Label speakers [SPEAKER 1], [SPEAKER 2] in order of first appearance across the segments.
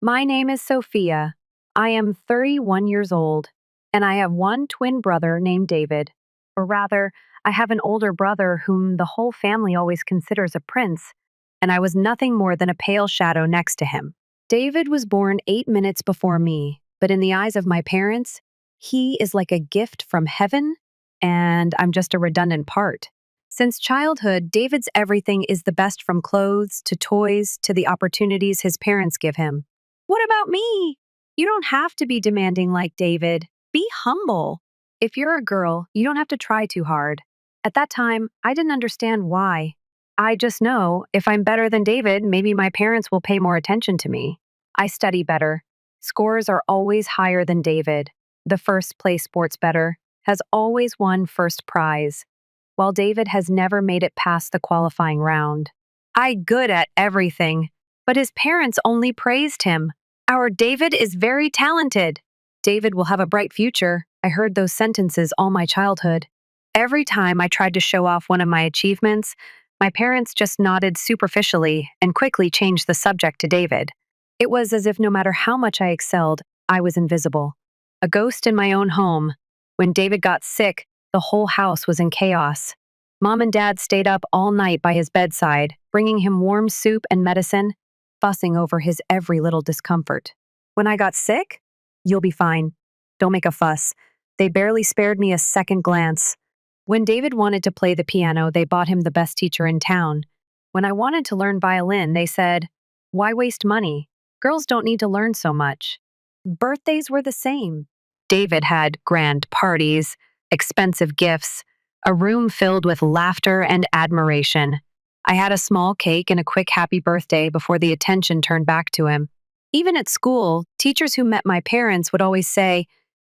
[SPEAKER 1] My name is Sophia. I am 31 years old, and I have one twin brother named David. Or rather, I have an older brother whom the whole family always considers a prince, and I was nothing more than a pale shadow next to him. David was born 8 minutes before me, but in the eyes of my parents, he is like a gift from heaven, and I'm just a redundant part. Since childhood, David's everything is the best from clothes to toys to the opportunities his parents give him. What about me? You don't have to be demanding like David. Be humble. If you're a girl, you don't have to try too hard. At that time, I didn't understand why. I just know if I'm better than David, maybe my parents will pay more attention to me. I study better. Scores are always higher than David. The first place sports bettor has always won first prize, while David has never made it past the qualifying round. I good at everything, but his parents only praised him. Our David is very talented. David will have a bright future. I heard those sentences all my childhood. Every time I tried to show off one of my achievements, my parents just nodded superficially and quickly changed the subject to David. It was as if no matter how much I excelled, I was invisible. A ghost in my own home. When David got sick, the whole house was in chaos. Mom and Dad stayed up all night by his bedside, bringing him warm soup and medicine, fussing over his every little discomfort. When I got sick, "You'll be fine. Don't make a fuss." They barely spared me a second glance. When David wanted to play the piano, they bought him the best teacher in town. When I wanted to learn violin, they said, "Why waste money? Girls don't need to learn so much." Birthdays were the same. David had grand parties, expensive gifts, a room filled with laughter and admiration. I had a small cake and a quick happy birthday before the attention turned back to him. Even at school, teachers who met my parents would always say,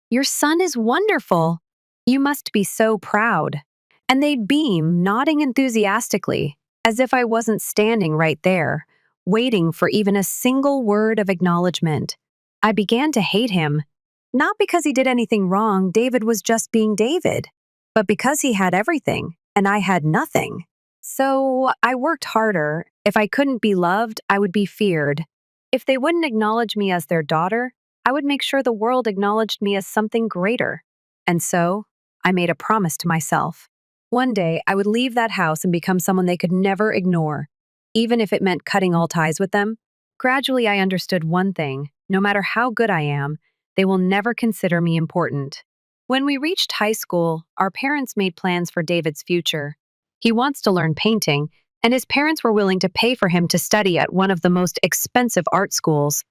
[SPEAKER 1] "Your son is wonderful. You must be so proud." And they'd beam, nodding enthusiastically, as if I wasn't standing right there, waiting for even a single word of acknowledgement. I began to hate him. Not because he did anything wrong, David was just being David, but because he had everything, and I had nothing. So I worked harder. If I couldn't be loved, I would be feared. If they wouldn't acknowledge me as their daughter, I would make sure the world acknowledged me as something greater. And so, I made a promise to myself. One day, I would leave that house and become someone they could never ignore, even if it meant cutting all ties with them. Gradually, I understood one thing: no matter how good I am, they will never consider me important. When we reached high school, our parents made plans for David's future. He wants to learn painting, and his parents were willing to pay for him to study at one of the most expensive art schools.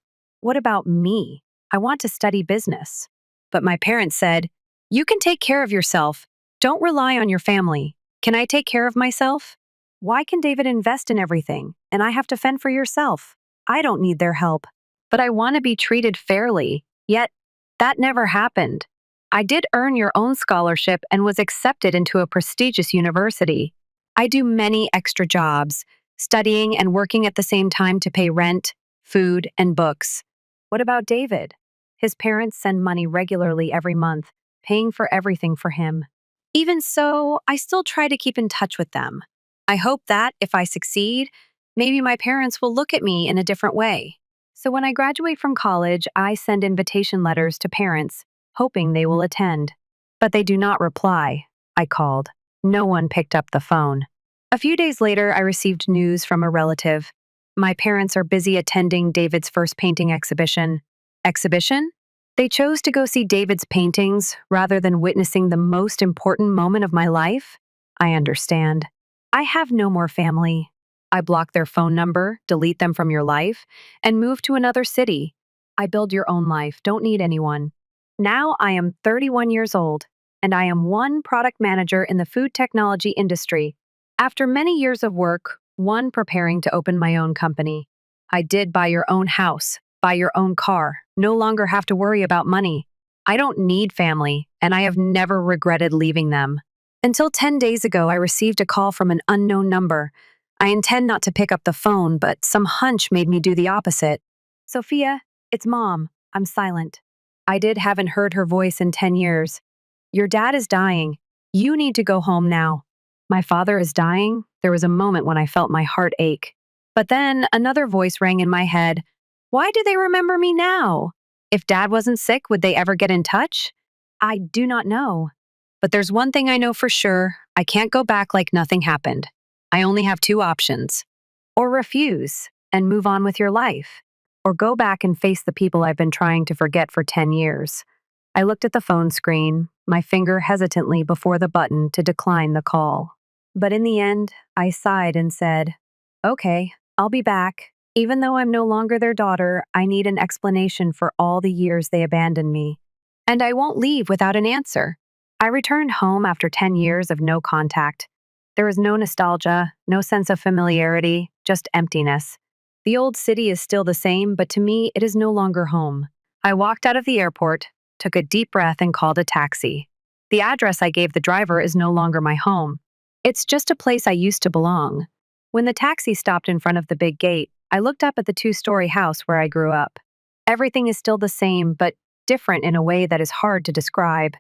[SPEAKER 1] What about me? I want to study business. But my parents said, "You can take care of yourself. Don't rely on your family. Can I take care of myself? Why can David invest in everything, and I have to fend for yourself? I don't need their help. But I want to be treated fairly, yet that never happened. I did earn your own scholarship and was accepted into a prestigious university. I do many extra jobs, studying and working at the same time to pay rent, food, and books. What about David? His parents send money regularly every month, paying for everything for him. Even so, I still try to keep in touch with them. I hope that, if I succeed, maybe my parents will look at me in a different way. So when I graduate from college, I send invitation letters to parents, hoping they will attend. But they do not reply. I called. No one picked up the phone. A few days later, I received news from a relative. My parents are busy attending David's first painting exhibition. Exhibition? They chose to go see David's paintings rather than witnessing the most important moment of my life? I understand. I have no more family. I block their phone number, delete them from your life, and move to another city. I build your own life, don't need anyone. Now I am 31 years old, and I am one product manager in the food technology industry. After many years of work, one preparing to open my own company. I did buy your own house, buy your own car, no longer have to worry about money. I don't need family, and I have never regretted leaving them. Until 10 days ago, I received a call from an unknown number. I intend not to pick up the phone, but some hunch made me do the opposite. "Sophia, it's Mom." I'm silent. Haven't heard her voice in 10 years. "Your dad is dying. You need to go home now." My father is dying? There was a moment when I felt my heart ache. But then another voice rang in my head. Why do they remember me now? If Dad wasn't sick, would they ever get in touch? I do not know. But there's one thing I know for sure: I can't go back like nothing happened. I only have two options: or refuse and move on with your life, or go back and face the people I've been trying to forget for 10 years. I looked at the phone screen, my finger hesitantly before the button to decline the call. But in the end, I sighed and said, "Okay, I'll be back. Even though I'm no longer their daughter, I need an explanation for all the years they abandoned me. And I won't leave without an answer." I returned home after 10 years of no contact. There was no nostalgia, no sense of familiarity, just emptiness. The old city is still the same, but to me, it is no longer home. I walked out of the airport, took a deep breath, and called a taxi. The address I gave the driver is no longer my home. It's just a place I used to belong. When the taxi stopped in front of the big gate, I looked up at the two-story house where I grew up. Everything is still the same, but different in a way that is hard to describe.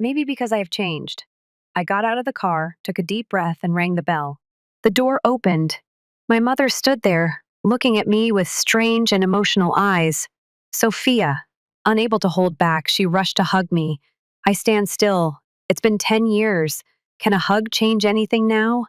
[SPEAKER 1] Maybe because I have changed. I got out of the car, took a deep breath, and rang the bell. The door opened. My mother stood there, looking at me with strange and emotional eyes. Sophia. Unable to hold back, she rushed to hug me. I stand still. It's been 10 years. Can a hug change anything now?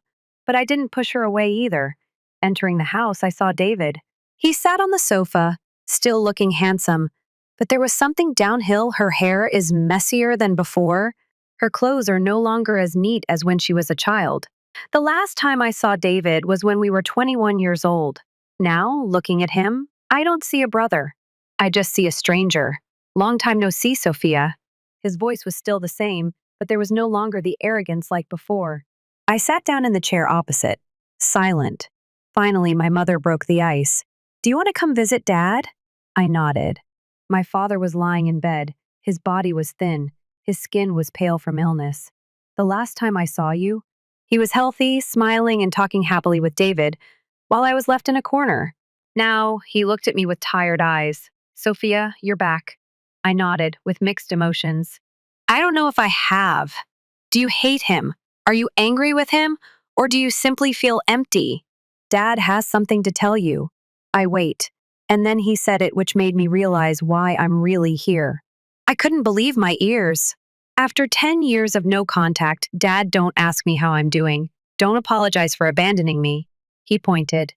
[SPEAKER 1] But I didn't push her away either. Entering the house, I saw David. He sat on the sofa, still looking handsome. But there was something downhill. Her hair is messier than before. Her clothes are no longer as neat as when she was a child. The last time I saw David was when we were 21 years old. Now, looking at him, I don't see a brother. I just see a stranger. Long time no see, Sophia. His voice was still the same, but there was no longer the arrogance like before. I sat down in the chair opposite, silent. Finally, my mother broke the ice. "Do you want to come visit Dad?" I nodded. My father was lying in bed. His body was thin. His skin was pale from illness. "The last time I saw you," he was healthy, smiling and talking happily with David, while I was left in a corner. Now, he looked at me with tired eyes. "Sophia, you're back." I nodded, with mixed emotions. "I don't know if I have. Do you hate him? Are you angry with him? Or do you simply feel empty?" "Dad has something to tell you." I wait. And then he said it, which made me realize why I'm really here. I couldn't believe my ears. "After 10 years of no contact, Dad, don't ask me how I'm doing. Don't apologize for abandoning me." He pointed.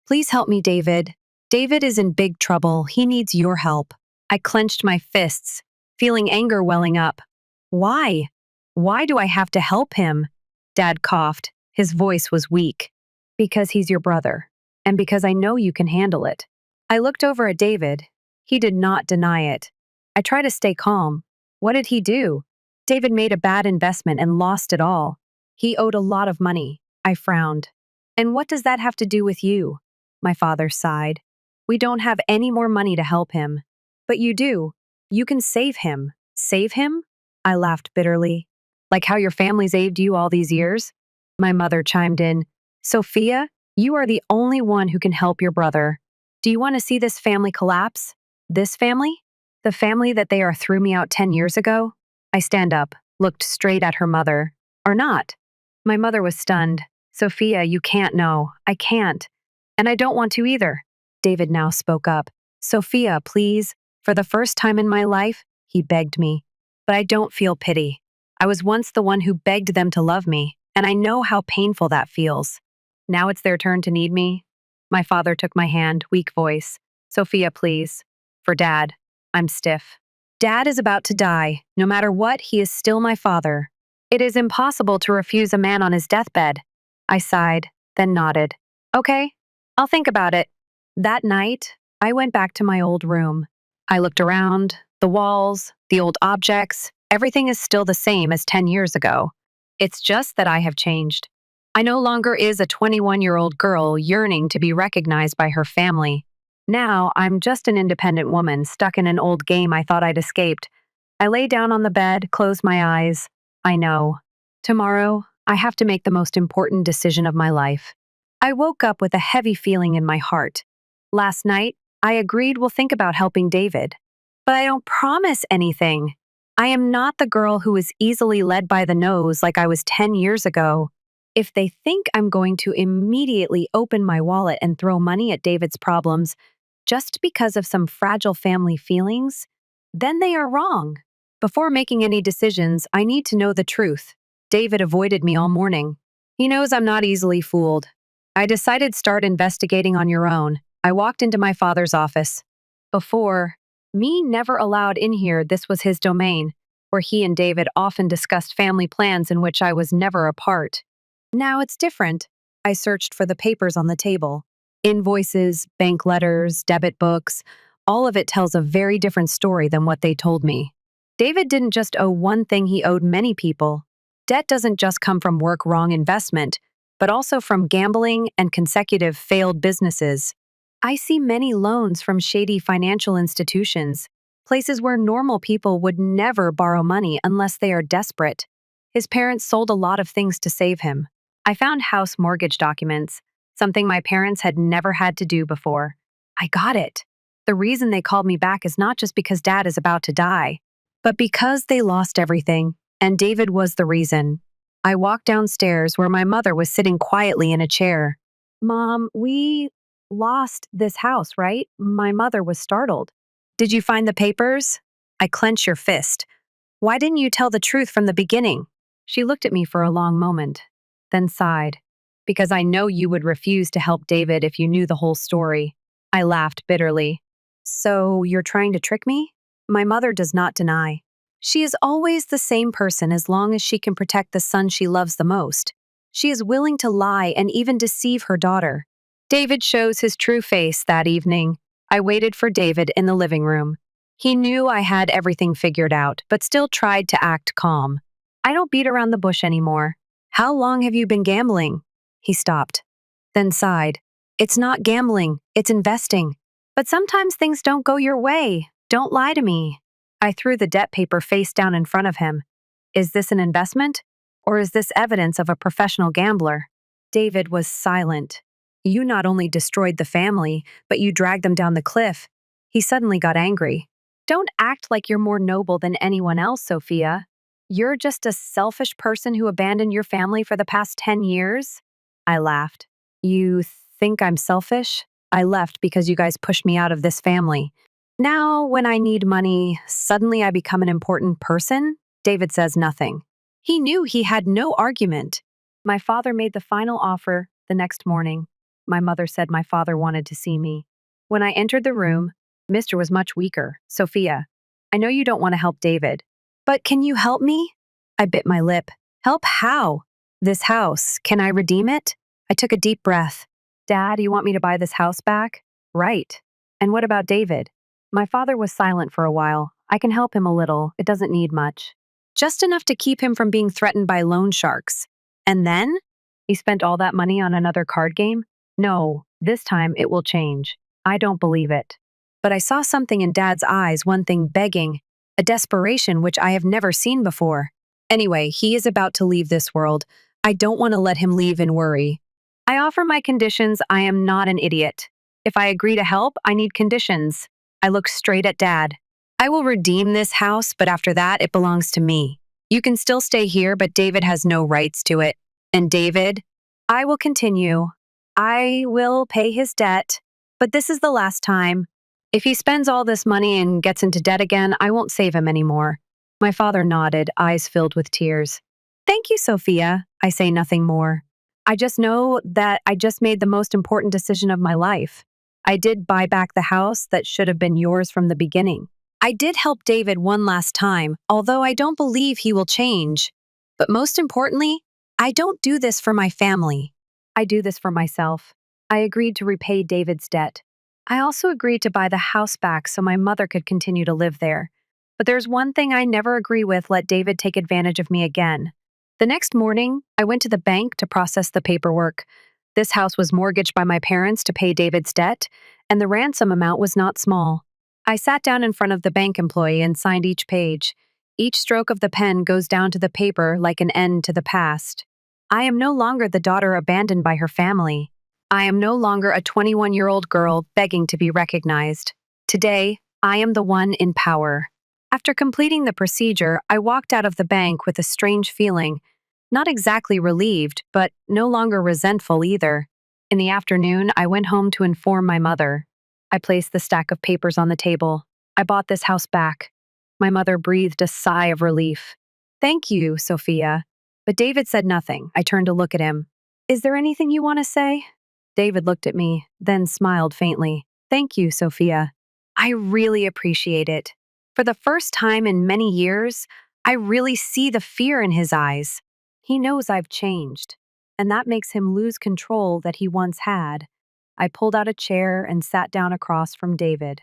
[SPEAKER 1] "Please help me, David. David is in big trouble. He needs your help." I clenched my fists, feeling anger welling up. "Why? Why do I have to help him?" Dad coughed. His voice was weak. "Because he's your brother, and because I know you can handle it." I looked over at David. He did not deny it. I tried to stay calm. What did he do? David made a bad investment and lost it all. He owed a lot of money. I frowned. "And what does that have to do with you?" My father sighed. "We don't have any more money to help him." "But you do. You can save him." "Save him?" I laughed bitterly. "Like how your family's aided you all these years?" My mother chimed in. "Sophia, you are the only one who can help your brother. Do you want to see this family collapse? This family? The family that they are threw me out 10 years ago?" I stand up, looked straight at her mother. "Or not?" My mother was stunned. "Sophia, you can't know. I can't. And I don't want to either." David now spoke up. "Sophia, please." For the first time in my life, he begged me. But I don't feel pity. I was once the one who begged them to love me, and I know how painful that feels. Now it's their turn to need me. My father took my hand, weak voice. "Sophia, please. For Dad." I'm stiff. "Dad is about to die. No matter what, he is still my father. It is impossible to refuse a man on his deathbed." I sighed, then nodded. "Okay, I'll think about it." That night, I went back to my old room. I looked around, the walls, the old objects. Everything is still the same as 10 years ago. It's just that I have changed. I no longer is a 21-year-old girl yearning to be recognized by her family. Now, I'm just an independent woman stuck in an old game I thought I'd escaped. I lay down on the bed, closed my eyes. I know. Tomorrow, I have to make the most important decision of my life. I woke up with a heavy feeling in my heart. Last night, I agreed we'll think about helping David. But I don't promise anything. I am not the girl who is easily led by the nose like I was 10 years ago. If they think I'm going to immediately open my wallet and throw money at David's problems, just because of some fragile family feelings, then they are wrong. Before making any decisions, I need to know the truth. David avoided me all morning. He knows I'm not easily fooled. I decided start investigating on your own. I walked into my father's office. Before, me never allowed in here, this was his domain, where he and David often discussed family plans in which I was never a part. Now it's different. I searched for the papers on the table. Invoices, bank letters, debit books, all of it tells a very different story than what they told me. David didn't just owe one thing, he owed many people. Debt doesn't just come from work, wrong investment, but also from gambling and consecutive failed businesses. I see many loans from shady financial institutions, places where normal people would never borrow money unless they are desperate. His parents sold a lot of things to save him. I found house mortgage documents, something my parents had never had to do before. I got it. The reason they called me back is not just because Dad is about to die, but because they lost everything, and David was the reason. I walked downstairs where my mother was sitting quietly in a chair. Mom, we lost this house, right? My mother was startled. Did you find the papers? I clenched your fist. Why didn't you tell the truth from the beginning? She looked at me for a long moment, then sighed. Because I know you would refuse to help David if you knew the whole story. I laughed bitterly. So you're trying to trick me? My mother does not deny. She is always the same person as long as she can protect the son she loves the most. She is willing to lie and even deceive her daughter. David shows his true face that evening. I waited for David in the living room. He knew I had everything figured out, but still tried to act calm. I don't beat around the bush anymore. How long have you been gambling? He stopped, then sighed. It's not gambling, it's investing. But sometimes things don't go your way. Don't lie to me. I threw the debt paper face down in front of him. Is this an investment? Or is this evidence of a professional gambler? David was silent. You not only destroyed the family, but you dragged them down the cliff. He suddenly got angry. Don't act like you're more noble than anyone else, Sophia. You're just a selfish person who abandoned your family for the past 10 years? I laughed. You think I'm selfish? I left because you guys pushed me out of this family. Now, when I need money, suddenly I become an important person? David says nothing. He knew he had no argument. My father made the final offer the next morning. My mother said my father wanted to see me. When I entered the room, Mr. was much weaker. Sophia, I know you don't want to help David, but can you help me? I bit my lip. Help how? This house, can I redeem it? I took a deep breath. Dad, you want me to buy this house back? Right. And what about David? My father was silent for a while. I can help him a little. It doesn't need much. Just enough to keep him from being threatened by loan sharks. And then? He spent all that money on another card game? No, this time it will change. I don't believe it. But I saw something in Dad's eyes, one thing begging, a desperation which I have never seen before. Anyway, he is about to leave this world. I don't want to let him leave in worry. I offer my conditions. I am not an idiot. If I agree to help, I need conditions. I look straight at Dad. I will redeem this house, but after that, it belongs to me. You can still stay here, but David has no rights to it. And David, I will continue. I will pay his debt, but this is the last time. If he spends all this money and gets into debt again, I won't save him anymore. My father nodded, eyes filled with tears. Thank you, Sophia. I say nothing more. I just know that I just made the most important decision of my life. I did buy back the house that should have been yours from the beginning. I did help David one last time, although I don't believe he will change. But most importantly, I don't do this for my family. I do this for myself. I agreed to repay David's debt. I also agreed to buy the house back so my mother could continue to live there. But there's one thing I never agree with: let David take advantage of me again. The next morning, I went to the bank to process the paperwork. This house was mortgaged by my parents to pay David's debt, and the ransom amount was not small. I sat down in front of the bank employee and signed each page. Each stroke of the pen goes down to the paper like an end to the past. I am no longer the daughter abandoned by her family. I am no longer a 21-year-old girl begging to be recognized. Today, I am the one in power. After completing the procedure, I walked out of the bank with a strange feeling. Not exactly relieved, but no longer resentful either. In the afternoon, I went home to inform my mother. I placed the stack of papers on the table. I bought this house back. My mother breathed a sigh of relief. Thank you, Sophia. But David said nothing. I turned to look at him. Is there anything you want to say? David looked at me, then smiled faintly. Thank you, Sophia. I really appreciate it. For the first time in many years, I really see the fear in his eyes. He knows I've changed, and that makes him lose control that he once had. I pulled out a chair and sat down across from David.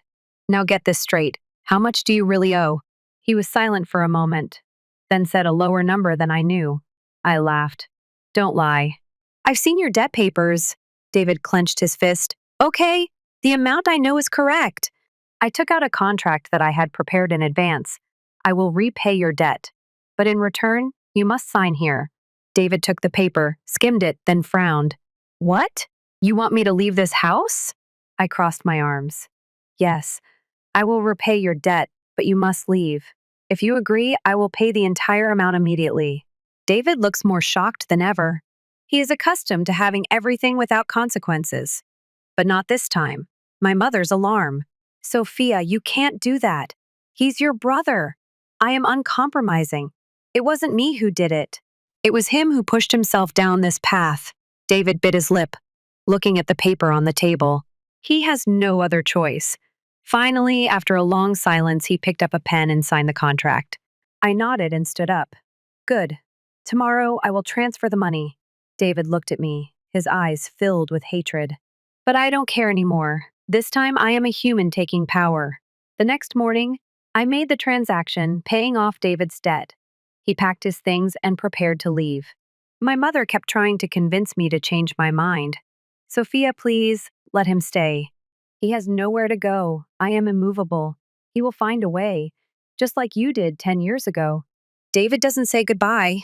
[SPEAKER 1] Now get this straight. How much do you really owe? He was silent for a moment, then said a lower number than I knew. I laughed. Don't lie. I've seen your debt papers. David clenched his fist. Okay, the amount I know is correct. I took out a contract that I had prepared in advance. I will repay your debt. But in return, you must sign here. David took the paper, skimmed it, then frowned. What? You want me to leave this house? I crossed my arms. Yes, I will repay your debt, but you must leave. If you agree, I will pay the entire amount immediately. David looks more shocked than ever. He is accustomed to having everything without consequences. But not this time. My mother's alarm. Sophia, you can't do that. He's your brother. I am uncompromising. It wasn't me who did it. It was him who pushed himself down this path. David bit his lip, looking at the paper on the table. He has no other choice. Finally, after a long silence, he picked up a pen and signed the contract. I nodded and stood up. Good. Tomorrow, I will transfer the money. David looked at me, his eyes filled with hatred. But I don't care anymore. This time, I am a human taking power. The next morning, I made the transaction, paying off David's debt. He packed his things and prepared to leave. My mother kept trying to convince me to change my mind. Sophia, please, let him stay. He has nowhere to go. I am immovable. He will find a way, just like you did 10 years ago. David doesn't say goodbye.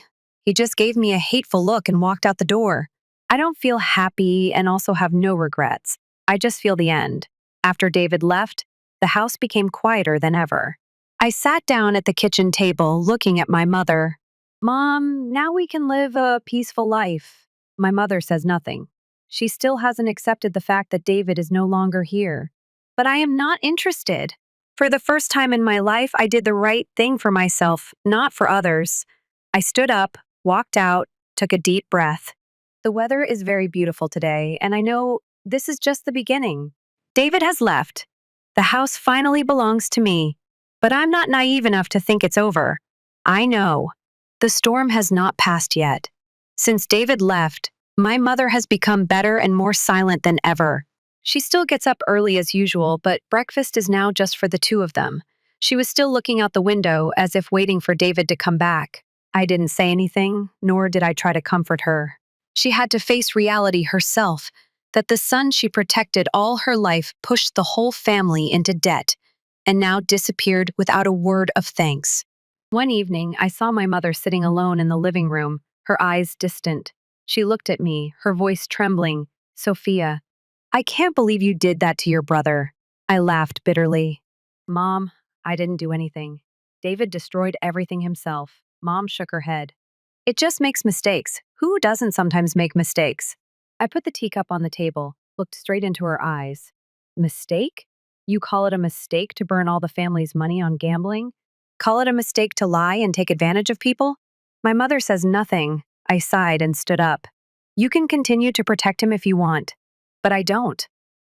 [SPEAKER 1] He just gave me a hateful look and walked out the door. I don't feel happy and also have no regrets. I just feel the end. After David left, the house became quieter than ever. I sat down at the kitchen table looking at my mother. Mom, now we can live a peaceful life. My mother says nothing. She still hasn't accepted the fact that David is no longer here. But I am not interested. For the first time in my life, I did the right thing for myself, not for others. I stood up, walked out, took a deep breath. The weather is very beautiful today, and I know this is just the beginning. David has left. The house finally belongs to me. But I'm not naive enough to think it's over. I know. The storm has not passed yet. Since David left, my mother has become better and more silent than ever. She still gets up early as usual, but breakfast is now just for the two of them. She was still looking out the window as if waiting for David to come back. I didn't say anything, nor did I try to comfort her. She had to face reality herself, that the son she protected all her life pushed the whole family into debt, and now disappeared without a word of thanks. One evening, I saw my mother sitting alone in the living room, her eyes distant. She looked at me, her voice trembling. Sophia, I can't believe you did that to your brother. I laughed bitterly. Mom, I didn't do anything. David destroyed everything himself. Mom shook her head. It just makes mistakes. Who doesn't sometimes make mistakes? I put the teacup on the table, looked straight into her eyes. Mistake? You call it a mistake to burn all the family's money on gambling? Call it a mistake to lie and take advantage of people? My mother says nothing. I sighed and stood up. You can continue to protect him if you want. But I don't.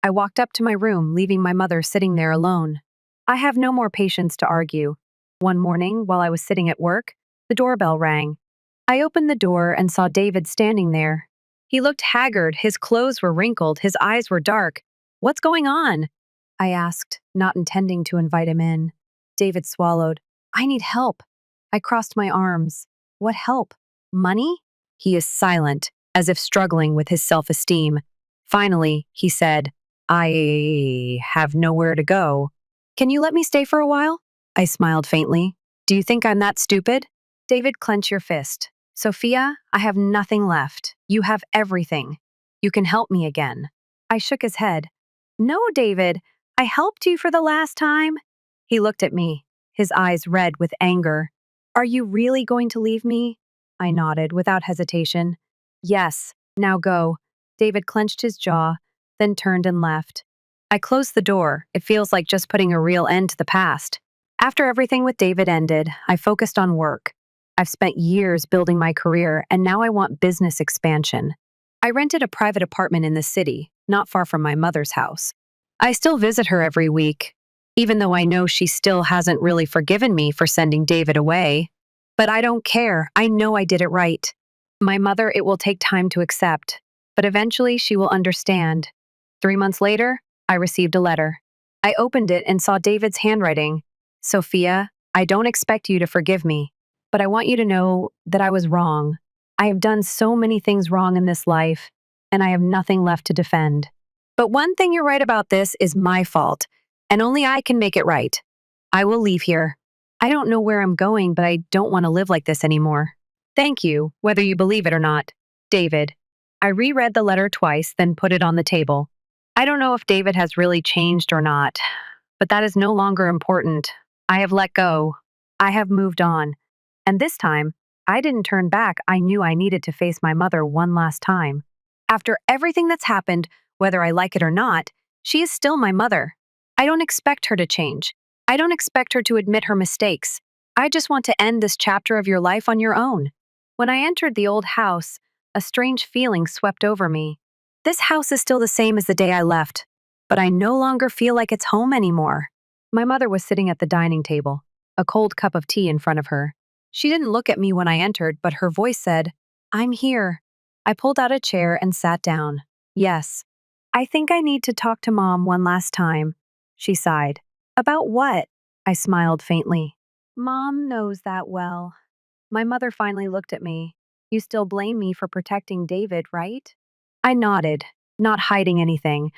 [SPEAKER 1] I walked up to my room, leaving my mother sitting there alone. I have no more patience to argue. One morning, while I was sitting at work, the doorbell rang. I opened the door and saw David standing there. He looked haggard, his clothes were wrinkled, his eyes were dark. What's going on? I asked, not intending to invite him in. David swallowed. I need help. I crossed my arms. What help? Money? He is silent, as if struggling with his self-esteem. Finally, he said, I have nowhere to go. Can you let me stay for a while? I smiled faintly. Do you think I'm that stupid? David, clench your fist. Sophia, I have nothing left. You have everything. You can help me again. I shook his head. No, David, I helped you for the last time. He looked at me, his eyes red with anger. Are you really going to leave me? I nodded without hesitation. Yes, now go. David clenched his jaw, then turned and left. I closed the door. It feels like just putting a real end to the past. After everything with David ended, I focused on work. I've spent years building my career, and now I want business expansion. I rented a private apartment in the city, not far from my mother's house. I still visit her every week, even though I know she still hasn't really forgiven me for sending David away. But I don't care. I know I did it right. My mother, it will take time to accept, but eventually she will understand. 3 months later, I received a letter. I opened it and saw David's handwriting. Sophia, I don't expect you to forgive me, but I want you to know that I was wrong. I have done so many things wrong in this life, and I have nothing left to defend. But one thing you're right about this is my fault, and only I can make it right. I will leave here. I don't know where I'm going, but I don't want to live like this anymore. Thank you, whether you believe it or not. David. I reread the letter twice, then put it on the table. I don't know if David has really changed or not, but that is no longer important. I have let go. I have moved on. And this time, I didn't turn back. I knew I needed to face my mother one last time. After everything that's happened, whether I like it or not, she is still my mother. I don't expect her to change. I don't expect her to admit her mistakes. I just want to end this chapter of your life on your own. When I entered the old house, a strange feeling swept over me. This house is still the same as the day I left, but I no longer feel like it's home anymore. My mother was sitting at the dining table, a cold cup of tea in front of her. She didn't look at me when I entered, but her voice said, "I'm here." I pulled out a chair and sat down. "Yes. I think I need to talk to Mom one last time," she sighed. "About what?" I smiled faintly. "Mom knows that well." My mother finally looked at me. "You still blame me for protecting David, right?" I nodded, not hiding anything,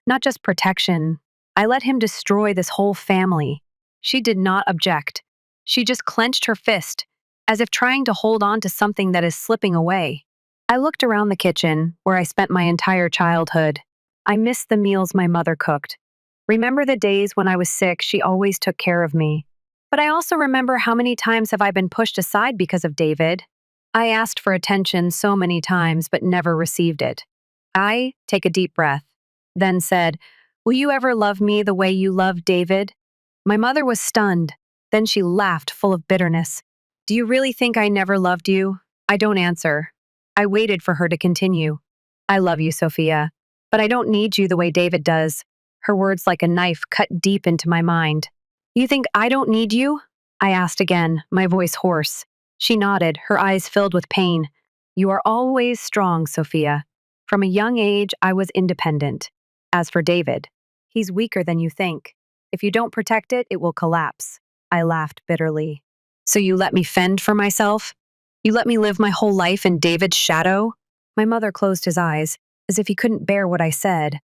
[SPEAKER 1] not just protection. I let him destroy this whole family. She did not object. She just clenched her fist, as if trying to hold on to something that is slipping away. I looked around the kitchen, where I spent my entire childhood. I missed the meals my mother cooked. Remember the days when I was sick, she always took care of me. But I also remember how many times have I been pushed aside because of David. I asked for attention so many times, but never received it. I take a deep breath, then said, "Will you ever love me the way you loved David?" My mother was stunned. Then she laughed, full of bitterness. "Do you really think I never loved you?" I don't answer. I waited for her to continue. "I love you, Sophia, but I don't need you the way David does." Her words like a knife cut deep into my mind. "You think I don't need you?" I asked again, my voice hoarse. She nodded, her eyes filled with pain. "You are always strong, Sophia. From a young age, I was independent. As for David, he's weaker than you think. If you don't protect it, it will collapse." I laughed bitterly. "So you let me fend for myself? You let me live my whole life in David's shadow?" My mother closed his eyes, as if he couldn't bear what I said.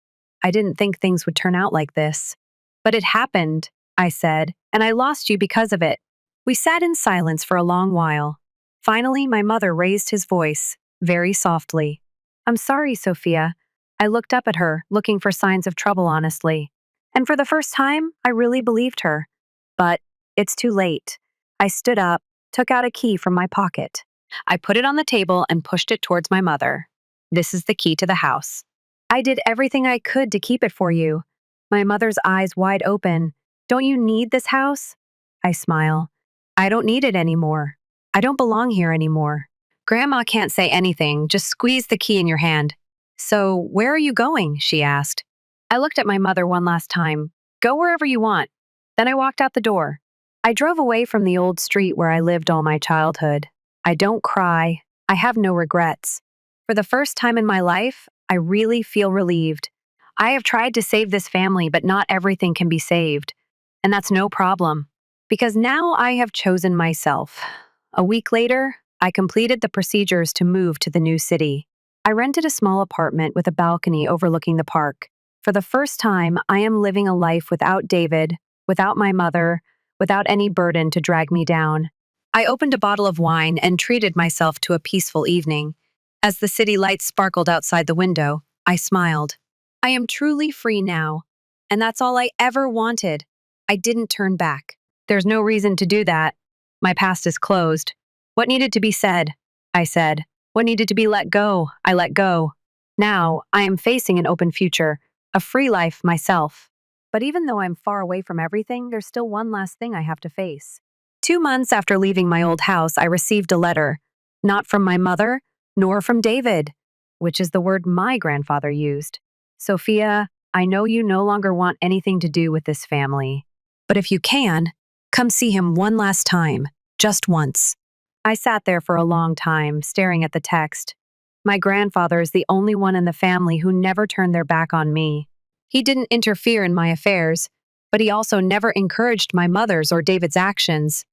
[SPEAKER 1] "I didn't think things would turn out like this. But it happened," I said, "and I lost you because of it." We sat in silence for a long while. Finally, my mother raised his voice, very softly. "I'm sorry, Sophia." I looked up at her, looking for signs of trouble, honestly. And for the first time, I really believed her. But it's too late. I stood up, took out a key from my pocket. I put it on the table and pushed it towards my mother. "This is the key to the house. I did everything I could to keep it for you." My mother's eyes wide open. "Don't you need this house?" I smile. "I don't need it anymore. I don't belong here anymore." Grandma can't say anything, just squeeze the key in your hand. "So, where are you going?" she asked. I looked at my mother one last time. "Go wherever you want." Then I walked out the door. I drove away from the old street where I lived all my childhood. I don't cry. I have no regrets. For the first time in my life, I really feel relieved. I have tried to save this family, but not everything can be saved. And that's no problem, because now I have chosen myself. A week later, I completed the procedures to move to the new city. I rented a small apartment with a balcony overlooking the park. For the first time, I am living a life without David, without my mother, without any burden to drag me down. I opened a bottle of wine and treated myself to a peaceful evening. As the city lights sparkled outside the window, I smiled. I am truly free now, and that's all I ever wanted. I didn't turn back. There's no reason to do that. My past is closed. What needed to be said? I said. What needed to be let go? I let go. Now, I am facing an open future, a free life myself. But even though I'm far away from everything, there's still one last thing I have to face. 2 months after leaving my old house, I received a letter, not from my mother, nor from David, which is the word my grandfather used. Sophia, I know you no longer want anything to do with this family. But if you can, come see him one last time, just once. I sat there for a long time, staring at the text. My grandfather is the only one in the family who never turned their back on me. He didn't interfere in my affairs, but he also never encouraged my mother's or David's actions.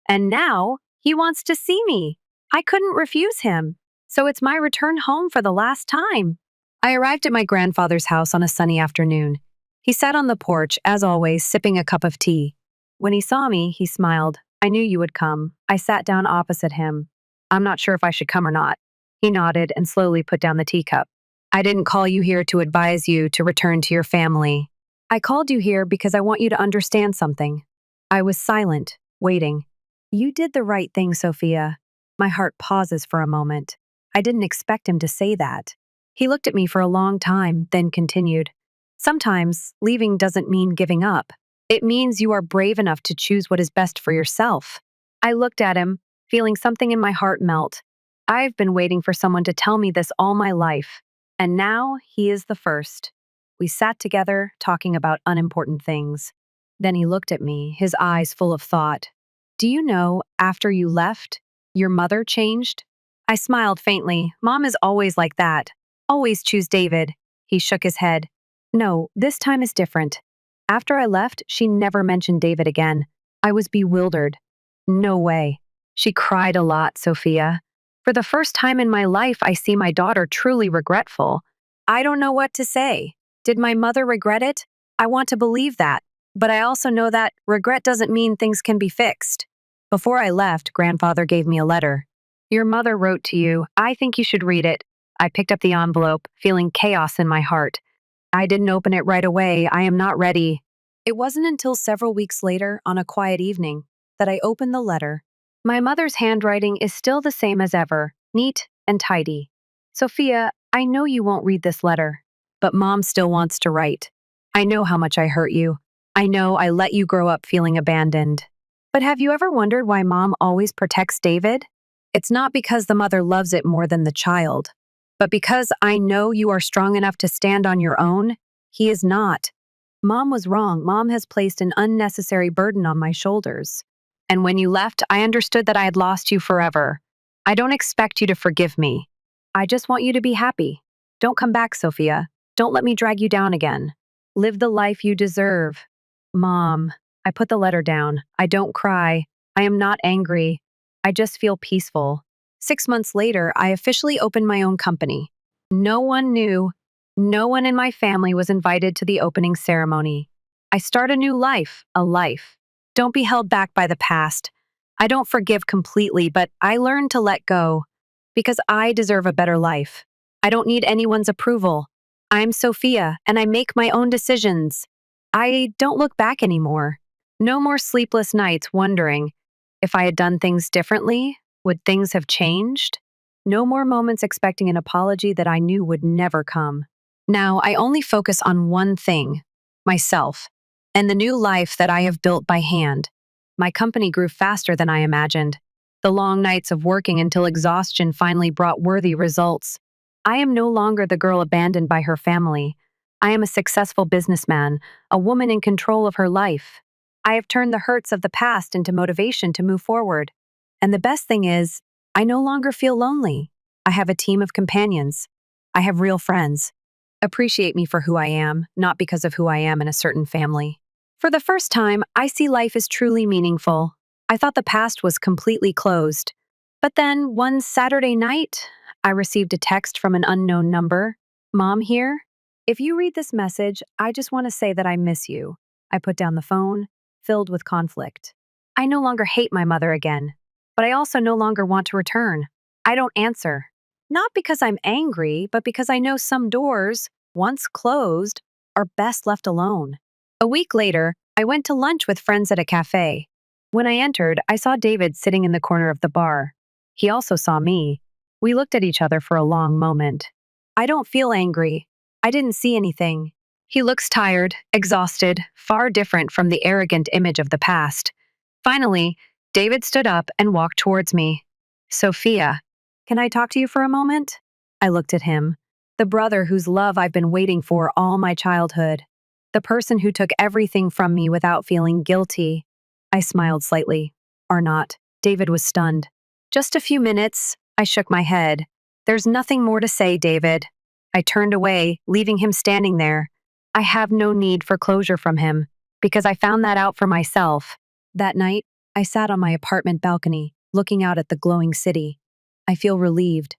[SPEAKER 1] And now, he wants to see me. I couldn't refuse him, so it's my return home for the last time. I arrived at my grandfather's house on a sunny afternoon. He sat on the porch, as always, sipping a cup of tea. When he saw me, he smiled. I knew you would come. I sat down opposite him. I'm not sure if I should come or not. He nodded and slowly put down the teacup. I didn't call you here to advise you to return to your family. I called you here because I want you to understand something. I was silent, waiting. You did the right thing, Sophia. My heart pauses for a moment. I didn't expect him to say that. He looked at me for a long time, then continued. Sometimes, leaving doesn't mean giving up. It means you are brave enough to choose what is best for yourself. I looked at him, feeling something in my heart melt. I've been waiting for someone to tell me this all my life, and now he is the first. We sat together, talking about unimportant things. Then he looked at me, his eyes full of thought. Do you know, after you left, your mother changed? I smiled faintly. Mom is always like that. Always choose David. He shook his head. No, this time is different. After I left, she never mentioned David again. I was bewildered. No way. She cried a lot, Sophia. For the first time in my life, I see my daughter truly regretful. I don't know what to say. Did my mother regret it? I want to believe that. But I also know that regret doesn't mean things can be fixed. Before I left, Grandfather gave me a letter. Your mother wrote to you. I think you should read it. I picked up the envelope, feeling chaos in my heart. I didn't open it right away. I am not ready. It wasn't until several weeks later, on a quiet evening, that I opened the letter. My mother's handwriting is still the same as ever, neat and tidy. Sophia, I know you won't read this letter, but Mom still wants to write. I know how much I hurt you. I know I let you grow up feeling abandoned. But have you ever wondered why Mom always protects David? It's not because the mother loves it more than the child, but because I know you are strong enough to stand on your own. He is not. Mom was wrong. Mom has placed an unnecessary burden on my shoulders. And when you left, I understood that I had lost you forever. I don't expect you to forgive me. I just want you to be happy. Don't come back, Sophia. Don't let me drag you down again. Live the life you deserve. Mom, I put the letter down. I don't cry. I am not angry. I just feel peaceful. 6 months later, I officially opened my own company. No one knew. No one in my family was invited to the opening ceremony. I start a new life, a life. Don't be held back by the past. I don't forgive completely, but I learn to let go. Because I deserve a better life. I don't need anyone's approval. I'm Sophia, and I make my own decisions. I don't look back anymore. No more sleepless nights wondering, if I had done things differently, would things have changed? No more moments expecting an apology that I knew would never come. Now I only focus on one thing, myself, and the new life that I have built by hand. My company grew faster than I imagined. The long nights of working until exhaustion finally brought worthy results. I am no longer the girl abandoned by her family. I am a successful businessman, a woman in control of her life. I have turned the hurts of the past into motivation to move forward. And the best thing is, I no longer feel lonely. I have a team of companions. I have real friends. Appreciate me for who I am, not because of who I am in a certain family. For the first time, I see life as truly meaningful. I thought the past was completely closed. But then, one Saturday night, I received a text from an unknown number. Mom here? If you read this message, I just want to say that I miss you. I put down the phone, filled with conflict. I no longer hate my mother again, but I also no longer want to return. I don't answer. Not because I'm angry, but because I know some doors, once closed, are best left alone. A week later, I went to lunch with friends at a cafe. When I entered, I saw David sitting in the corner of the bar. He also saw me. We looked at each other for a long moment. I don't feel angry. I didn't see anything. He looks tired, exhausted, far different from the arrogant image of the past. Finally, David stood up and walked towards me. Sophia, can I talk to you for a moment? I looked at him. The brother whose love I've been waiting for all my childhood. The person who took everything from me without feeling guilty. I smiled slightly. Or not. David was stunned. Just a few minutes, I shook my head. There's nothing more to say, David. I turned away, leaving him standing there. I have no need for closure from him, because I found that out for myself. That night, I sat on my apartment balcony, looking out at the glowing city. I feel relieved.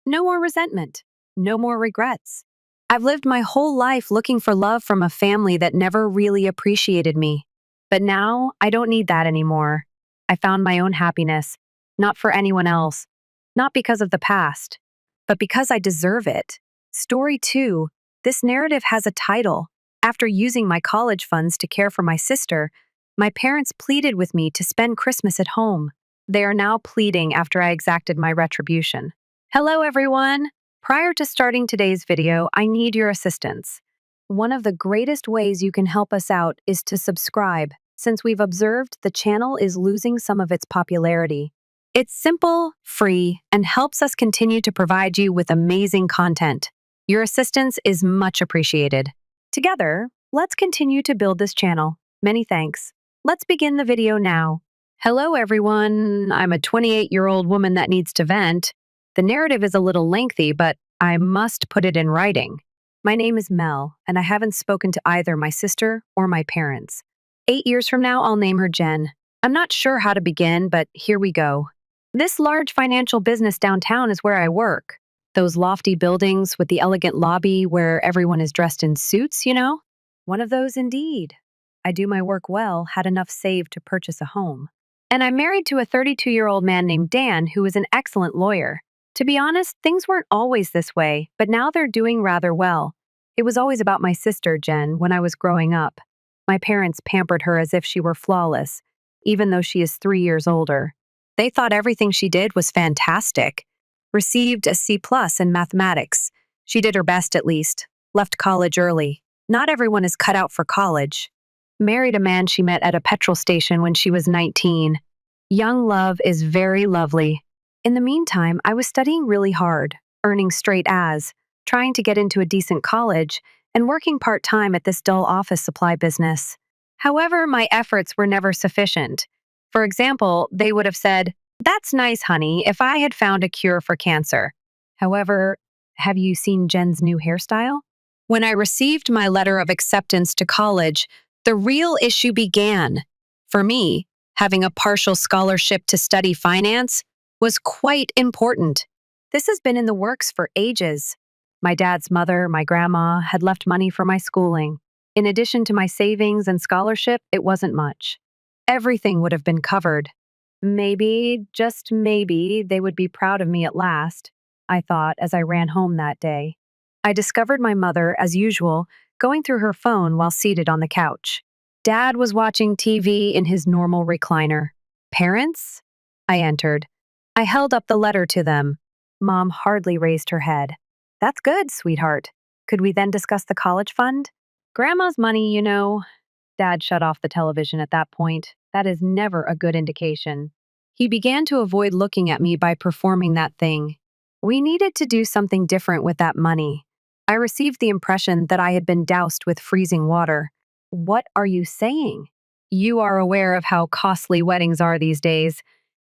[SPEAKER 1] No more resentment. No more regrets. I've lived my whole life looking for love from a family that never really appreciated me. But now, I don't need that anymore. I found my own happiness, not for anyone else, not because of the past, but because I deserve it. Story 2. This narrative has a title. After using my college funds to care for my sister, my parents pleaded with me to spend Christmas at home. They are now pleading after I exacted my retribution. Hello, everyone. Prior to starting today's video, I need your assistance. One of the greatest ways you can help us out is to subscribe, since we've observed the channel is losing some of its popularity. It's simple, free, and helps us continue to provide you with amazing content. Your assistance is much appreciated. Together, let's continue to build this channel. Many thanks. Let's begin the video now. Hello, everyone. I'm a 28-year-old woman that needs to vent. The narrative is a little lengthy, but I must put it in writing. My name is Mel, and I haven't spoken to either my sister or my parents. 8 years from now, I'll name her Jen. I'm not sure how to begin, but here we go. This large financial business downtown is where I work. Those lofty buildings with the elegant lobby where everyone is dressed in suits, you know? One of those indeed. I do my work well, had enough saved to purchase a home. And I'm married to a 32-year-old man named Dan who is an excellent lawyer. To be honest, things weren't always this way, but now they're doing rather well. It was always about my sister, Jen, when I was growing up. My parents pampered her as if she were flawless, even though she is 3 years older. They thought everything she did was fantastic. Received a C+ in mathematics. She did her best at least. Left college early. Not everyone is cut out for college. Married a man she met at a petrol station when she was 19. Young love is very lovely. In the meantime, I was studying really hard, earning straight A's, trying to get into a decent college, and working part-time at this dull office supply business. However, my efforts were never sufficient. For example, they would have said, "That's nice, honey, if I had found a cure for cancer." However, have you seen Jen's new hairstyle? When I received my letter of acceptance to college, the real issue began. For me, having a partial scholarship to study finance was quite important. This has been in the works for ages. My dad's mother, my grandma, had left money for my schooling. In addition to my savings and scholarship, it wasn't much. Everything would have been covered. Maybe, just maybe, they would be proud of me at last, I thought as I ran home that day. I discovered my mother, as usual, going through her phone while seated on the couch. Dad was watching TV in his normal recliner. Parents? I entered. I held up the letter to them. Mom hardly raised her head. That's good, sweetheart. Could we then discuss the college fund? Grandma's money, you know. Dad shut off the television at that point. That is never a good indication. He began to avoid looking at me by performing that thing. We needed to do something different with that money. I received the impression that I had been doused with freezing water. What are you saying? You are aware of how costly weddings are these days,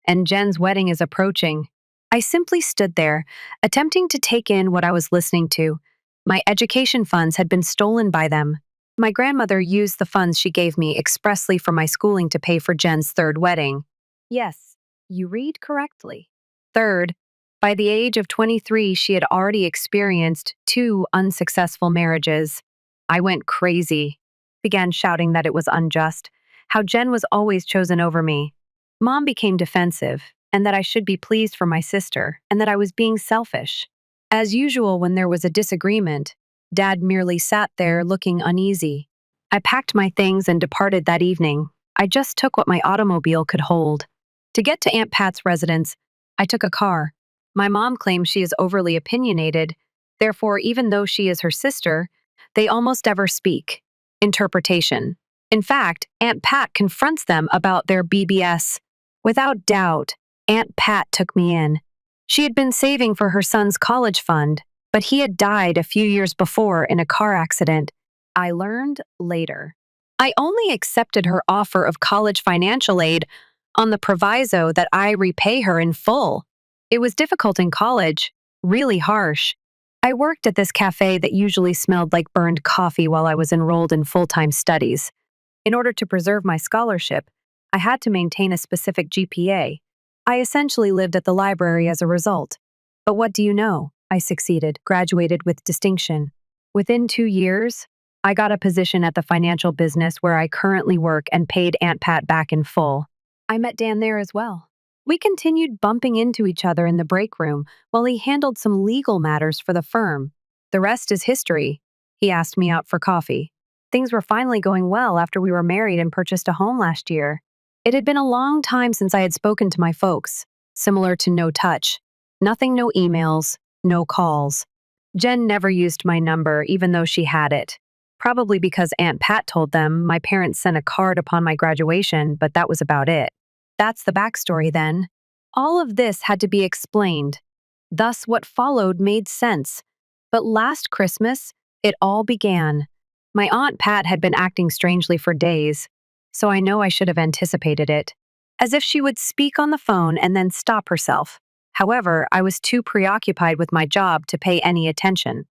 [SPEAKER 1] and Jen's wedding is approaching. I simply stood there, attempting to take in what I was listening to. My education funds had been stolen by them. My grandmother used the funds she gave me expressly for my schooling to pay for Jen's third wedding. Yes, you read correctly. Third, by the age of 23, she had already experienced 2 unsuccessful marriages. I went crazy. Began shouting that it was unjust, how Jen was always chosen over me. Mom became defensive, and that I should be pleased for my sister, and that I was being selfish. As usual, when there was a disagreement, Dad merely sat there looking uneasy. I packed my things and departed that evening. I just took what my automobile could hold. To get to Aunt Pat's residence, I took a car. My mom claims she is overly opinionated. Therefore, even though she is her sister, They almost never speak. Interpretation. In fact, Aunt Pat confronts them about their BBS. Without doubt, Aunt Pat took me in. She had been saving for her son's college fund, but he had died a few years before in a car accident. I learned later. I only accepted her offer of college financial aid on the proviso that I repay her in full. It was difficult in college, really harsh. I worked at this cafe that usually smelled like burned coffee while I was enrolled in full-time studies. In order to preserve my scholarship, I had to maintain a specific GPA. I essentially lived at the library as a result. But what do you know? I succeeded, graduated with distinction. Within 2 years, I got a position at the financial business where I currently work and paid Aunt Pat back in full. I met Dan there as well. We continued bumping into each other in the break room while he handled some legal matters for the firm. The rest is history. He asked me out for coffee. Things were finally going well after we were married and purchased a home last year. It had been a long time since I had spoken to my folks, similar to no touch. Nothing, no emails, no calls. Jen never used my number even though she had it. Probably because Aunt Pat told them my parents sent a card upon my graduation, but that was about it. That's the backstory then. All of this had to be explained. Thus, what followed made sense. But last Christmas, it all began. My Aunt Pat had been acting strangely for days, so I know I should have anticipated it. As if she would speak on the phone and then stop herself. However, I was too preoccupied with my job to pay any attention.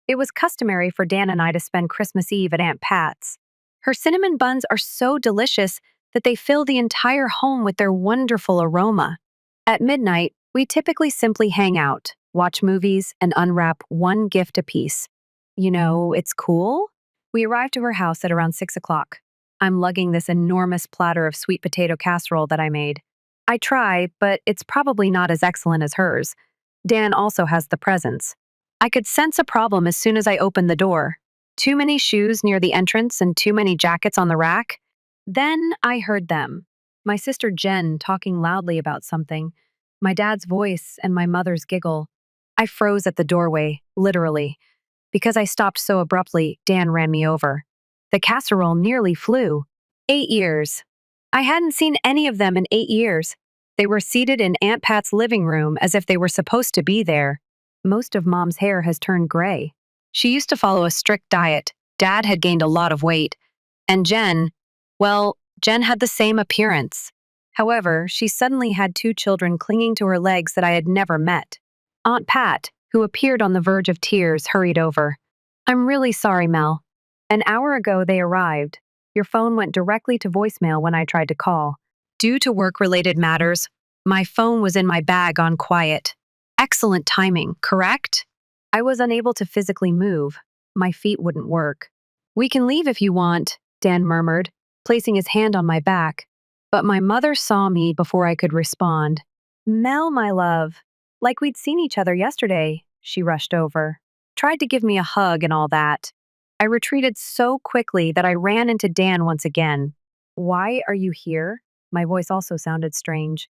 [SPEAKER 1] It was customary for Dan and I to spend Christmas Eve at Aunt Pat's. Her cinnamon buns are so delicious that they fill the entire home with their wonderful aroma. At midnight, we typically simply hang out, watch movies, and unwrap one gift apiece. You know, it's cool. We arrived to her house at around 6 o'clock. I'm lugging this enormous platter of sweet potato casserole that I made. I try, but it's probably not as excellent as hers. Dan also has the presents. I could sense a problem as soon as I opened the door. Too many shoes near the entrance and too many jackets on the rack. Then I heard them. My sister Jen talking loudly about something, my dad's voice and my mother's giggle. I froze at the doorway, literally. Because I stopped so abruptly, Dan ran me over. The casserole nearly flew. 8 years. I hadn't seen any of them in 8 years. They were seated in Aunt Pat's living room as if they were supposed to be there. Most of Mom's hair has turned gray. She used to follow a strict diet. Dad had gained a lot of weight. And Jen, well, Jen had the same appearance. However, she suddenly had 2 children clinging to her legs that I had never met. Aunt Pat, who appeared on the verge of tears, hurried over. I'm really sorry, Mel. An hour ago they arrived. Your phone went directly to voicemail when I tried to call. Due to work-related matters, my phone was in my bag on quiet. Excellent timing, correct? I was unable to physically move. My feet wouldn't work. We can leave if you want, Dan murmured, placing his hand on my back. But my mother saw me before I could respond. Mel, my love. Like we'd seen each other yesterday, she rushed over. Tried to give me a hug and all that. I retreated so quickly that I ran into Dan once again. Why are you here? My voice also sounded strange.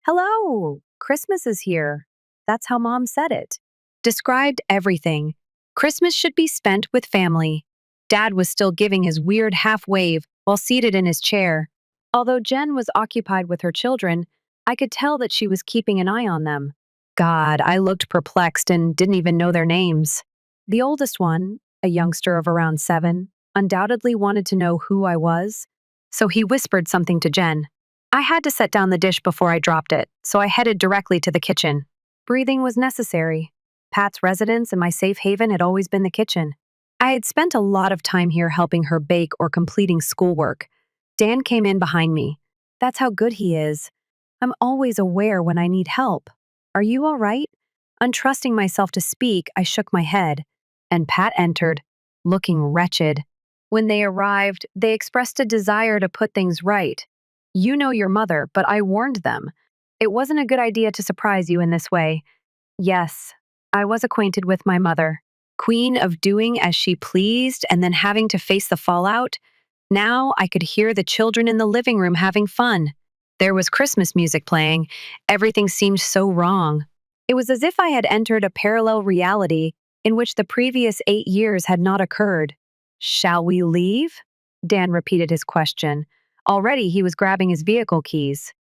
[SPEAKER 1] Hello! Christmas is here. That's how Mom said it. Described everything. Christmas should be spent with family. Dad was still giving his weird half wave while seated in his chair. Although Jen was occupied with her children, I could tell that she was keeping an eye on them. God, I looked perplexed and didn't even know their names. The oldest one, a youngster of around 7, undoubtedly wanted to know who I was, so he whispered something to Jen. I had to set down the dish before I dropped it, so I headed directly to the kitchen. Breathing was necessary. Pat's residence and my safe haven had always been the kitchen. I had spent a lot of time here helping her bake or completing schoolwork. Dan came in behind me. That's how good he is. I'm always aware when I need help. Are you all right? Untrusting myself to speak, I shook my head. And Pat entered, looking wretched. When they arrived, they expressed a desire to put things right. You know your mother, but I warned them. It wasn't a good idea to surprise you in this way. Yes, I was acquainted with my mother. Queen of doing as she pleased and then having to face the fallout. Now I could hear the children in the living room having fun. There was Christmas music playing. Everything seemed so wrong. It was as if I had entered a parallel reality in which the previous 8 years had not occurred. Shall we leave? Dan repeated his question. Already he was grabbing his vehicle keys.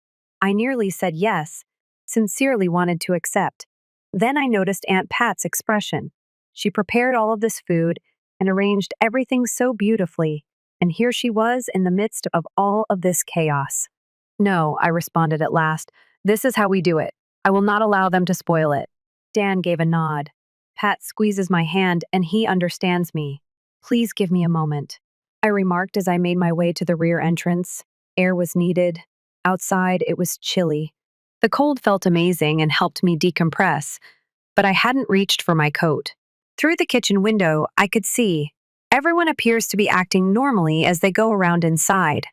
[SPEAKER 1] I nearly said yes, sincerely wanted to accept. Then I noticed Aunt Pat's expression. She prepared all of this food and arranged everything so beautifully, and here she was in the midst of all of this chaos. No, I responded at last. This is how we do it. I will not allow them to spoil it. Dan gave a nod. Pat squeezes my hand and he understands me. Please give me a moment, I remarked as I made my way to the rear entrance. Air was needed. Outside, it was chilly. The cold felt amazing and helped me decompress, but I hadn't reached for my coat. Through the kitchen window, I could see everyone appears to be acting normally as they go around inside.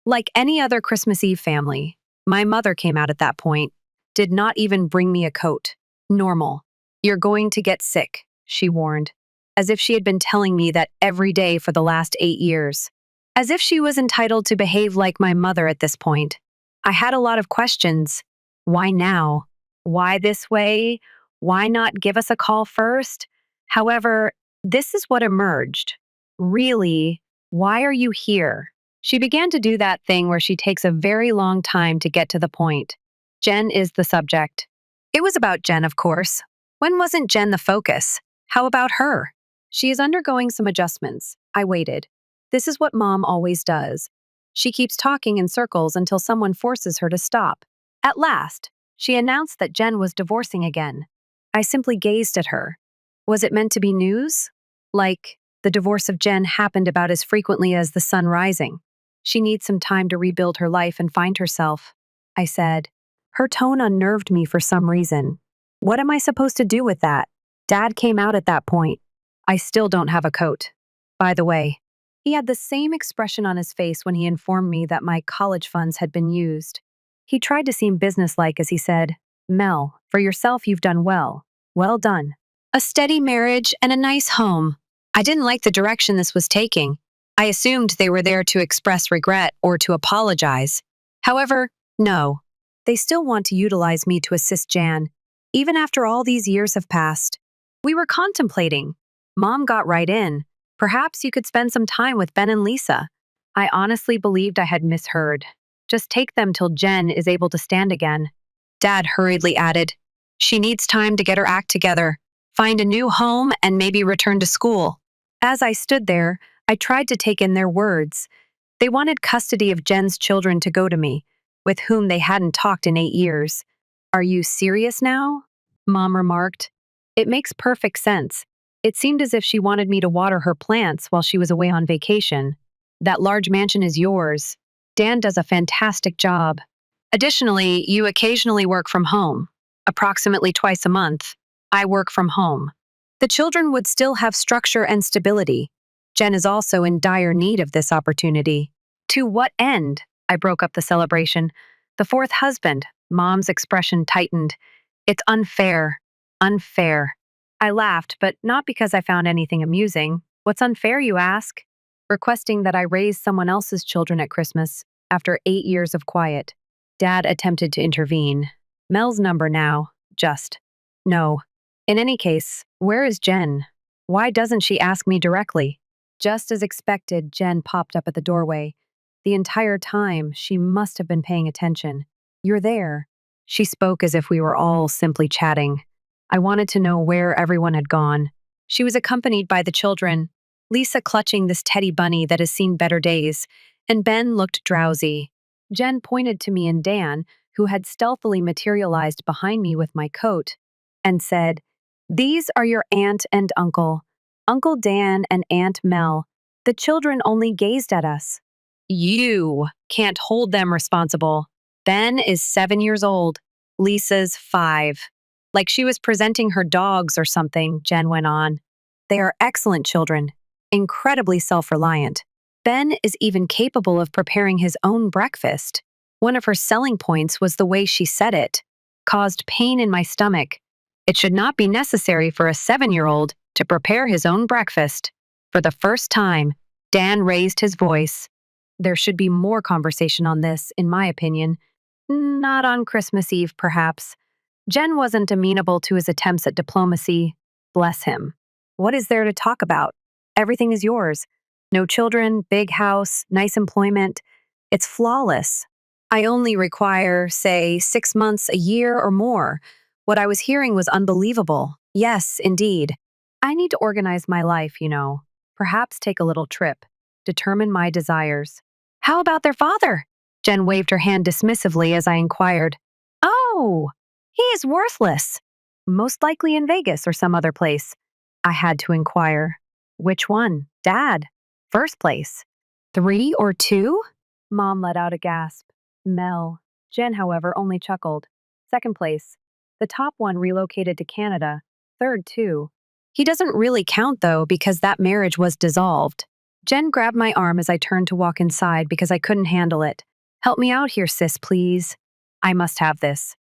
[SPEAKER 1] Like any other Christmas Eve family, my mother came out at that point, did not even bring me a coat. Normal. You're going to get sick, she warned, as if she had been telling me that every day for the last 8 years. As if she was entitled to behave like my mother at this point. I had a lot of questions. Why now? Why this way? Why not give us a call first? However, this is what emerged. Really, why are you here? She began to do that thing where she takes a very long time to get to the point. Jen is the subject. It was about Jen, of course. When wasn't Jen the focus? How about her? She is undergoing some adjustments. I waited. This is what Mom always does. She keeps talking in circles until someone forces her to stop. At last, she announced that Jen was divorcing again. I simply gazed at her. Was it meant to be news? Like, the divorce of Jen happened about as frequently as the sun rising. She needs some time to rebuild her life and find herself, I said. Her tone unnerved me for some reason. What am I supposed to do with that? Dad came out at that point. I still don't have a coat. By the way, he had the same expression on his face when he informed me that my college funds had been used. He tried to seem businesslike as he said, Mel, for yourself you've done well. Well done. A steady marriage and a nice home. I didn't like the direction this was taking. I assumed they were there to express regret or to apologize. However, no. They still want to utilize me to assist Jan, even after all these years have passed. We were contemplating. Mom got right in. Perhaps you could spend some time with Ben and Lisa. I honestly believed I had misheard. Just take them till Jen is able to stand again. Dad hurriedly added, she needs time to get her act together, find a new home, and maybe return to school. As I stood there, I tried to take in their words. They wanted custody of Jen's children to go to me, with whom they hadn't talked in 8 years. Are you serious now? Mom remarked. It makes perfect sense. It seemed as if she wanted me to water her plants while she was away on vacation. That large mansion is yours. Dan does a fantastic job. Additionally, you occasionally work from home. Approximately twice a month, I work from home. The children would still have structure and stability. Jen is also in dire need of this opportunity. To what end? I broke up the celebration. The fourth husband. Mom's expression tightened. It's unfair. Unfair. I laughed, but not because I found anything amusing. What's unfair, you ask? Requesting that I raise someone else's children at Christmas after 8 years of quiet. Dad attempted to intervene. Mel's number now. Just. No. In any case, where is Jen? Why doesn't she ask me directly? Just as expected, Jen popped up at the doorway. The entire time, she must have been paying attention. You're there. She spoke as if we were all simply chatting. I wanted to know where everyone had gone. She was accompanied by the children, Lisa clutching this teddy bunny that has seen better days, and Ben looked drowsy. Jen pointed to me and Dan, who had stealthily materialized behind me with my coat, and said, These are your aunt and uncle, Uncle Dan and Aunt Mel. The children only gazed at us. You can't hold them responsible. Ben is 7 years old. Lisa's 5. Like she was presenting her dogs or something, Jen went on. They are excellent children, incredibly self-reliant. Ben is even capable of preparing his own breakfast. One of her selling points was the way she said it. Caused pain in my stomach. It should not be necessary for a 7-year-old to prepare his own breakfast. For the first time, Dan raised his voice. There should be more conversation on this, in my opinion. Not on Christmas Eve, perhaps. Jen wasn't amenable to his attempts at diplomacy. Bless him. What is there to talk about? Everything is yours. No children, big house, nice employment. It's flawless. I only require, say, 6 months, a year, or more. What I was hearing was unbelievable. Yes, indeed. I need to organize my life. Perhaps take a little trip. Determine my desires. How about their father? Jen waved her hand dismissively as I inquired. Oh, he is worthless. Most likely in Vegas or some other place. I had to inquire. Which one? Dad. First place. 3 or 2? Mom let out a gasp. Mel. Jen, however, only chuckled. Second place. The top one relocated to Canada. Third, too. He doesn't really count, though, because that marriage was dissolved. Jen grabbed my arm as I turned to walk inside because I couldn't handle it. Help me out here, sis, please. I must have this.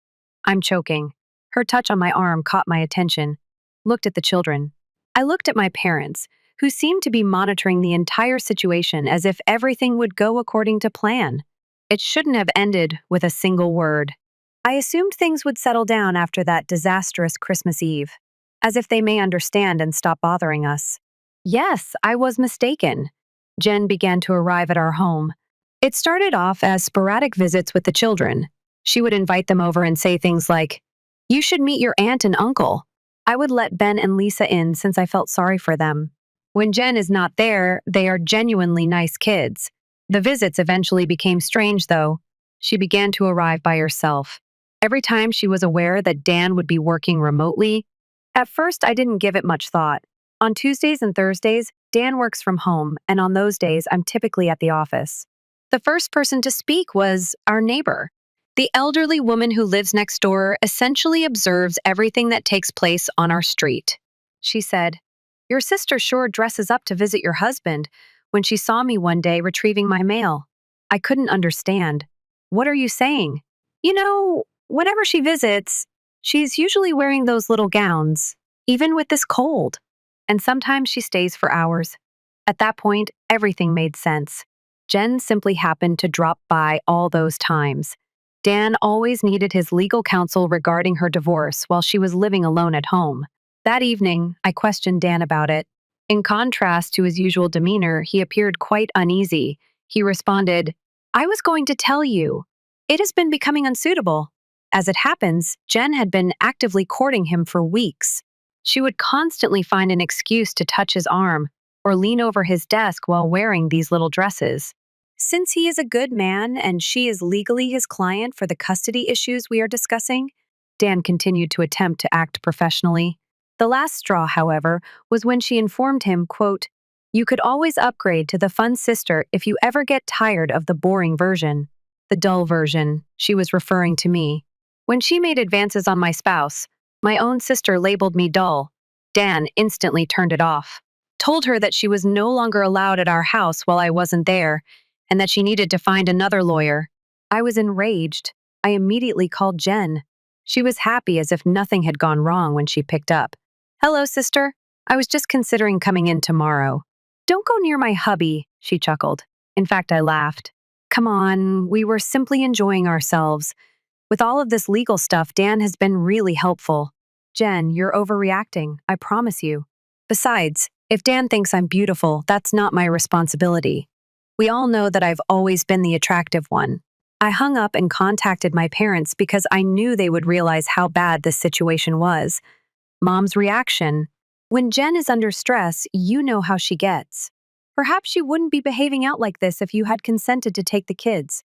[SPEAKER 1] I'm choking. Her touch on my arm caught my attention. Looked at the children. I looked at my parents, who seemed to be monitoring the entire situation as if everything would go according to plan. It shouldn't have ended with a single word. I assumed things would settle down after that disastrous Christmas Eve, as if they may understand and stop bothering us. Yes, I was mistaken. Jen began to arrive at our home. It started off as sporadic visits with the children. She would invite them over and say things like, "You should meet your aunt and uncle." I would let Ben and Lisa in since I felt sorry for them. When Jen is not there, they are genuinely nice kids. The visits eventually became strange, though. She began to arrive by herself. Every time she was aware that Dan would be working remotely, at first I didn't give it much thought. On Tuesdays and Thursdays, Dan works from home, and on those days, I'm typically at the office. The first person to speak was our neighbor. The elderly woman who lives next door essentially observes everything that takes place on our street. She said, "Your sister sure dresses up to visit your husband," when she saw me one day retrieving my mail. I couldn't understand. "What are you saying?" Whenever she visits, she's usually wearing those little gowns, even with this cold. And sometimes she stays for hours. At that point, everything made sense. Jen simply happened to drop by all those times. Dan always needed his legal counsel regarding her divorce while she was living alone at home. That evening, I questioned Dan about it. In contrast to his usual demeanor, he appeared quite uneasy. He responded, "I was going to tell you. It has been becoming unsuitable." As it happens, Jen had been actively courting him for weeks. She would constantly find an excuse to touch his arm or lean over his desk while wearing these little dresses. Since he is a good man and she is legally his client for the custody issues we are discussing, Dan continued to attempt to act professionally. The last straw, however, was when she informed him, quote, "You could always upgrade to the fun sister if you ever get tired of the boring version." The dull version, she was referring to me. When she made advances on my spouse, my own sister labeled me dull. Dan instantly turned it off. Told her that she was no longer allowed at our house while I wasn't there, and that she needed to find another lawyer. I was enraged. I immediately called Jen. She was happy as if nothing had gone wrong when she picked up. "Hello, sister. I was just considering coming in tomorrow." "Don't go near my hubby," she chuckled. In fact, I laughed. "Come on, we were simply enjoying ourselves. With all of this legal stuff, Dan has been really helpful." "Jen, you're overreacting, I promise you. Besides, if Dan thinks I'm beautiful, that's not my responsibility. We all know that I've always been the attractive one." I hung up and contacted my parents because I knew they would realize how bad this situation was. Mom's reaction. When Jen is under stress, you know how she gets. Perhaps she wouldn't be behaving out like this if you had consented to take the kids.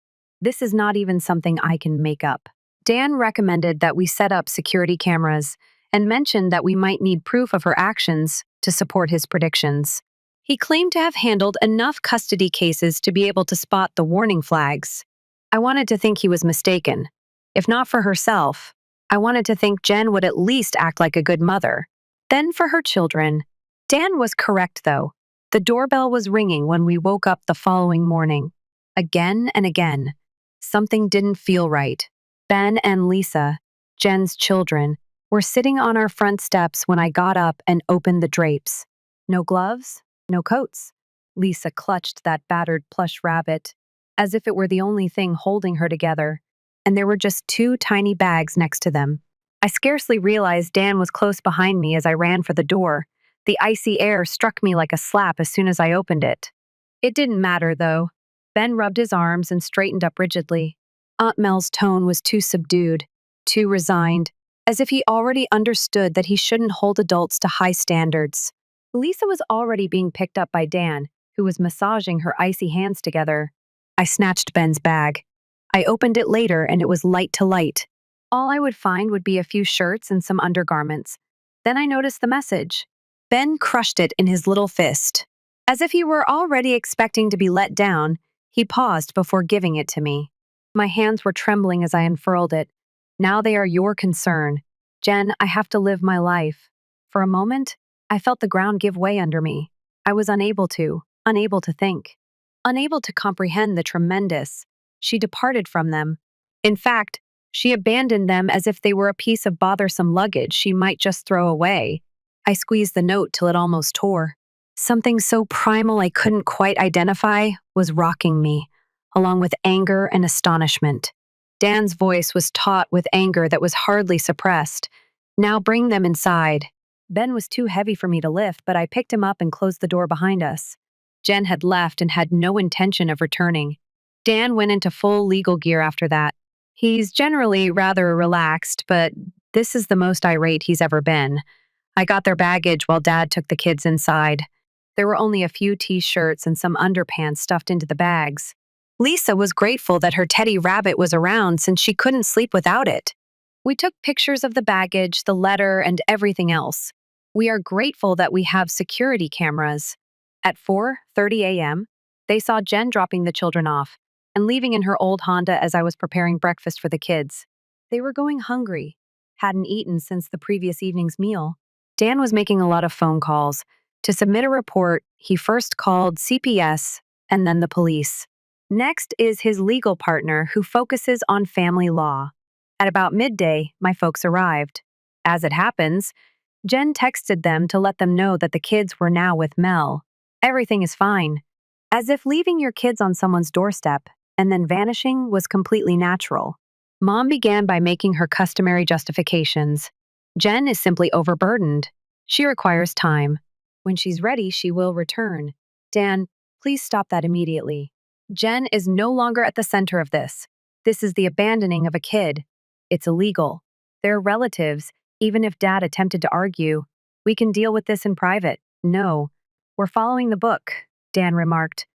[SPEAKER 1] This is not even something I can make up. Dan recommended that we set up security cameras and mentioned that we might need proof of her actions to support his predictions. He claimed to have handled enough custody cases to be able to spot the warning flags. I wanted to think he was mistaken. If not for herself, I wanted to think Jen would at least act like a good mother. Then for her children. Dan was correct, though. The doorbell was ringing when we woke up the following morning. Again and again. Something didn't feel right. Ben and Lisa, Jen's children, were sitting on our front steps when I got up and opened the drapes. No gloves, no coats. Lisa clutched that battered plush rabbit, as if it were the only thing holding her together, and there were just 2 tiny bags next to them. I scarcely realized Dan was close behind me as I ran for the door, The icy air struck me like a slap as soon as I opened it. It didn't matter, though. Ben rubbed his arms and straightened up rigidly. Aunt Mel's tone was too subdued, too resigned, as if he already understood that he shouldn't hold adults to high standards. Lisa was already being picked up by Dan, who was massaging her icy hands together. I snatched Ben's bag. I opened it later and it was light to light. All I would find would be a few shirts and some undergarments. Then I noticed the message. Ben crushed it in his little fist. As if he were already expecting to be let down, he paused before giving it to me. My hands were trembling as I unfurled it. Now they are your concern. Jen, I have to live my life. For a moment, I felt the ground give way under me. I was unable to think, unable to comprehend the tremendous. She departed from them. In fact, she abandoned them as if they were a piece of bothersome luggage she might just throw away. I squeezed the note till it almost tore. Something so primal I couldn't quite identify was rocking me, along with anger and astonishment. Dan's voice was taut with anger that was hardly suppressed. Now bring them inside. Ben was too heavy for me to lift, but I picked him up and closed the door behind us. Jen had left and had no intention of returning. Dan went into full legal gear after that. He's generally rather relaxed, but this is the most irate he's ever been. I got their baggage while Dad took the kids inside. There were only a few t-shirts and some underpants stuffed into the bags. Lisa was grateful that her teddy rabbit was around since she couldn't sleep without it. We took pictures of the baggage, the letter, and everything else. We are grateful that we have security cameras. At 4:30 a.m., they saw Jen dropping the children off and leaving in her old Honda as I was preparing breakfast for the kids. They were going hungry, hadn't eaten since the previous evening's meal. Dan was making a lot of phone calls. To submit a report, he first called CPS and then the police. Next is his legal partner who focuses on family law. At about midday, my folks arrived. As it happens, Jen texted them to let them know that the kids were now with Mel. Everything is fine. As if leaving your kids on someone's doorstep and then vanishing was completely natural. Mom began by making her customary justifications. Jen is simply overburdened. She requires time. When she's ready, she will return. Dan, please stop that immediately. Jen is no longer at the center of this. This is the abandoning of a kid. It's illegal. They're relatives, even if Dad attempted to argue. We can deal with this in private. No. We're following the book, Dan remarked.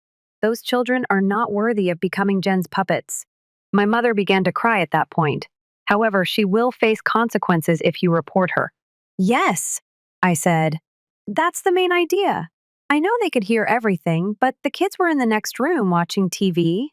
[SPEAKER 1] Those children are not worthy of becoming Jen's puppets. My mother began to cry at that point. However, she will face consequences if you report her. Yes, I said. That's the main idea. I know they could hear everything, but the kids were in the next room watching TV.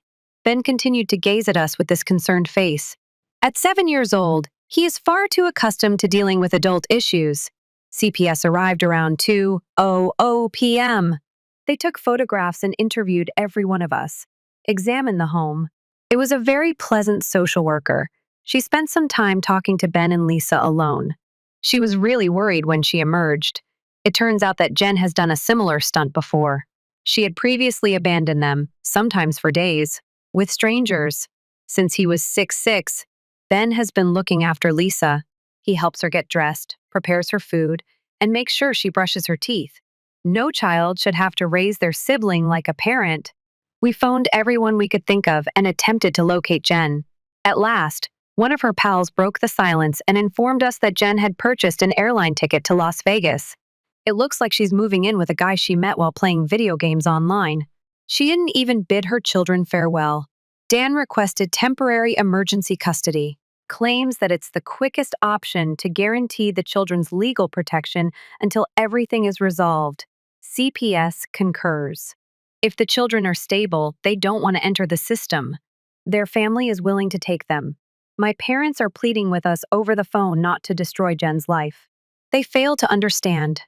[SPEAKER 1] Ben continued to gaze at us with this concerned face. At 7 years old, he is far too accustomed to dealing with adult issues. CPS arrived around 2:00 p.m. They took photographs and interviewed every one of us, examined the home. It was a very pleasant social worker. She spent some time talking to Ben and Lisa alone. She was really worried when she emerged. It turns out that Jen has done a similar stunt before. She had previously abandoned them, sometimes for days, with strangers. Since he was 6'6", Ben has been looking after Lisa. He helps her get dressed, prepares her food, and makes sure she brushes her teeth. No child should have to raise their sibling like a parent. We phoned everyone we could think of and attempted to locate Jen. At last, one of her pals broke the silence and informed us that Jen had purchased an airline ticket to Las Vegas. It looks like she's moving in with a guy she met while playing video games online. She didn't even bid her children farewell. Dan requested temporary emergency custody, claims that it's the quickest option to guarantee the children's legal protection until everything is resolved. CPS concurs. If the children are stable, they don't want to enter the system. Their family is willing to take them. My parents are pleading with us over the phone not to destroy Jen's life. They fail to understand.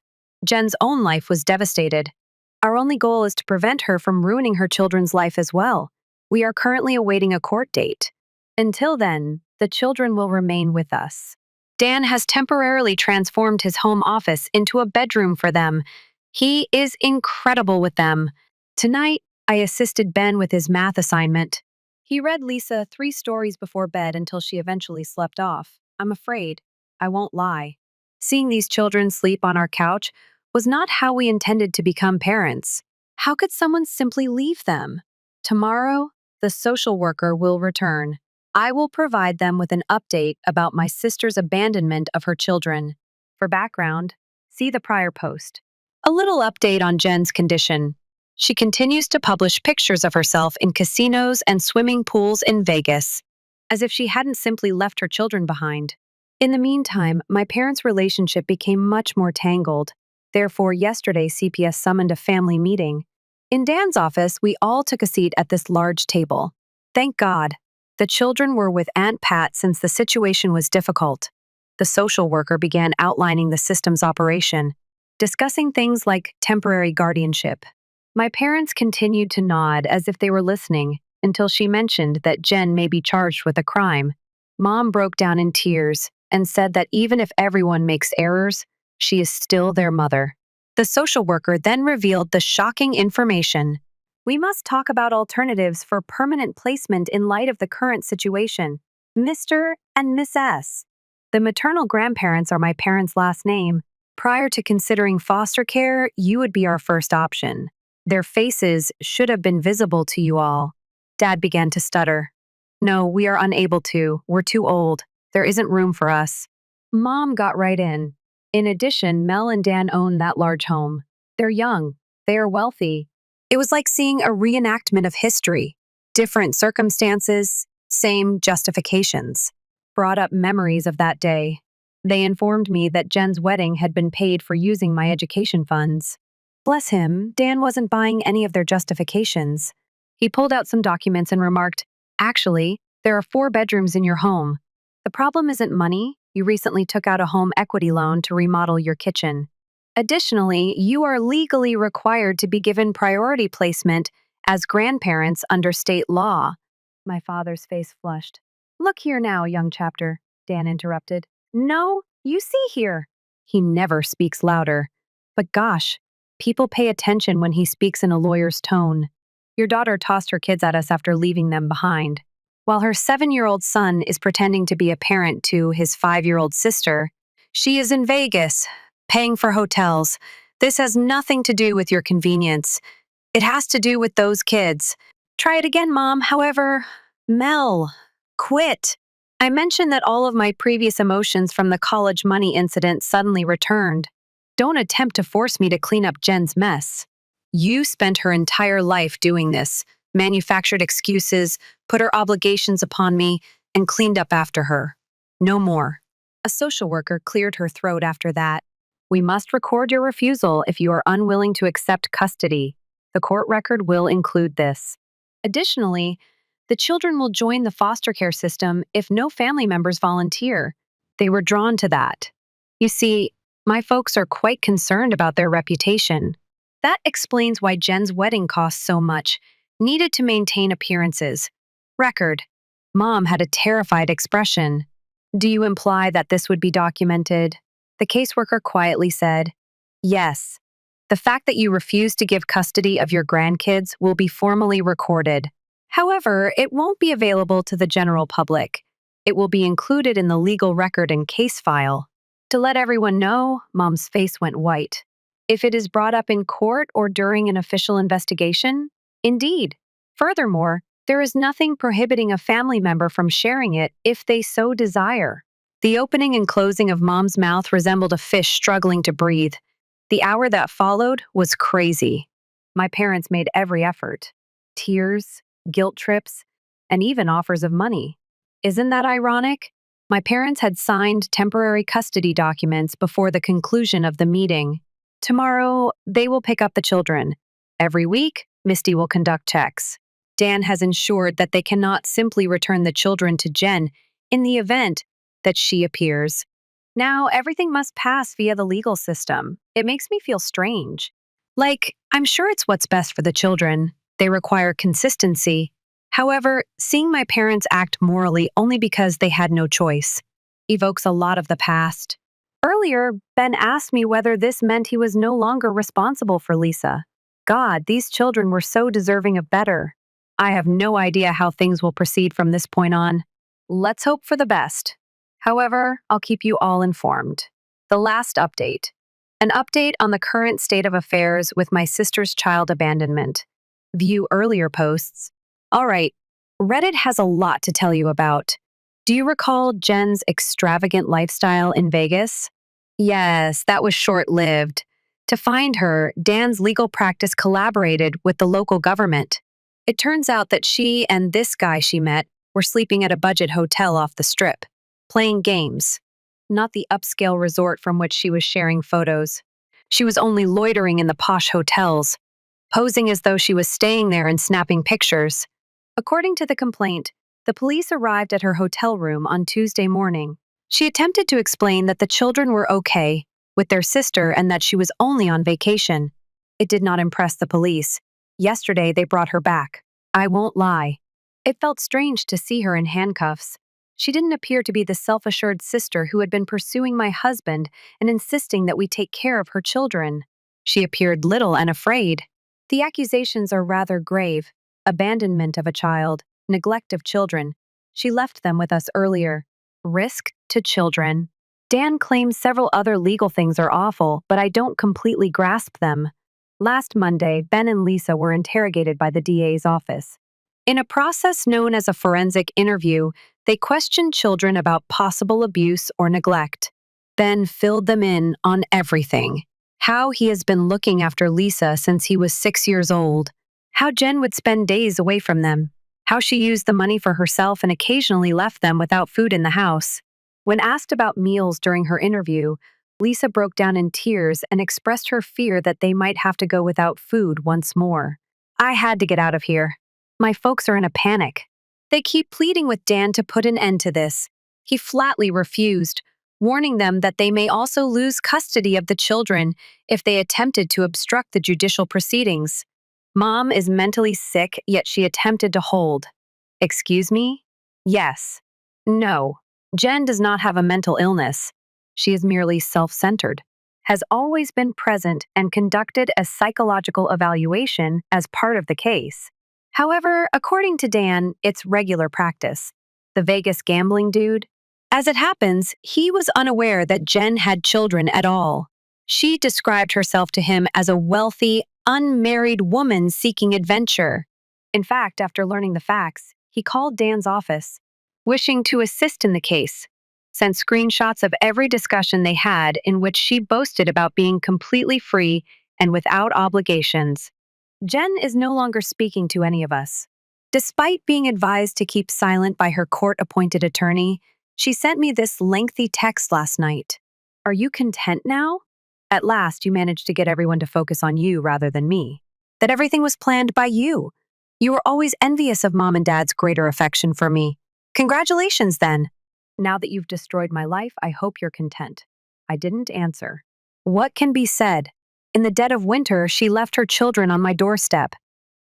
[SPEAKER 1] Jen's own life was devastated. Our only goal is to prevent her from ruining her children's life as well. We are currently awaiting a court date. Until then, the children will remain with us. Dan has temporarily transformed his home office into a bedroom for them. He is incredible with them. Tonight, I assisted Ben with his math assignment. He read Lisa 3 stories before bed until she eventually slept off. I'm afraid. I won't lie. Seeing these children sleep on our couch was not how we intended to become parents. How could someone simply leave them? Tomorrow, the social worker will return. I will provide them with an update about my sister's abandonment of her children. For background, see the prior post. A little update on Jen's condition. She continues to publish pictures of herself in casinos and swimming pools in Vegas, as if she hadn't simply left her children behind. In the meantime, my parents' relationship became much more tangled. Therefore, yesterday, CPS summoned a family meeting. In Dan's office, we all took a seat at this large table. Thank God. The children were with Aunt Pat since the situation was difficult. The social worker began outlining the system's operation, discussing things like temporary guardianship. My parents continued to nod as if they were listening until she mentioned that Jen may be charged with a crime. Mom broke down in tears and said that even if everyone makes errors, she is still their mother. The social worker then revealed the shocking information. We must talk about alternatives for permanent placement in light of the current situation. Mr. and Miss S. The maternal grandparents are my parents' last name. Prior to considering foster care, you would be our first option. Their faces should have been visible to you all. Dad began to stutter. No, we are unable to. We're too old. There isn't room for us. Mom got right in. In addition, Mel and Dan own that large home. They're young. They are wealthy. It was like seeing a reenactment of history. Different circumstances, same justifications. Brought up memories of that day. They informed me that Jen's wedding had been paid for using my education funds. Bless him, Dan wasn't buying any of their justifications. He pulled out some documents and remarked, "Actually, there are 4 bedrooms in your home. The problem isn't money. You recently took out a home equity loan to remodel your kitchen. Additionally, you are legally required to be given priority placement as grandparents under state law." My father's face flushed. "Look here now, young chapter," Dan interrupted. "No, you see here." He never speaks louder. But gosh, people pay attention when he speaks in a lawyer's tone. Your daughter tossed her kids at us after leaving them behind. While her 7-year-old son is pretending to be a parent to his 5-year-old sister, she is in Vegas, paying for hotels. This has nothing to do with your convenience. It has to do with those kids. Try it again, Mom. However, Mel, quit. I mentioned that all of my previous emotions from the college money incident suddenly returned. Don't attempt to force me to clean up Jen's mess. You spent her entire life doing this, manufactured excuses, put her obligations upon me, and cleaned up after her. No more. A social worker cleared her throat after that. We must record your refusal if you are unwilling to accept custody. The court record will include this. Additionally, the children will join the foster care system if no family members volunteer. They were drawn to that. You see, my folks are quite concerned about their reputation. That explains why Jen's wedding cost so much, needed to maintain appearances. Record. Mom had a terrified expression. Do you imply that this would be documented? The caseworker quietly said, yes. The fact that you refuse to give custody of your grandkids will be formally recorded. However, it won't be available to the general public. It will be included in the legal record and case file. To let everyone know, Mom's face went white. If it is brought up in court or during an official investigation, indeed. Furthermore, there is nothing prohibiting a family member from sharing it if they so desire. The opening and closing of Mom's mouth resembled a fish struggling to breathe. The hour that followed was crazy. My parents made every effort. Tears, guilt trips, and even offers of money. Isn't that ironic? My parents had signed temporary custody documents before the conclusion of the meeting. Tomorrow, they will pick up the children. Every week, Misty will conduct checks. Dan has ensured that they cannot simply return the children to Jen in the event that she appears. Now, everything must pass via the legal system. It makes me feel strange. Like, I'm sure it's what's best for the children. They require consistency. However, seeing my parents act morally only because they had no choice evokes a lot of the past. Earlier, Ben asked me whether this meant he was no longer responsible for Lisa. God, these children were so deserving of better. I have no idea how things will proceed from this point on. Let's hope for the best. However, I'll keep you all informed. The last update. An update on the current state of affairs with my sister's child abandonment. View earlier posts. All right, Reddit has a lot to tell you about. Do you recall Jen's extravagant lifestyle in Vegas? Yes, that was short lived. To find her, Dan's legal practice collaborated with the local government. It turns out that she and this guy she met were sleeping at a budget hotel off the strip, playing games, not the upscale resort from which she was sharing photos. She was only loitering in the posh hotels, posing as though she was staying there and snapping pictures. According to the complaint, the police arrived at her hotel room on Tuesday morning. She attempted to explain that the children were okay with their sister and that she was only on vacation. It did not impress the police. Yesterday, they brought her back. I won't lie. It felt strange to see her in handcuffs. She didn't appear to be the self-assured sister who had been pursuing my husband and insisting that we take care of her children. She appeared little and afraid. The accusations are rather grave. Abandonment of a child, neglect of children. She left them with us earlier. Risk to children. Dan claims several other legal things are awful, but I don't completely grasp them. Last Monday, Ben and Lisa were interrogated by the DA's office. In a process known as a forensic interview, they questioned children about possible abuse or neglect. Ben filled them in on everything. How he has been looking after Lisa since he was 6 years old. How Jen would spend days away from them. How she used the money for herself and occasionally left them without food in the house. When asked about meals during her interview, Lisa broke down in tears and expressed her fear that they might have to go without food once more. I had to get out of here. My folks are in a panic. They keep pleading with Dan to put an end to this. He flatly refused, warning them that they may also lose custody of the children if they attempted to obstruct the judicial proceedings. Mom is mentally sick, yet she attempted to hold. Excuse me? Yes. No. Jen does not have a mental illness. She is merely self-centered, has always been present and conducted a psychological evaluation as part of the case. However, according to Dan, it's regular practice. The Vegas gambling dude? As it happens, he was unaware that Jen had children at all. She described herself to him as a wealthy, unmarried woman seeking adventure. In fact, after learning the facts, he called Dan's office, wishing to assist in the case, sent screenshots of every discussion they had in which she boasted about being completely free and without obligations. Jen is no longer speaking to any of us. Despite being advised to keep silent by her court-appointed attorney, she sent me this lengthy text last night. Are you content now? At last, you managed to get everyone to focus on you rather than me. That everything was planned by you. You were always envious of Mom and Dad's greater affection for me. Congratulations, then. Now that you've destroyed my life, I hope you're content. I didn't answer. What can be said? In the dead of winter, she left her children on my doorstep.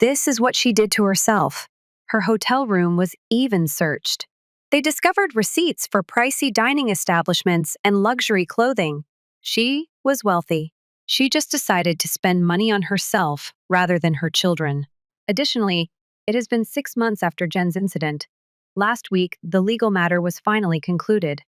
[SPEAKER 1] This is what she did to herself. Her hotel room was even searched. They discovered receipts for pricey dining establishments and luxury clothing. She was wealthy. She just decided to spend money on herself rather than her children. Additionally, it has been 6 months after Jen's incident. Last week, the legal matter was finally concluded.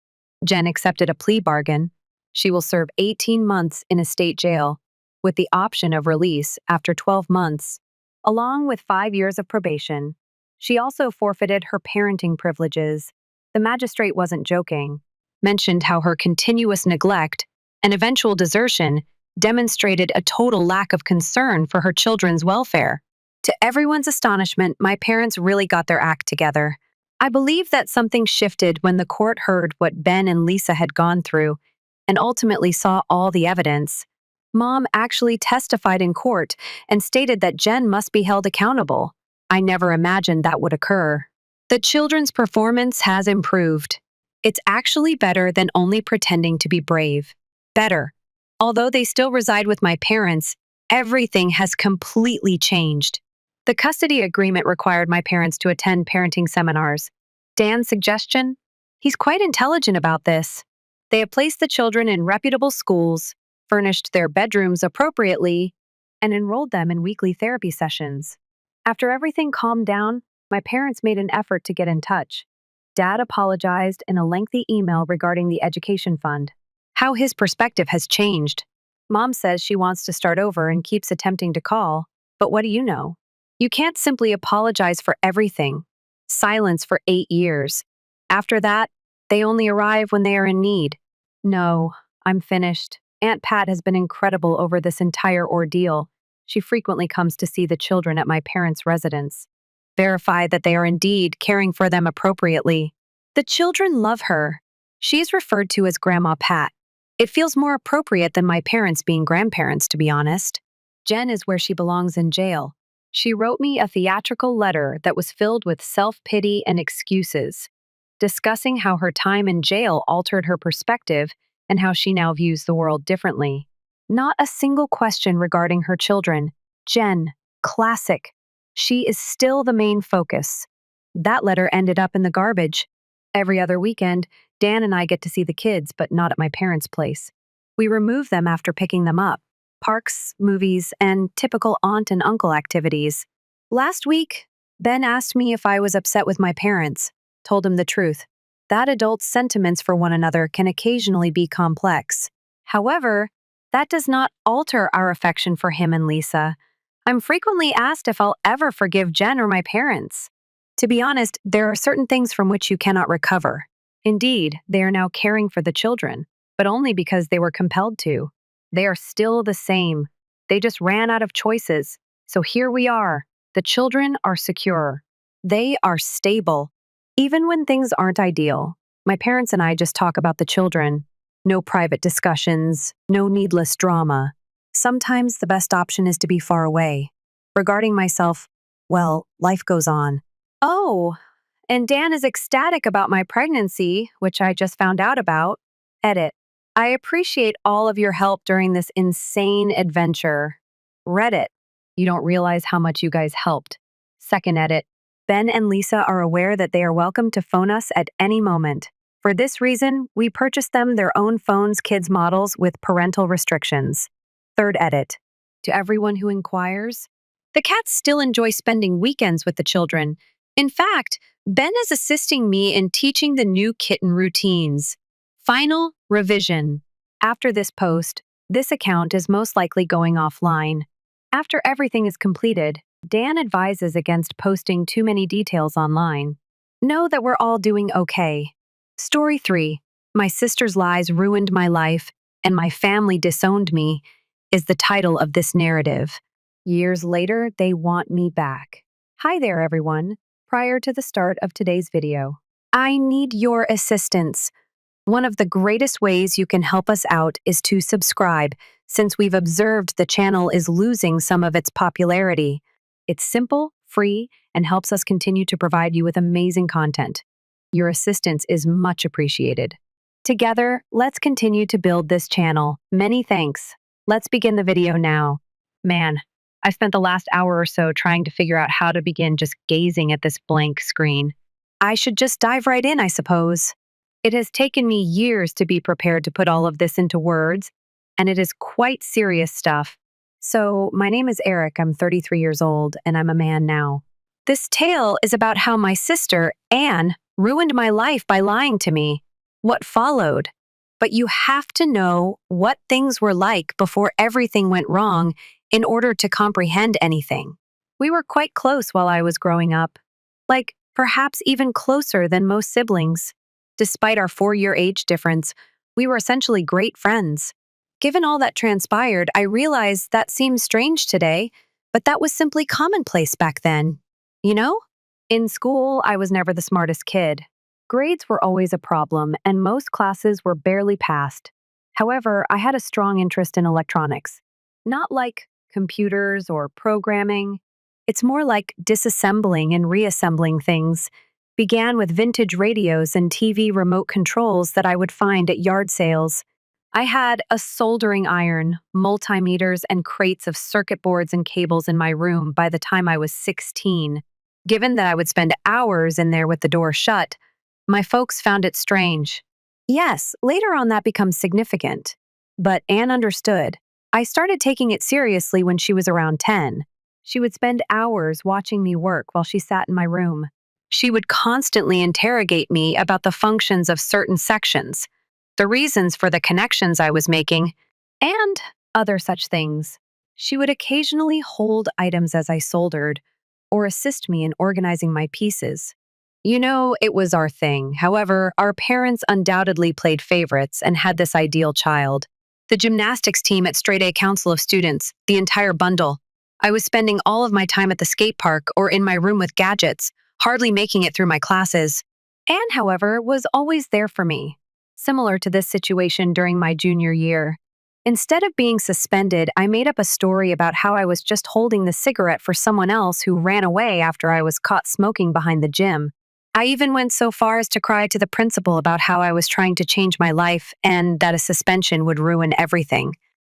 [SPEAKER 1] Jen accepted a plea bargain. She will serve 18 months in a state jail, with the option of release after 12 months, along with 5 years of probation. She also forfeited her parenting privileges. The magistrate wasn't joking, mentioned how her continuous neglect and eventual desertion demonstrated a total lack of concern for her children's welfare. To everyone's astonishment, my parents really got their act together. I believe that something shifted when the court heard what Ben and Lisa had gone through and ultimately saw all the evidence. Mom actually testified in court and stated that Jen must be held accountable. I never imagined that would occur. The children's performance has improved. It's actually better than only pretending to be brave. Better. Although they still reside with my parents, everything has completely changed. The custody agreement required my parents to attend parenting seminars. Dan's suggestion? He's quite intelligent about this. They have placed the children in reputable schools, furnished their bedrooms appropriately, and enrolled them in weekly therapy sessions. After everything calmed down, my parents made an effort to get in touch. Dad apologized in a lengthy email regarding the education fund, how his perspective has changed. Mom says she wants to start over and keeps attempting to call, but what do you know? You can't simply apologize for everything. Silence for 8 years. After that, they only arrive when they are in need. No, I'm finished. Aunt Pat has been incredible over this entire ordeal. She frequently comes to see the children at my parents' residence. Verify that they are indeed caring for them appropriately. The children love her. She is referred to as Grandma Pat. It feels more appropriate than my parents being grandparents, to be honest. Jen is where she belongs in jail. She wrote me a theatrical letter that was filled with self-pity and excuses, discussing how her time in jail altered her perspective and how she now views the world differently. Not a single question regarding her children. Jen, classic. She is still the main focus. That letter ended up in the garbage. Every other weekend, Dan and I get to see the kids, but not at my parents' place. We remove them after picking them up. Parks, movies, and typical aunt and uncle activities. Last week, Ben asked me if I was upset with my parents. Told him the truth. That adults' sentiments for one another can occasionally be complex. However, that does not alter our affection for him and Lisa. I'm frequently asked if I'll ever forgive Jen or my parents. To be honest, there are certain things from which you cannot recover. Indeed, they are now caring for the children, but only because they were compelled to. They are still the same. They just ran out of choices. So here we are. The children are secure. They are stable. Even when things aren't ideal, my parents and I just talk about the children. No private discussions, no needless drama. Sometimes the best option is to be far away. Regarding myself, well, life goes on. Oh, and Dan is ecstatic about my pregnancy, which I just found out about. Edit. I appreciate all of your help during this insane adventure. Reddit. You don't realize how much you guys helped. Second edit. Ben and Lisa are aware that they are welcome to phone us at any moment. For this reason, we purchased them their own phones, kids models with parental restrictions. Third edit. To everyone who inquires, the cats still enjoy spending weekends with the children. In fact, Ben is assisting me in teaching the new kitten routines. Final revision. After this post, this account is most likely going offline. After everything is completed, Dan advises against posting too many details online. Know that we're all doing okay. Story 3. My sister's lies ruined my life, and my family disowned me, is the title of this narrative. Years later, they want me back. Hi there, everyone. Prior to the start of today's video, I need your assistance. One of the greatest ways you can help us out is to subscribe, since we've observed the channel is losing some of its popularity. It's simple, free, and helps us continue to provide you with amazing content. Your assistance is much appreciated. Together, let's continue to build this channel. Many thanks. Let's begin the video now. Man, I spent the last hour or so trying to figure out how to begin just gazing at this blank screen. I should just dive right in, I suppose. It has taken me years to be prepared to put all of this into words, and it is quite serious stuff. So, my name is Eric, I'm 33 years old, and I'm a man now. This tale is about how my sister, Anne, ruined my life by lying to me. What followed? But you have to know what things were like before everything went wrong in order to comprehend anything. We were quite close while I was growing up, like perhaps even closer than most siblings. Despite our 4-year age difference, we were essentially great friends. Given all that transpired, I realized that seems strange today, but that was simply commonplace back then. You know? In school, I was never the smartest kid. Grades were always a problem, and most classes were barely passed. However, I had a strong interest in electronics. Not like computers or programming. It's more like disassembling and reassembling things. Began with vintage radios and TV remote controls that I would find at yard sales. I had a soldering iron, multimeters, and crates of circuit boards and cables in my room by the time I was 16. Given that I would spend hours in there with the door shut, my folks found it strange. Yes, later on that becomes significant. But Anne understood. I started taking it seriously when she was around 10. She would spend hours watching me work while she sat in my room. She would constantly interrogate me about the functions of certain sections, the reasons for the connections I was making, and other such things. She would occasionally hold items as I soldered, or assist me in organizing my pieces. It was our thing. However, our parents undoubtedly played favorites and had this ideal child. The gymnastics team at Straight A Council of Students, the entire bundle. I was spending all of my time at the skate park or in my room with gadgets, hardly making it through my classes. Anne, however, was always there for me. Similar to this situation during my junior year. Instead of being suspended, I made up a story about how I was just holding the cigarette for someone else who ran away after I was caught smoking behind the gym. I even went so far as to cry to the principal about how I was trying to change my life and that a suspension would ruin everything.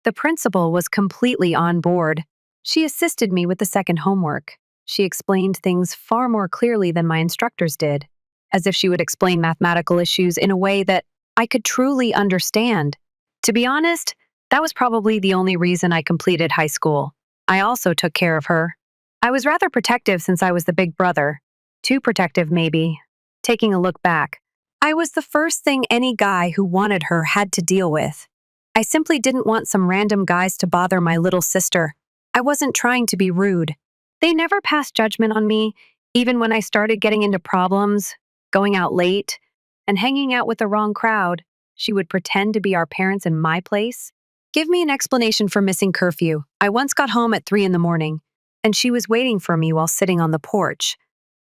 [SPEAKER 1] The principal was completely on board. She assisted me with the second homework. She explained things far more clearly than my instructors did, as if she would explain mathematical issues in a way that I could truly understand. To be honest, that was probably the only reason I completed high school. I also took care of her. I was rather protective since I was the big brother. Too protective, maybe. Taking a look back, I was the first thing any guy who wanted her had to deal with. I simply didn't want some random guys to bother my little sister. I wasn't trying to be rude. They never passed judgment on me, even when I started getting into problems, going out late, and hanging out with the wrong crowd. She would pretend to be our parents in my place. Give me an explanation for missing curfew. I once got home at 3 in the morning, and she was waiting for me while sitting on the porch.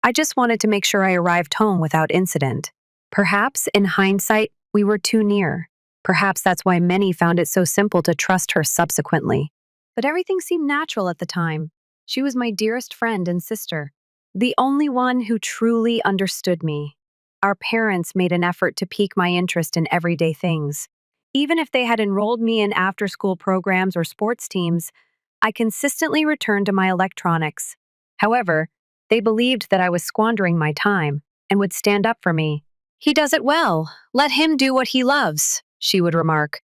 [SPEAKER 1] I just wanted to make sure I arrived home without incident. Perhaps, in hindsight, we were too near. Perhaps that's why many found it so simple to trust her subsequently. But everything seemed natural at the time. She was my dearest friend and sister, the only one who truly understood me. Our parents made an effort to pique my interest in everyday things. Even if they had enrolled me in after-school programs or sports teams, I consistently returned to my electronics. However, they believed that I was squandering my time and would stand up for me. "He does it well. Let him do what he loves," she would remark.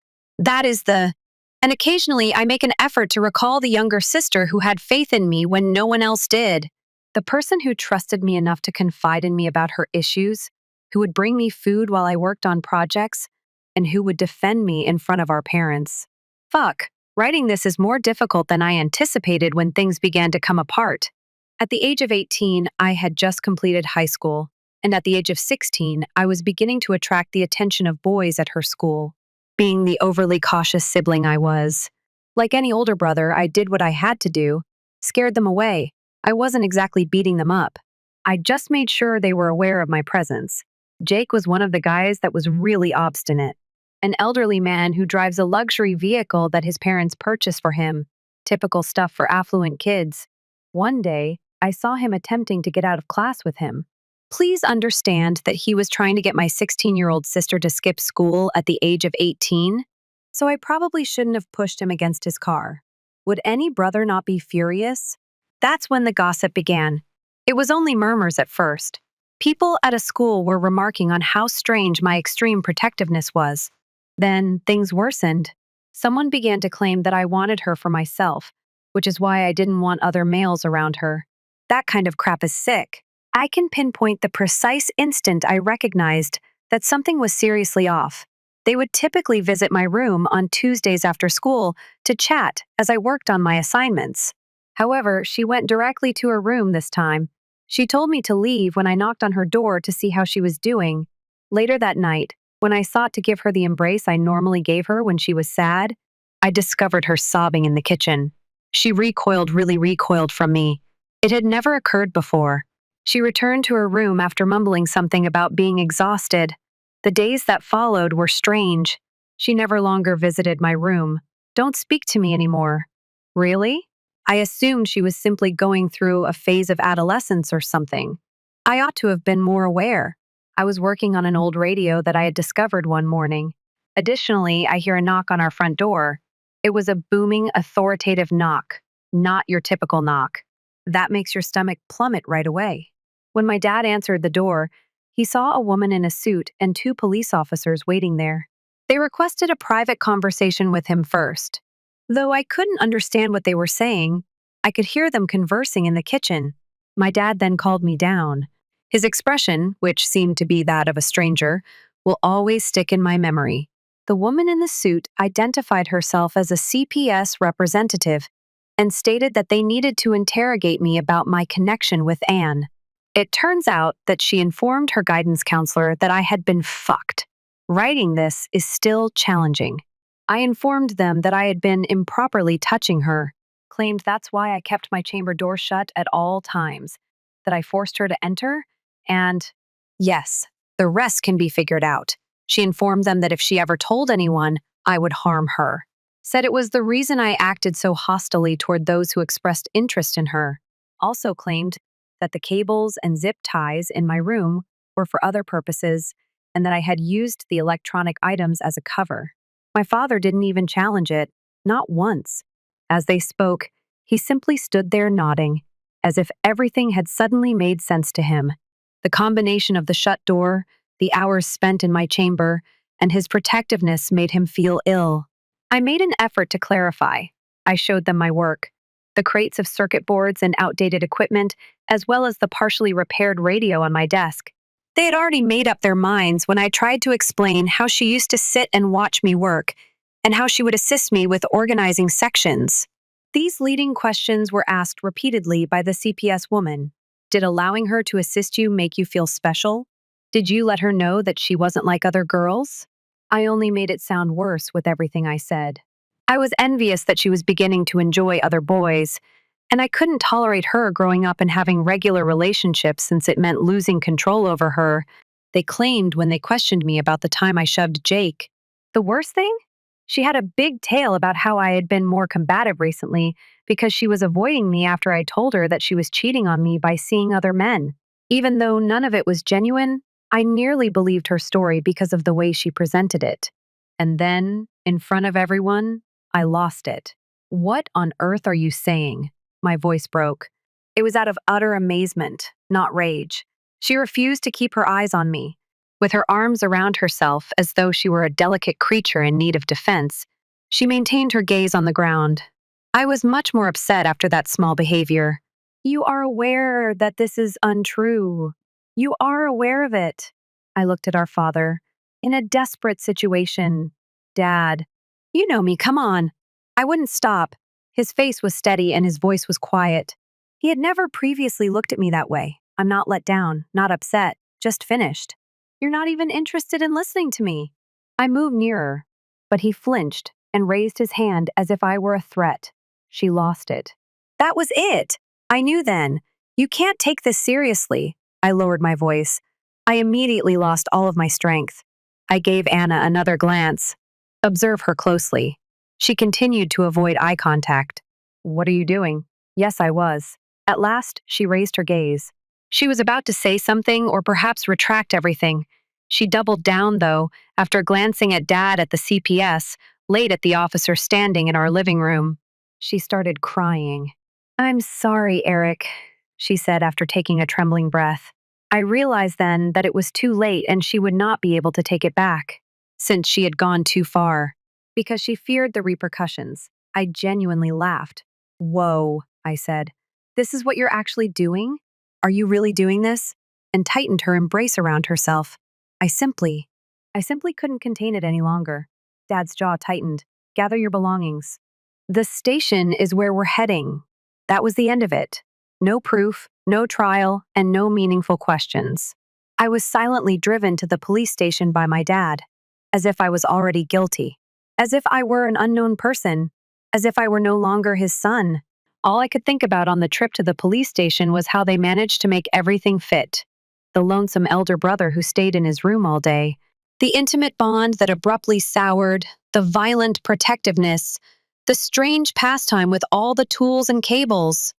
[SPEAKER 1] And occasionally I make an effort to recall the younger sister who had faith in me when no one else did. The person who trusted me enough to confide in me about her issues, who would bring me food while I worked on projects, and who would defend me in front of our parents. Fuck, writing this is more difficult than I anticipated when things began to come apart. At the age of 18, I had just completed high school, and at the age of 16, I was beginning to attract the attention of boys at her school. Being the overly cautious sibling I was. Like any older brother, I did what I had to do, scared them away. I wasn't exactly beating them up. I just made sure they were aware of my presence. Jake was one of the guys that was really obstinate. An elderly man who drives a luxury vehicle that his parents purchased for him. Typical stuff for affluent kids. One day, I saw him attempting to get out of class with him. Please understand that he was trying to get my 16-year-old sister to skip school at the age of 18, so I probably shouldn't have pushed him against his car. Would any brother not be furious? That's when the gossip began. It was only murmurs at first. People at a school were remarking on how strange my extreme protectiveness was. Then things worsened. Someone began to claim that I wanted her for myself, which is why I didn't want other males around her. That kind of crap is sick. I can pinpoint the precise instant I recognized that something was seriously off. They would typically visit my room on Tuesdays after school to chat as I worked on my assignments. However, she went directly to her room this time. She told me to leave when I knocked on her door to see how she was doing. Later that night, when I sought to give her the embrace I normally gave her when she was sad, I discovered her sobbing in the kitchen. She really recoiled from me. It had never occurred before. She returned to her room after mumbling something about being exhausted. The days that followed were strange. She never longer visited my room. Don't speak to me anymore. Really? I assumed she was simply going through a phase of adolescence or something. I ought to have been more aware. I was working on an old radio that I had discovered one morning. Additionally, I hear a knock on our front door. It was a booming, authoritative knock, not your typical knock. That makes your stomach plummet right away. When my dad answered the door, he saw a woman in a suit and 2 police officers waiting there. They requested a private conversation with him first. Though I couldn't understand what they were saying, I could hear them conversing in the kitchen. My dad then called me down. His expression, which seemed to be that of a stranger, will always stick in my memory. The woman in the suit identified herself as a CPS representative and stated that they needed to interrogate me about my connection with Anne. It turns out that she informed her guidance counselor that I had been fucked. Writing this is still challenging. I informed them that I had been improperly touching her, claimed that's why I kept my chamber door shut at all times, that I forced her to enter, and yes, the rest can be figured out. She informed them that if she ever told anyone, I would harm her. Said it was the reason I acted so hostilely toward those who expressed interest in her. Also claimed that the cables and zip ties in my room were for other purposes and that I had used the electronic items as a cover. My father didn't even challenge it, not once. As they spoke, he simply stood there nodding, as if everything had suddenly made sense to him. The combination of the shut door, the hours spent in my chamber, and his protectiveness made him feel ill. I made an effort to clarify. I showed them my work, the crates of circuit boards and outdated equipment, as well as the partially repaired radio on my desk. They had already made up their minds when I tried to explain how she used to sit and watch me work, and how she would assist me with organizing sections. These leading questions were asked repeatedly by the CPS woman. Did allowing her to assist you make you feel special? Did you let her know that she wasn't like other girls? I only made it sound worse with everything I said. I was envious that she was beginning to enjoy other boys, and I couldn't tolerate her growing up and having regular relationships since it meant losing control over her, they claimed when they questioned me about the time I shoved Jake. The worst thing? She had a big tale about how I had been more combative recently because she was avoiding me after I told her that she was cheating on me by seeing other men. Even though none of it was genuine, I nearly believed her story because of the way she presented it. And then, in front of everyone, I lost it. What on earth are you saying? My voice broke. It was out of utter amazement, not rage. She refused to keep her eyes on me. With her arms around herself as though she were a delicate creature in need of defense, she maintained her gaze on the ground. I was much more upset after that small behavior. You are aware that this is untrue. You are aware of it. I looked at our father. In a desperate situation. Dad. You know me, come on. I wouldn't stop. His face was steady and his voice was quiet. He had never previously looked at me that way. I'm not let down, not upset, just finished. You're not even interested in listening to me. I moved nearer, but he flinched and raised his hand as if I were a threat. She lost it. That was it. I knew then. You can't take this seriously. I lowered my voice. I immediately lost all of my strength. I gave Anna another glance. Observe her closely. She continued to avoid eye contact. What are you doing? Yes, I was. At last, she raised her gaze. She was about to say something or perhaps retract everything. She doubled down, though, after glancing at Dad at the CPS, late at the officer standing in our living room. She started crying. I'm sorry, Eric, she said after taking a trembling breath. I realized then that it was too late and she would not be able to take it back, since she had gone too far. Because she feared the repercussions, I genuinely laughed. Whoa, I said. This is what you're actually doing? Are you really doing this? And tightened her embrace around herself. I simply couldn't contain it any longer. Dad's jaw tightened. Gather your belongings. The station is where we're heading. That was the end of it. No proof, no trial, and no meaningful questions. I was silently driven to the police station by my dad, as if I was already guilty. As if I were an unknown person, as if I were no longer his son. All I could think about on the trip to the police station was how they managed to make everything fit. The lonesome elder brother who stayed in his room all day, the intimate bond that abruptly soured, the violent protectiveness, the strange pastime with all the tools and cables.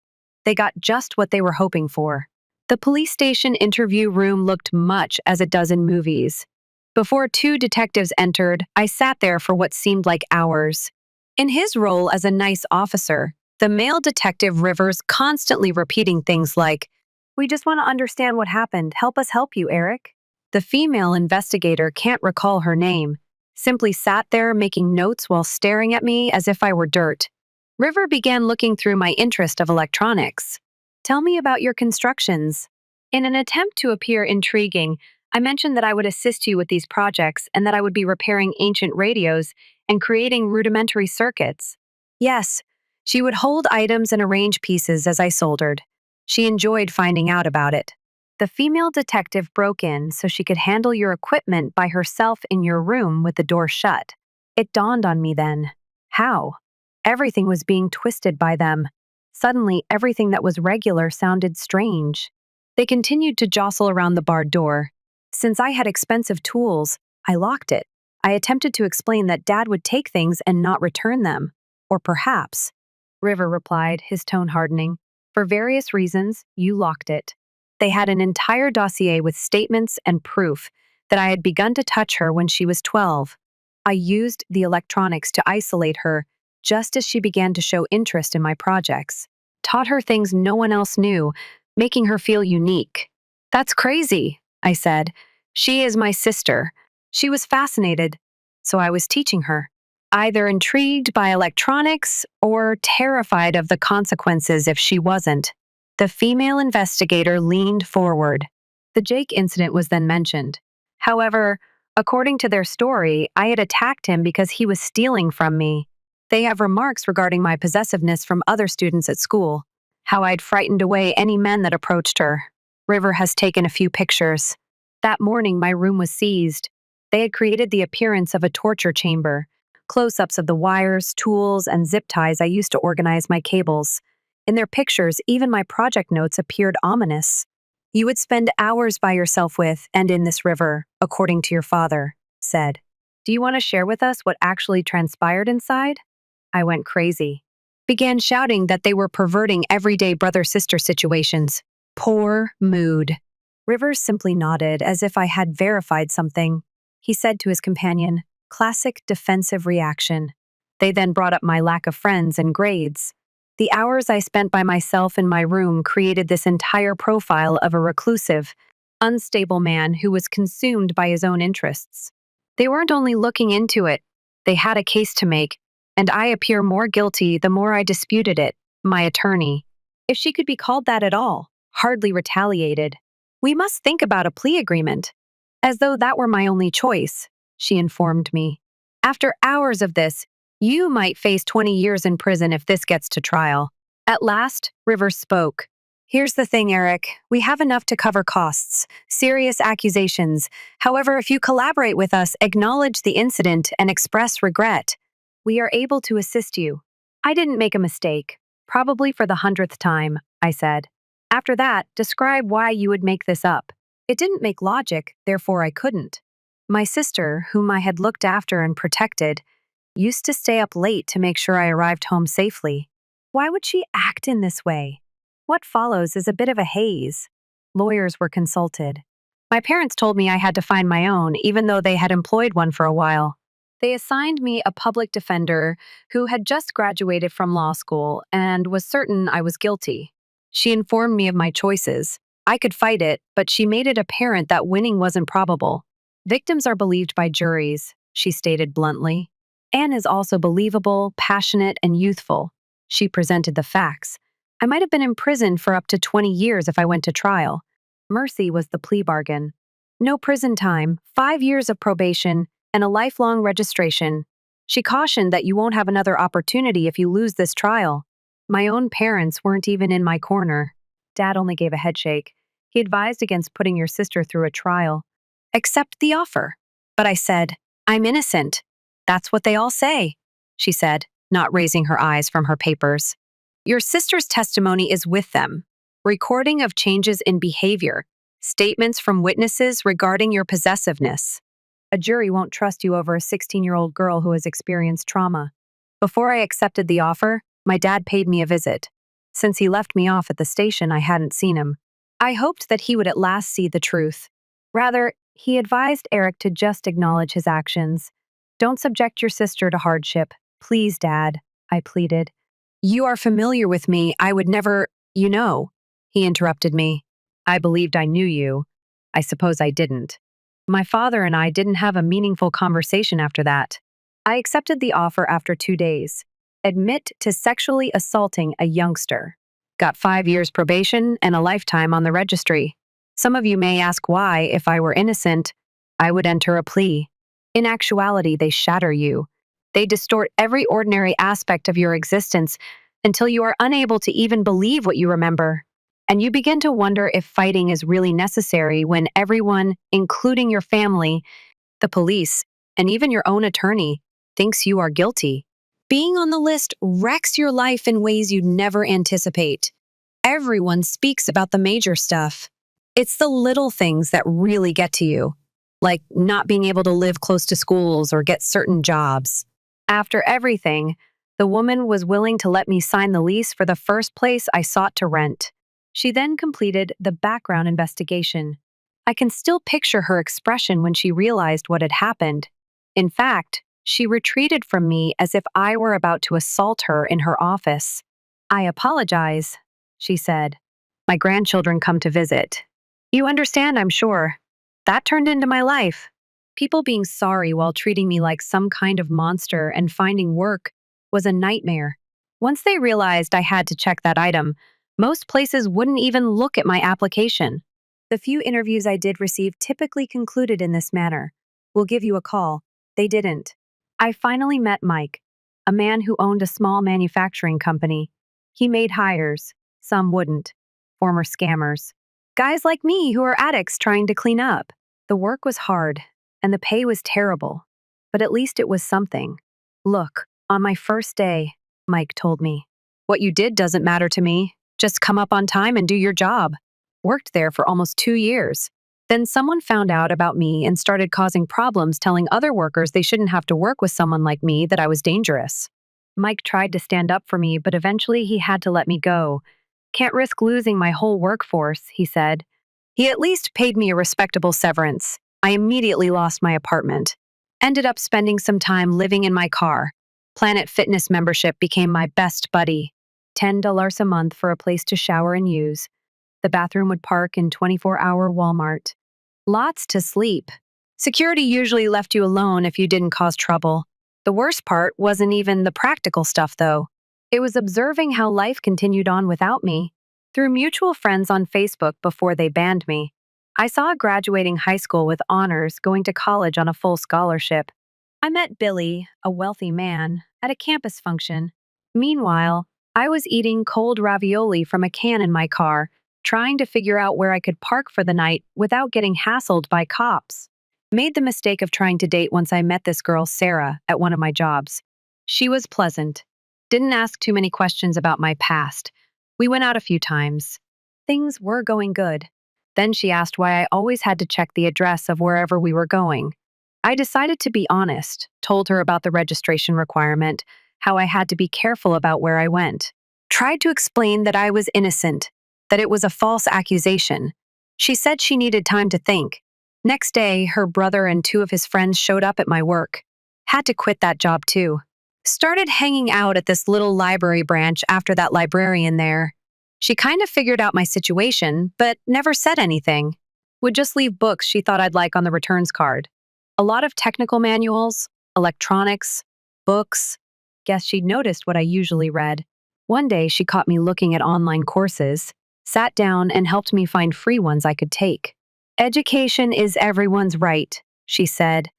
[SPEAKER 1] They got just what they were hoping for. The police station interview room looked much as it does in movies. Before two detectives entered, I sat there for what seemed like hours. In his role as a nice officer, the male detective Rivers constantly repeating things like, "We just want to understand what happened. Help us help you, Eric." The female investigator can't recall her name, simply sat there making notes while staring at me as if I were dirt. River began looking through my interest of electronics. Tell me about your constructions. In an attempt to appear intriguing, I mentioned that I would assist you with these projects and that I would be repairing ancient radios and creating rudimentary circuits. Yes, she would hold items and arrange pieces as I soldered. She enjoyed finding out about it. The female detective broke in so she could handle your equipment by herself in your room with the door shut. It dawned on me then. How? Everything was being twisted by them. Suddenly, everything that was regular sounded strange. They continued to jostle around the barred door. Since I had expensive tools, I locked it. I attempted to explain that Dad would take things and not return them. Or perhaps, River replied, his tone hardening, for various reasons, you locked it. They had an entire dossier with statements and proof that I had begun to touch her when she was 12. I used the electronics to isolate her just as she began to show interest in my projects. Taught her things no one else knew, making her feel unique. That's crazy, I said. She is my sister. She was fascinated, so I was teaching her. Either intrigued by electronics or terrified of the consequences if she wasn't. The female investigator leaned forward. The Jake incident was then mentioned. However, according to their story, I had attacked him because he was stealing from me. They have remarks regarding my possessiveness from other students at school, how I'd frightened away any men that approached her. River has taken a few pictures. That morning, my room was seized. They had created the appearance of a torture chamber, close-ups of the wires, tools, and zip ties I used to organize my cables. In their pictures, even my project notes appeared ominous. You would spend hours by yourself with and in this river, according to your father, said. Do you want to share with us what actually transpired inside? I went crazy. Began shouting that they were perverting everyday brother-sister situations. Poor mood. Rivers simply nodded as if I had verified something. He said to his companion, classic defensive reaction. They then brought up my lack of friends and grades. The hours I spent by myself in my room created this entire profile of a reclusive, unstable man who was consumed by his own interests. They weren't only looking into it, they had a case to make, and I appear more guilty the more I disputed it, my attorney. If she could be called that at all, hardly retaliated. We must think about a plea agreement. As though that were my only choice, she informed me. After hours of this, you might face 20 years in prison if this gets to trial. At last, Rivers spoke. Here's the thing, Eric. We have enough to cover costs, serious accusations. However, if you collaborate with us, acknowledge the incident, and express regret, we are able to assist you. I didn't make a mistake. Probably for the 100th time, I said. After that, describe why you would make this up. It didn't make logic, therefore I couldn't. My sister, whom I had looked after and protected, used to stay up late to make sure I arrived home safely. Why would she act in this way? What follows is a bit of a haze. Lawyers were consulted. My parents told me I had to find my own, even though they had employed one for a while. They assigned me a public defender who had just graduated from law school and was certain I was guilty. She informed me of my choices. I could fight it, but she made it apparent that winning wasn't probable. Victims are believed by juries, she stated bluntly. Anne is also believable, passionate, and youthful. She presented the facts. I might have been imprisoned for up to 20 years if I went to trial. Mercy was the plea bargain. No prison time, 5 years of probation, and a lifelong registration. She cautioned that you won't have another opportunity if you lose this trial. My own parents weren't even in my corner. Dad only gave a headshake. He advised against putting your sister through a trial. Accept the offer. But I said, I'm innocent. That's what they all say, she said, not raising her eyes from her papers. Your sister's testimony is with them. Recording of changes in behavior. Statements from witnesses regarding your possessiveness. A jury won't trust you over a 16-year-old girl who has experienced trauma. Before I accepted the offer, my dad paid me a visit. Since he left me off at the station, I hadn't seen him. I hoped that he would at last see the truth. Rather, he advised Eric to just acknowledge his actions. Don't subject your sister to hardship. Please, Dad, I pleaded. You are familiar with me. I would never, he interrupted me. I believed I knew you. I suppose I didn't. My father and I didn't have a meaningful conversation after that. I accepted the offer after 2 days. Admit to sexually assaulting a youngster. Got 5 years probation and a lifetime on the registry. Some of you may ask why, if I were innocent, I would enter a plea. In actuality, they shatter you. They distort every ordinary aspect of your existence until you are unable to even believe what you remember. And you begin to wonder if fighting is really necessary when everyone, including your family, the police, and even your own attorney, thinks you are guilty. Being on the list wrecks your life in ways you'd never anticipate. Everyone speaks about the major stuff. It's the little things that really get to you, like not being able to live close to schools or get certain jobs. After everything, the woman was willing to let me sign the lease for the first place I sought to rent. She then completed the background investigation. I can still picture her expression when she realized what had happened. In fact, she retreated from me as if I were about to assault her in her office. "I apologize," she said. "My grandchildren come to visit. You understand, I'm sure. That turned into my life." People being sorry while treating me like some kind of monster and finding work was a nightmare. Once they realized I had to check that item, most places wouldn't even look at my application. The few interviews I did receive typically concluded in this manner. "We'll give you a call." They didn't. I finally met Mike, a man who owned a small manufacturing company. He made hires. Some wouldn't. Former scammers. Guys like me who are addicts trying to clean up. The work was hard, and the pay was terrible. But at least it was something. "Look, on my first day," Mike told me, "what you did doesn't matter to me. Just come up on time and do your job." Worked there for almost 2 years. Then someone found out about me and started causing problems, telling other workers they shouldn't have to work with someone like me, that I was dangerous. Mike tried to stand up for me, but eventually he had to let me go. "Can't risk losing my whole workforce," he said. He at least paid me a respectable severance. I immediately lost my apartment. Ended up spending some time living in my car. Planet Fitness membership became my best buddy. $10 a month for a place to shower and use. The bathroom would park in 24-hour Walmart. Lots to sleep. Security usually left you alone if you didn't cause trouble. The worst part wasn't even the practical stuff, though. It was observing how life continued on without me. Through mutual friends on Facebook before they banned me, I saw a graduating high school with honors going to college on a full scholarship. I met Billy, a wealthy man, at a campus function. Meanwhile, I was eating cold ravioli from a can in my car, trying to figure out where I could park for the night without getting hassled by cops. Made the mistake of trying to date once I met this girl, Sarah, at one of my jobs. She was pleasant. Didn't ask too many questions about my past. We went out a few times. Things were going good. Then she asked why I always had to check the address of wherever we were going. I decided to be honest, told her about the registration requirement, how I had to be careful about where I went. Tried to explain that I was innocent, that it was a false accusation. She said she needed time to think. Next day, her brother and 2 of his friends showed up at my work. Had to quit that job too. Started hanging out at this little library branch after that librarian there. She kind of figured out my situation, but never said anything. Would just leave books she thought I'd like on the returns card. A lot of technical manuals, electronics, books. Guess she'd noticed what I usually read. One day, she caught me looking at online courses, sat down and helped me find free ones I could take. "Education is everyone's right," she said.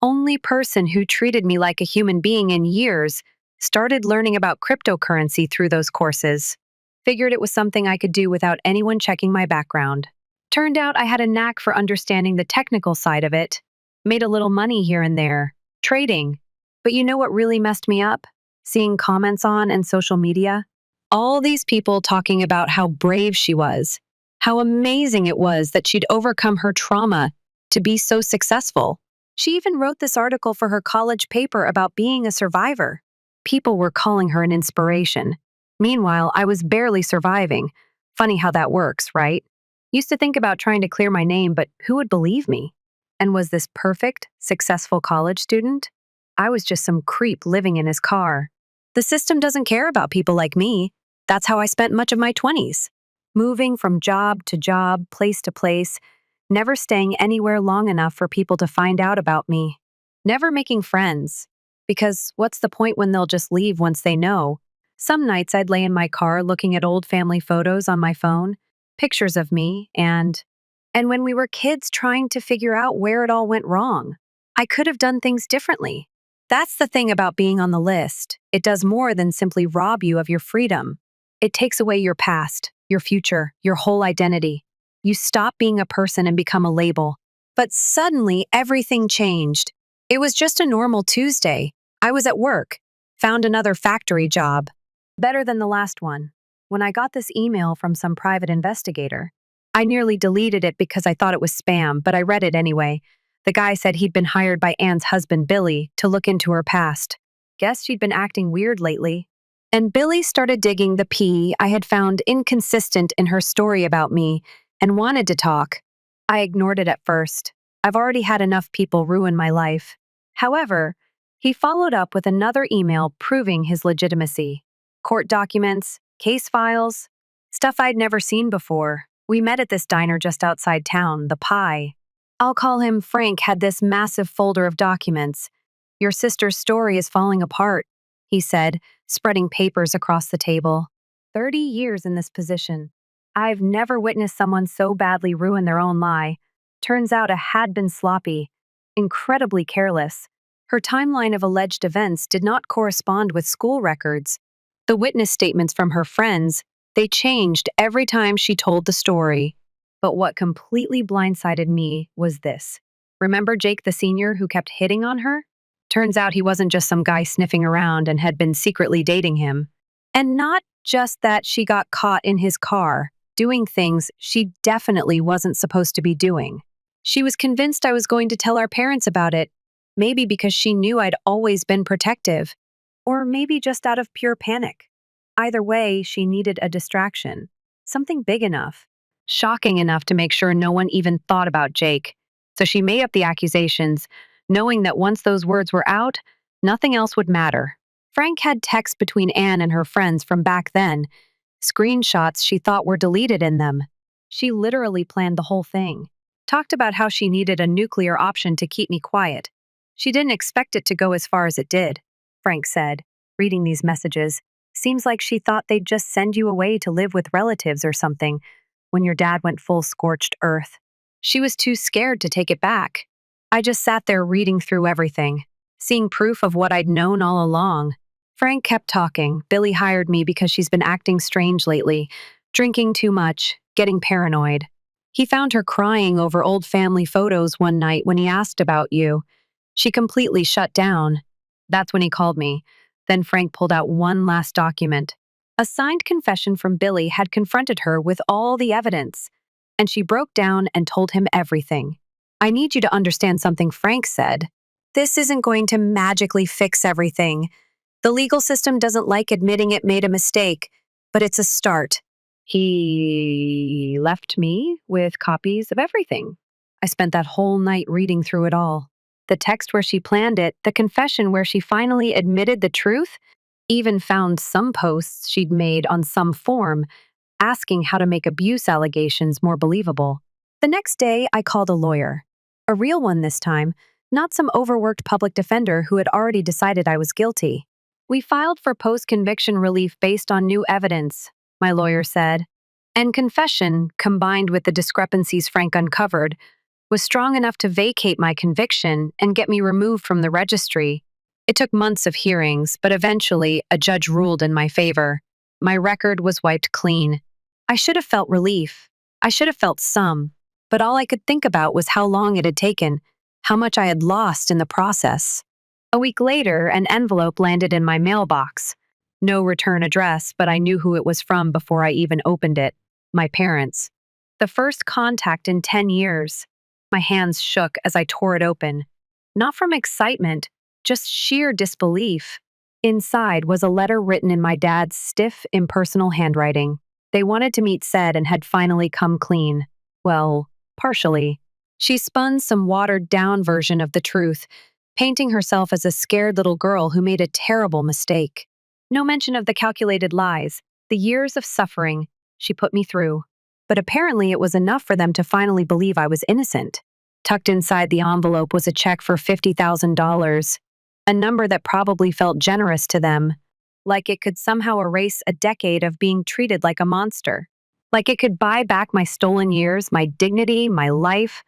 [SPEAKER 1] Only person who treated me like a human being in years started learning about cryptocurrency through those courses. Figured it was something I could do without anyone checking my background. Turned out I had a knack for understanding the technical side of it. Made a little money here and there. Trading. But you know what really messed me up? Seeing comments on and social media. All these people talking about how brave she was. How amazing it was that she'd overcome her trauma to be so successful. She even wrote this article for her college paper about being a survivor. People were calling her an inspiration. Meanwhile, I was barely surviving. Funny how that works, right? Used to think about trying to clear my name, but who would believe me? And was this perfect, successful college student? I was just some creep living in his car. The system doesn't care about people like me. That's how I spent much of my 20s. Moving from job to job, place to place, never staying anywhere long enough for people to find out about me. Never making friends. Because what's the point when they'll just leave once they know? Some nights I'd lay in my car looking at old family photos on my phone, pictures of me, and And when we were kids trying to figure out where it all went wrong, I could have done things differently. That's the thing about being on the list. It does more than simply rob you of your freedom. It takes away your past, your future, your whole identity. You stop being a person and become a label. But suddenly, everything changed. It was just a normal Tuesday. I was at work, found another factory job. Better than the last one. When I got this email from some private investigator, I nearly deleted it because I thought it was spam, but I read it anyway. The guy said he'd been hired by Anne's husband, Billy, to look into her past. Guess she'd been acting weird lately. And Billy started digging the pee I had found inconsistent in her story about me and wanted to talk. I ignored it at first. I've already had enough people ruin my life. However, he followed up with another email proving his legitimacy. Court documents, case files, stuff I'd never seen before. We met at this diner just outside town, the Pie. I'll call him Frank had this massive folder of documents. Your sister's story is falling apart, he said, spreading papers across the table. 30 years in this position. I've never witnessed someone so badly ruin their own lie. Turns out it had been sloppy, incredibly careless. Her timeline of alleged events did not correspond with school records. The witness statements from her friends, they changed every time she told the story. But what completely blindsided me was this. Remember Jake the senior who kept hitting on her? Turns out he wasn't just some guy sniffing around and had been secretly dating him. And not just that she got caught in his car, doing things she definitely wasn't supposed to be doing. She was convinced I was going to tell our parents about it, maybe because she knew I'd always been protective, or maybe just out of pure panic. Either way, she needed a distraction, something big enough, shocking enough to make sure no one even thought about Jake. So she made up the accusations, knowing that once those words were out, nothing else would matter. Frank had texts between Anne and her friends from back then, screenshots she thought were deleted in them. She literally planned the whole thing. Talked about how she needed a nuclear option to keep me quiet. She didn't expect it to go as far as it did, Frank said, reading these messages. Seems like she thought they'd just send you away to live with relatives or something when your dad went full scorched earth. She was too scared to take it back. I just sat there reading through everything, seeing proof of what I'd known all along. Frank kept talking. Billy hired me because she's been acting strange lately, drinking too much, getting paranoid. He found her crying over old family photos one night when he asked about you. She completely shut down. That's when he called me. Then Frank pulled out one last document. A signed confession from Billy had confronted her with all the evidence, and she broke down and told him everything. I need you to understand something, Frank said. This isn't going to magically fix everything. The legal system doesn't like admitting it made a mistake, but it's a start. He left me with copies of everything. I spent that whole night reading through it all. The text where she planned it, the confession where she finally admitted the truth, even found some posts she'd made on some forum asking how to make abuse allegations more believable. The next day, I called a lawyer. A real one this time, not some overworked public defender who had already decided I was guilty. We filed for post-conviction relief based on new evidence, my lawyer said, and confession, combined with the discrepancies Frank uncovered, was strong enough to vacate my conviction and get me removed from the registry. It took months of hearings, but eventually a judge ruled in my favor. My record was wiped clean. I should have felt relief. I should have felt some, but all I could think about was how long it had taken, how much I had lost in the process. A week later, an envelope landed in my mailbox. No return address, but I knew who it was from before I even opened it. My parents. The first contact in 10 years. My hands shook as I tore it open. Not from excitement, just sheer disbelief. Inside was a letter written in my dad's stiff, impersonal handwriting. They wanted to meet said and had finally come clean. Well, partially. She spun some watered-down version of the truth, painting herself as a scared little girl who made a terrible mistake. No mention of the calculated lies, the years of suffering she put me through. But apparently it was enough for them to finally believe I was innocent. Tucked inside the envelope was a check for $50,000, a number that probably felt generous to them, like it could somehow erase a decade of being treated like a monster. Like it could buy back my stolen years, my dignity, my life.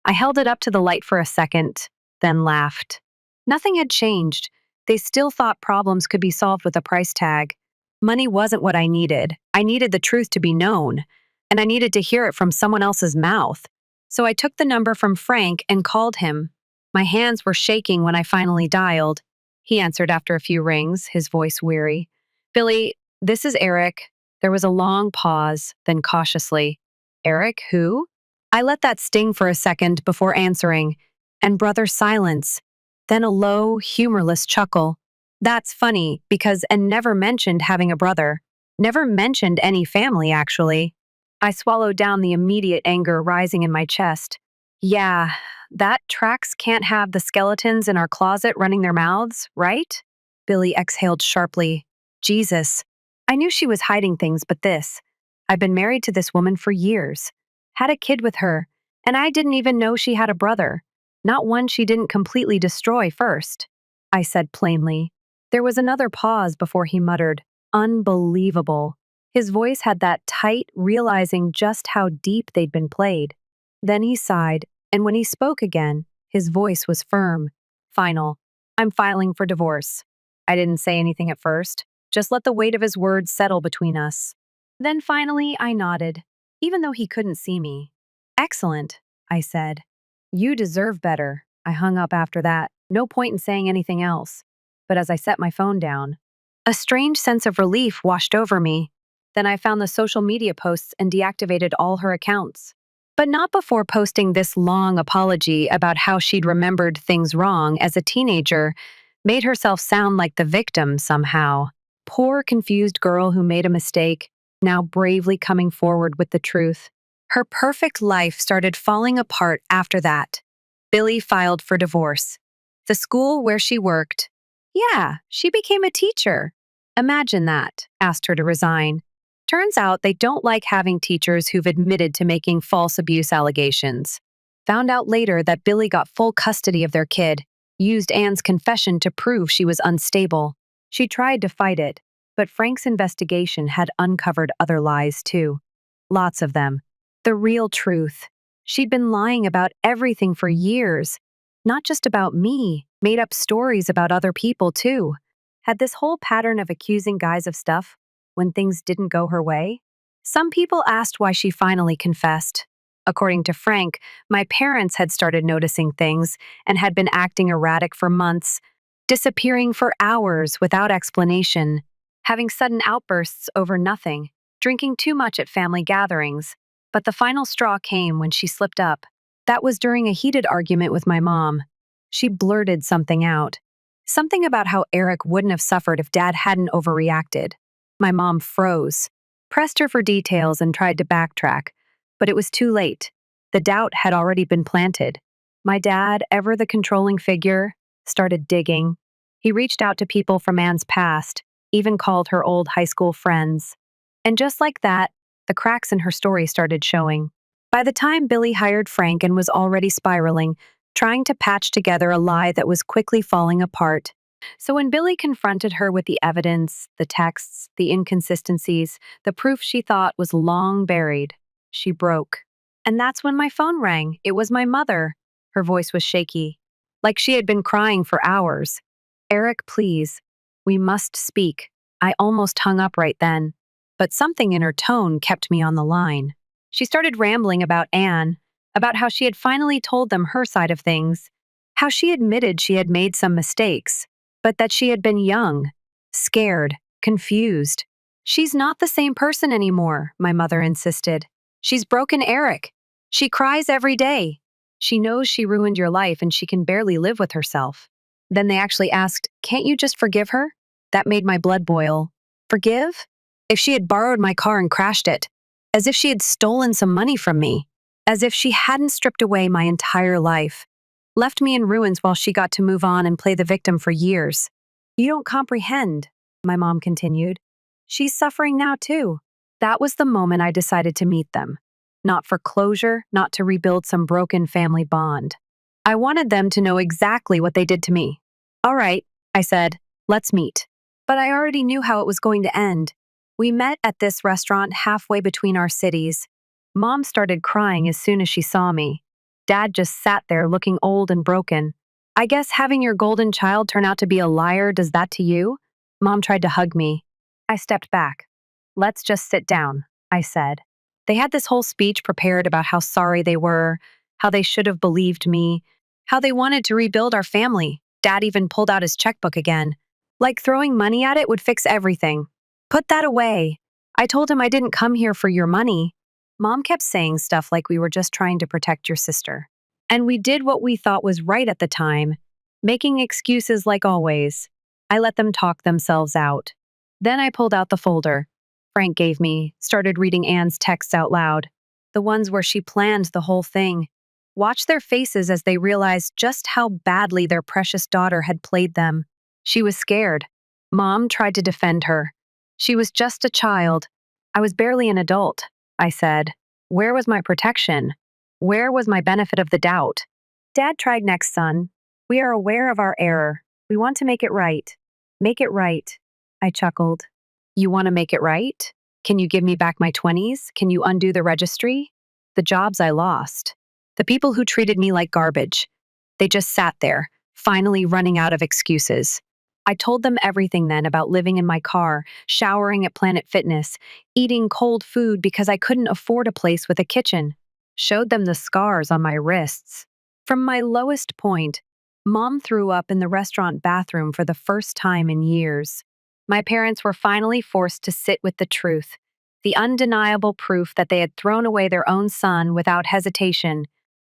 [SPEAKER 1] I held it up to the light for a second, then laughed. Nothing had changed. They still thought problems could be solved with a price tag. Money wasn't what I needed. I needed the truth to be known, and I needed to hear it from someone else's mouth. So I took the number from Frank and called him. My hands were shaking when I finally dialed. He answered after a few rings, his voice weary. Billy, this is Eric. There was a long pause, then cautiously. Eric, who? I let that sting for a second before answering, and brother silence, then a low, humorless chuckle. That's funny, because and never mentioned having a brother. Never mentioned any family, actually. I swallowed down the immediate anger rising in my chest. Yeah, that tracks can't have the skeletons in our closet running their mouths, right? Billy exhaled sharply. Jesus. I knew she was hiding things, but this. I've been married to this woman for years. Had a kid with her, and I didn't even know she had a brother. Not one she didn't completely destroy first. I said plainly. There was another pause before he muttered, unbelievable. His voice had that tight, realizing just how deep they'd been played. Then he sighed, and when he spoke again, his voice was firm, final. I'm filing for divorce. I didn't say anything at first, just let the weight of his words settle between us. Then finally, I nodded, even though he couldn't see me. Excellent, I said. You deserve better. I hung up after that, no point in saying anything else. But as I set my phone down, a strange sense of relief washed over me. Then I found the social media posts and deactivated all her accounts. But not before posting this long apology about how she'd remembered things wrong as a teenager, made herself sound like the victim somehow. Poor, confused girl who made a mistake, now bravely coming forward with the truth. Her perfect life started falling apart after that. Billy filed for divorce. The school where she worked. Yeah, she became a teacher. Imagine that, asked her to resign. Turns out they don't like having teachers who've admitted to making false abuse allegations. Found out later that Billy got full custody of their kid, used Anne's confession to prove she was unstable. She tried to fight it, but Frank's investigation had uncovered other lies too. Lots of them. The real truth. She'd been lying about everything for years. Not just about me, made up stories about other people too. Had this whole pattern of accusing guys of stuff when things didn't go her way? Some people asked why she finally confessed. According to Frank, my parents had started noticing things and had been acting erratic for months, disappearing for hours without explanation, having sudden outbursts over nothing, drinking too much at family gatherings. But the final straw came when she slipped up. That was during a heated argument with my mom. She blurted something out. Something about how Eric wouldn't have suffered if Dad hadn't overreacted. My mom froze, pressed her for details and tried to backtrack, but it was too late. The doubt had already been planted. My dad, ever the controlling figure, started digging. He reached out to people from Anne's past, even called her old high school friends. And just like that, the cracks in her story started showing. By the time Billy hired Frank and was already spiraling, trying to patch together a lie that was quickly falling apart. So when Billy confronted her with the evidence, the texts, the inconsistencies, the proof she thought was long buried, she broke. And that's when my phone rang. It was my mother. Her voice was shaky, like she had been crying for hours. Eric, please. We must speak. I almost hung up right then. But something in her tone kept me on the line. She started rambling about Anne, about how she had finally told them her side of things, how she admitted she had made some mistakes, but that she had been young, scared, confused. She's not the same person anymore, my mother insisted. She's broken Eric. She cries every day. She knows she ruined your life and she can barely live with herself. Then they actually asked, can't you just forgive her? That made my blood boil. Forgive? If she had borrowed my car and crashed it, as if she had stolen some money from me, as if she hadn't stripped away my entire life, left me in ruins while she got to move on and play the victim for years. You don't comprehend, my mom continued. She's suffering now too. That was the moment I decided to meet them. Not for closure, not to rebuild some broken family bond. I wanted them to know exactly what they did to me. All right, I said, let's meet. But I already knew how it was going to end. We met at this restaurant halfway between our cities. Mom started crying as soon as she saw me. Dad just sat there looking old and broken. I guess having your golden child turn out to be a liar does that to you? Mom tried to hug me. I stepped back. Let's just sit down, I said. They had this whole speech prepared about how sorry they were, how they should have believed me, how they wanted to rebuild our family. Dad even pulled out his checkbook again. Like throwing money at it would fix everything. Put that away. I told him I didn't come here for your money. Mom kept saying stuff like we were just trying to protect your sister. And we did what we thought was right at the time, making excuses like always. I let them talk themselves out. Then I pulled out the folder Frank gave me, started reading Anne's texts out loud, the ones where she planned the whole thing. Watched their faces as they realized just how badly their precious daughter had played them. She was scared. Mom tried to defend her. She was just a child. I was barely an adult, I said. Where was my protection? Where was my benefit of the doubt? Dad tried next, son. We are aware of our error. We want to make it right. Make it right. I chuckled. You want to make it right? Can you give me back my 20s? Can you undo the registry? The jobs I lost. The people who treated me like garbage. They just sat there, finally running out of excuses. I told them everything then about living in my car, showering at Planet Fitness, eating cold food because I couldn't afford a place with a kitchen. Showed them the scars on my wrists. From my lowest point, Mom threw up in the restaurant bathroom for the first time in years. My parents were finally forced to sit with the truth, the undeniable proof that they had thrown away their own son without hesitation,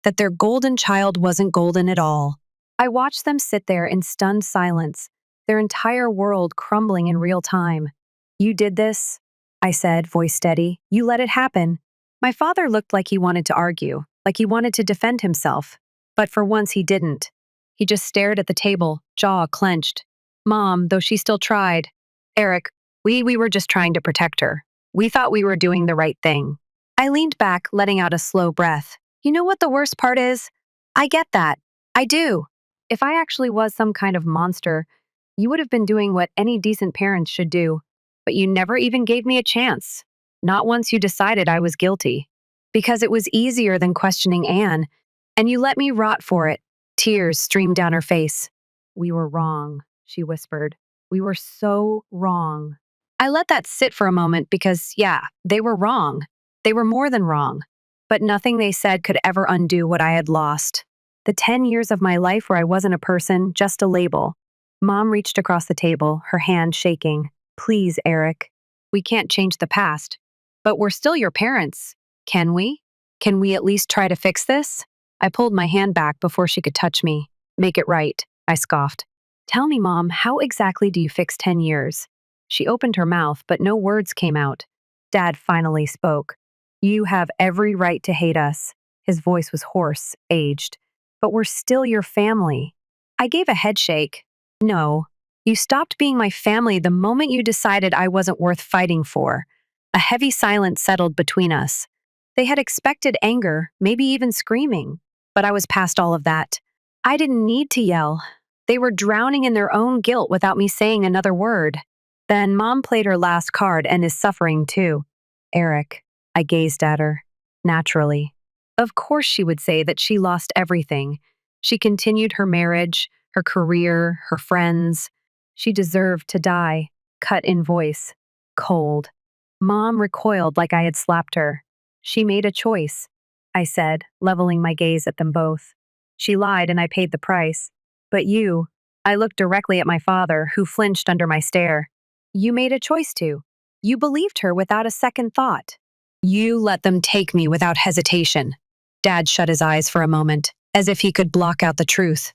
[SPEAKER 1] that their golden child wasn't golden at all. I watched them sit there in stunned silence, their entire world crumbling in real time. You did this, I said, voice steady. You let it happen. My father looked like he wanted to argue, like he wanted to defend himself. But for once he didn't. He just stared at the table, jaw clenched. Mom, though she still tried. Eric, we were just trying to protect her. We thought we were doing the right thing. I leaned back, letting out a slow breath. You know what the worst part is? I get that. I do. If I actually was some kind of monster, you would have been doing what any decent parents should do. But you never even gave me a chance. Not once you decided I was guilty. Because it was easier than questioning Anne. And you let me rot for it. Tears streamed down her face. We were wrong, she whispered. We were so wrong. I let that sit for a moment because, yeah, they were wrong. They were more than wrong. But nothing they said could ever undo what I had lost. The 10 years of my life where I wasn't a person, just a label. Mom reached across the table, her hand shaking. Please, Eric. We can't change the past. But we're still your parents. Can we? Can we at least try to fix this? I pulled my hand back before she could touch me. Make it right, I scoffed. Tell me, Mom, how exactly do you fix 10 years? She opened her mouth, but no words came out. Dad finally spoke. You have every right to hate us. His voice was hoarse, aged. But we're still your family. I gave a head shake. No. You stopped being my family the moment you decided I wasn't worth fighting for. A heavy silence settled between us. They had expected anger, maybe even screaming. But I was past all of that. I didn't need to yell. They were drowning in their own guilt without me saying another word. Then Mom played her last card and is suffering too. Eric. I gazed at her. Naturally. Of course she would say that she lost everything. She continued her marriage, her career, her friends. She deserved to die. Cut in voice. Cold. Mom recoiled like I had slapped her. She made a choice, I said, leveling my gaze at them both. She lied and I paid the price. But you, I looked directly at my father, who flinched under my stare. You made a choice to. You believed her without a second thought. You let them take me without hesitation. Dad shut his eyes for a moment, as if he could block out the truth.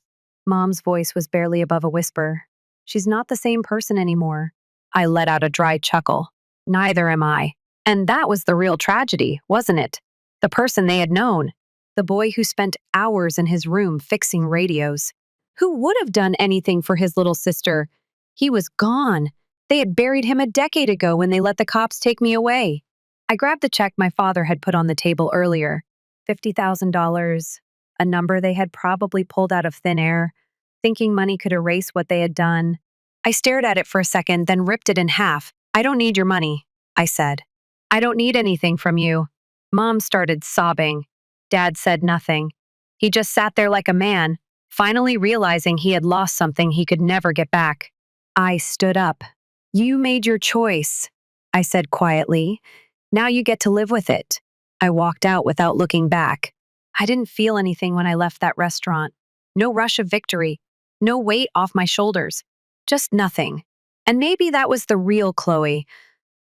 [SPEAKER 1] Mom's voice was barely above a whisper. She's not the same person anymore. I let out a dry chuckle. Neither am I. And that was the real tragedy, wasn't it? The person they had known. The boy who spent hours in his room fixing radios. Who would have done anything for his little sister? He was gone. They had buried him a decade ago when they let the cops take me away. I grabbed the check my father had put on the table earlier. $50,000, a number they had probably pulled out of thin air, thinking money could erase what they had done. I stared at it for a second, then ripped it in half. I don't need your money. I said. I don't need anything from you. Mom started sobbing. Dad said nothing. He just sat there like a man, finally realizing he had lost something he could never get back. I stood up. You made your choice, I said quietly. Now you get to live with it. I walked out without looking back. I didn't feel anything when I left that restaurant. No rush of victory. No weight off my shoulders. Just nothing. And maybe that was the real Chloe.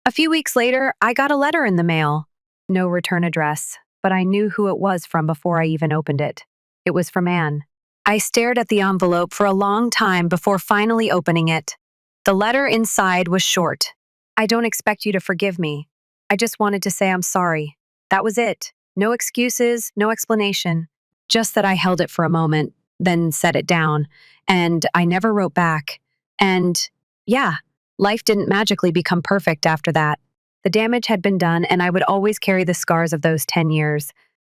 [SPEAKER 1] A few weeks later, I got a letter in the mail. No return address, but I knew who it was from before I even opened it. It was from Anne. I stared at the envelope for a long time before finally opening it. The letter inside was short. I don't expect you to forgive me. I just wanted to say I'm sorry. That was it. No excuses, no explanation. Just that I held it for a moment, then set it down. And I never wrote back. And yeah, life didn't magically become perfect after that. The damage had been done, and I would always carry the scars of those 10 years.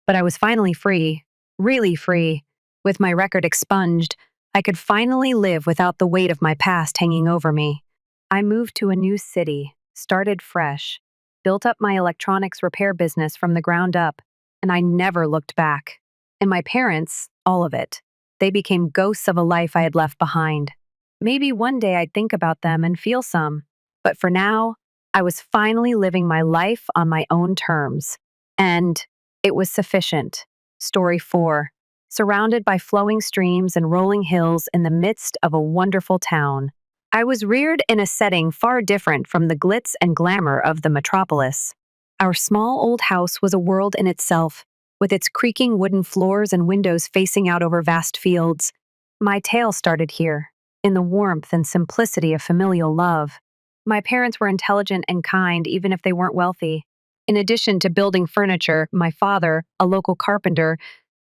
[SPEAKER 1] But I was finally free, really free. With my record expunged, I could finally live without the weight of my past hanging over me. I moved to a new city, started fresh, built up my electronics repair business from the ground up, and I never looked back. And my parents, all of it, they became ghosts of a life I had left behind. Maybe one day I'd think about them and feel some. But for now, I was finally living my life on my own terms. And it was sufficient. Story 4. Surrounded by flowing streams and rolling hills in the midst of a wonderful town. I was reared in a setting far different from the glitz and glamour of the metropolis. Our small old house was a world in itself, with its creaking wooden floors and windows facing out over vast fields. My tale started here, in the warmth and simplicity of familial love. My parents were intelligent and kind even if they weren't wealthy. In addition to building furniture, my father, a local carpenter,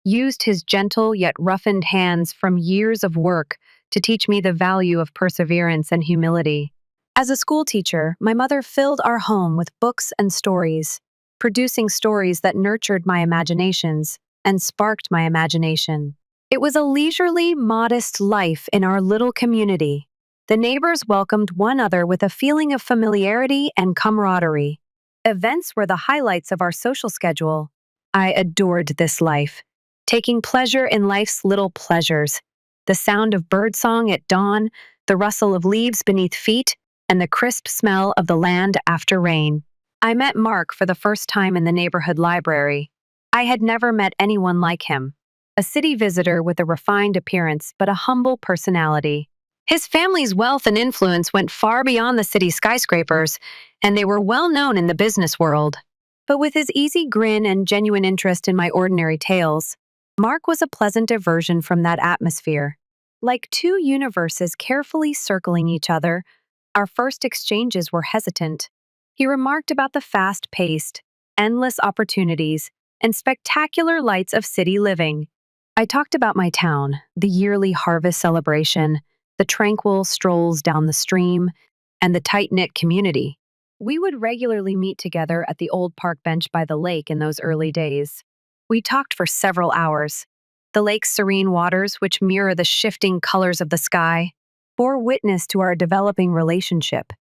[SPEAKER 1] used his gentle yet roughened hands from years of work to teach me the value of perseverance and humility. As a school teacher, my mother filled our home with books and stories, producing stories that nurtured my imaginations and sparked my imagination. It was a leisurely, modest life in our little community. The neighbors welcomed one another with a feeling of familiarity and camaraderie. Events were the highlights of our social schedule. I adored this life, taking pleasure in life's little pleasures. The sound of birdsong at dawn, the rustle of leaves beneath feet, and the crisp smell of the land after rain. I met Mark for the first time in the neighborhood library. I had never met anyone like him. A city visitor with a refined appearance but a humble personality. His family's wealth and influence went far beyond the city's skyscrapers, and they were well known in the business world. But with his easy grin and genuine interest in my ordinary tales, Mark was a pleasant diversion from that atmosphere. Like two universes carefully circling each other, our first exchanges were hesitant. He remarked about the fast-paced, endless opportunities, and spectacular lights of city living. I talked about my town, the yearly harvest celebration, the tranquil strolls down the stream, and the tight-knit community. We would regularly meet together at the old park bench by the lake in those early days. We talked for several hours. The lake's serene waters, which mirror the shifting colors of the sky, bore witness to our developing relationship,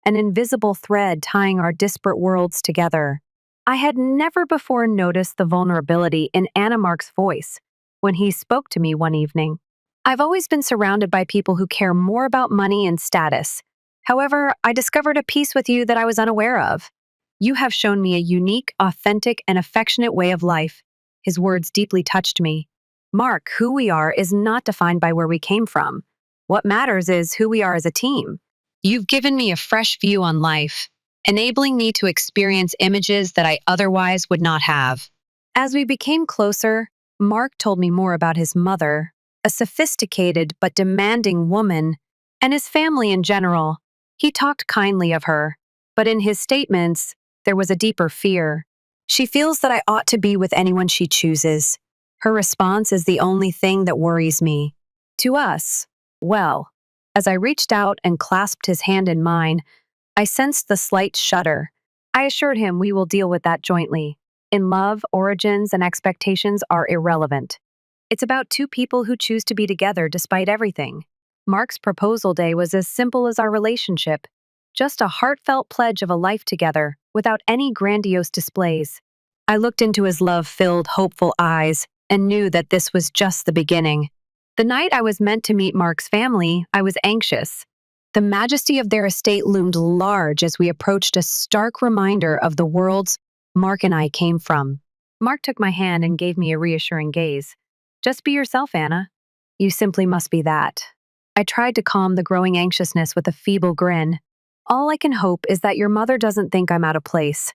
[SPEAKER 1] an invisible thread tying our disparate worlds together. I had never before noticed the vulnerability in Anna Mark's voice when he spoke to me one evening. I've always been surrounded by people who care more about money and status. However, I discovered a piece with you that I was unaware of. You have shown me a unique, authentic, and affectionate way of life. His words deeply touched me. Mark, who we are is not defined by where we came from. What matters is who we are as a team. You've given me a fresh view on life, enabling me to experience images that I otherwise would not have. As we became closer, Mark told me more about his mother, a sophisticated but demanding woman, and his family in general. He talked kindly of her, but in his statements, there was a deeper fear. She feels that I ought to be with anyone she chooses. Her response is the only thing that worries me. To us, well, as I reached out and clasped his hand in mine, I sensed the slight shudder. I assured him we will deal with that jointly. In love, origins and expectations are irrelevant. It's about two people who choose to be together despite everything. Mark's proposal day was as simple as our relationship. just a heartfelt pledge of a life together, without any grandiose displays. I looked into his love-filled, hopeful eyes and knew that this was just the beginning. The night I was meant to meet Mark's family, I was anxious. The majesty of their estate loomed large as we approached, a stark reminder of the worlds Mark and I came from. Mark took my hand and gave me a reassuring gaze. Just be yourself, Anna. You simply must be that. I tried to calm the growing anxiousness with a feeble grin. All I can hope is that your mother doesn't think I'm out of place.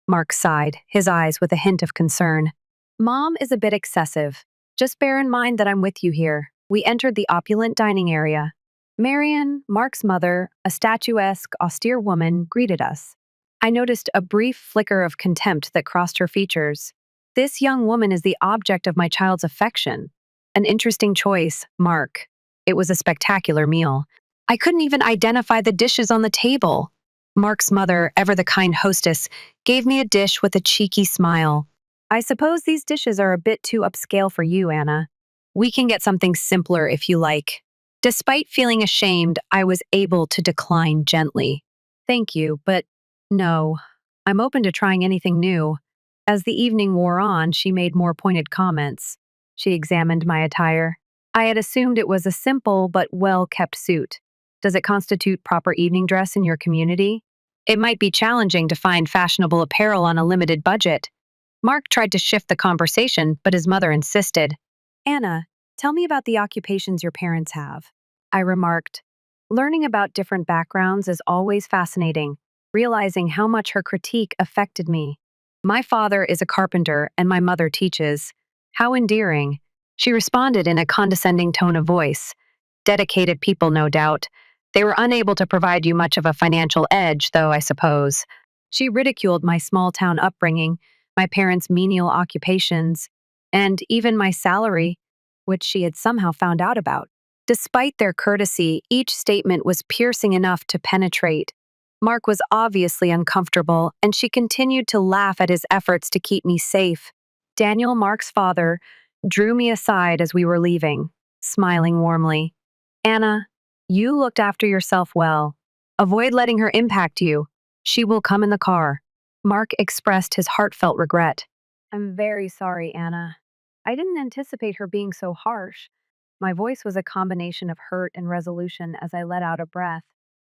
[SPEAKER 1] Mark sighed, his eyes with a hint of concern. Mom is a bit excessive. Just bear in mind that I'm with you here. We entered the opulent dining area. Marian, Mark's mother, a statuesque, austere woman, greeted us. I noticed a brief flicker of contempt that crossed her features. This young woman is the object of my child's affection. An interesting choice, Mark. It was a spectacular meal. I couldn't even identify the dishes on the table. Mark's mother, ever the kind hostess, gave me a dish with a cheeky smile. I suppose these dishes are a bit too upscale for you, Anna. We can get something simpler if you like. Despite feeling ashamed, I was able to decline gently. Thank you, but no. I'm open to trying anything new. As the evening wore on, she made more pointed comments. She examined my attire. I had assumed it was a simple but well-kept suit. Does it constitute proper evening dress in your community? It might be challenging to find fashionable apparel on a limited budget. Mark tried to shift the conversation, but his mother insisted. Anna, tell me about the occupations your parents have. I remarked. Learning about different backgrounds is always fascinating, realizing how much her critique affected me. My father is a carpenter and my mother teaches. How endearing. She responded in a condescending tone of voice. Dedicated people, no doubt. They were unable to provide you much of a financial edge, though, I suppose. She ridiculed my small-town upbringing, my parents' menial occupations, and even my salary, which she had somehow found out about. Despite their courtesy, each statement was piercing enough to penetrate. Mark was obviously uncomfortable, and she continued to laugh at his efforts to keep me safe. Daniel, Mark's father, drew me aside as we were leaving, smiling warmly. Anna, you looked after yourself well. Avoid letting her impact you. She will come in the car. Mark expressed his heartfelt regret. I'm very sorry, Anna. I didn't anticipate her being so harsh. My voice was a combination of hurt and resolution as I let out a breath.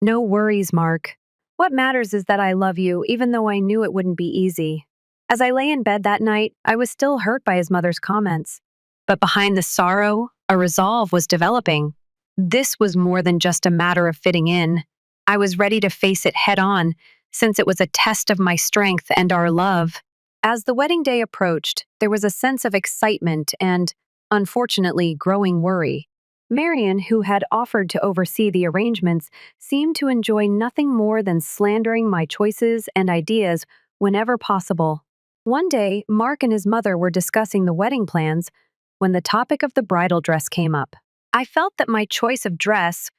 [SPEAKER 1] No worries, Mark. What matters is that I love you, even though I knew it wouldn't be easy. As I lay in bed that night, I was still hurt by his mother's comments. But behind the sorrow, a resolve was developing. This was more than just a matter of fitting in. I was ready to face it head on, since it was a test of my strength and our love. As the wedding day approached, there was a sense of excitement and, unfortunately, growing worry. Marian, who had offered to oversee the arrangements, seemed to enjoy nothing more than slandering my choices and ideas whenever possible. One day, Mark and his mother were discussing the wedding plans when the topic of the bridal dress came up. I felt that my choice of dress,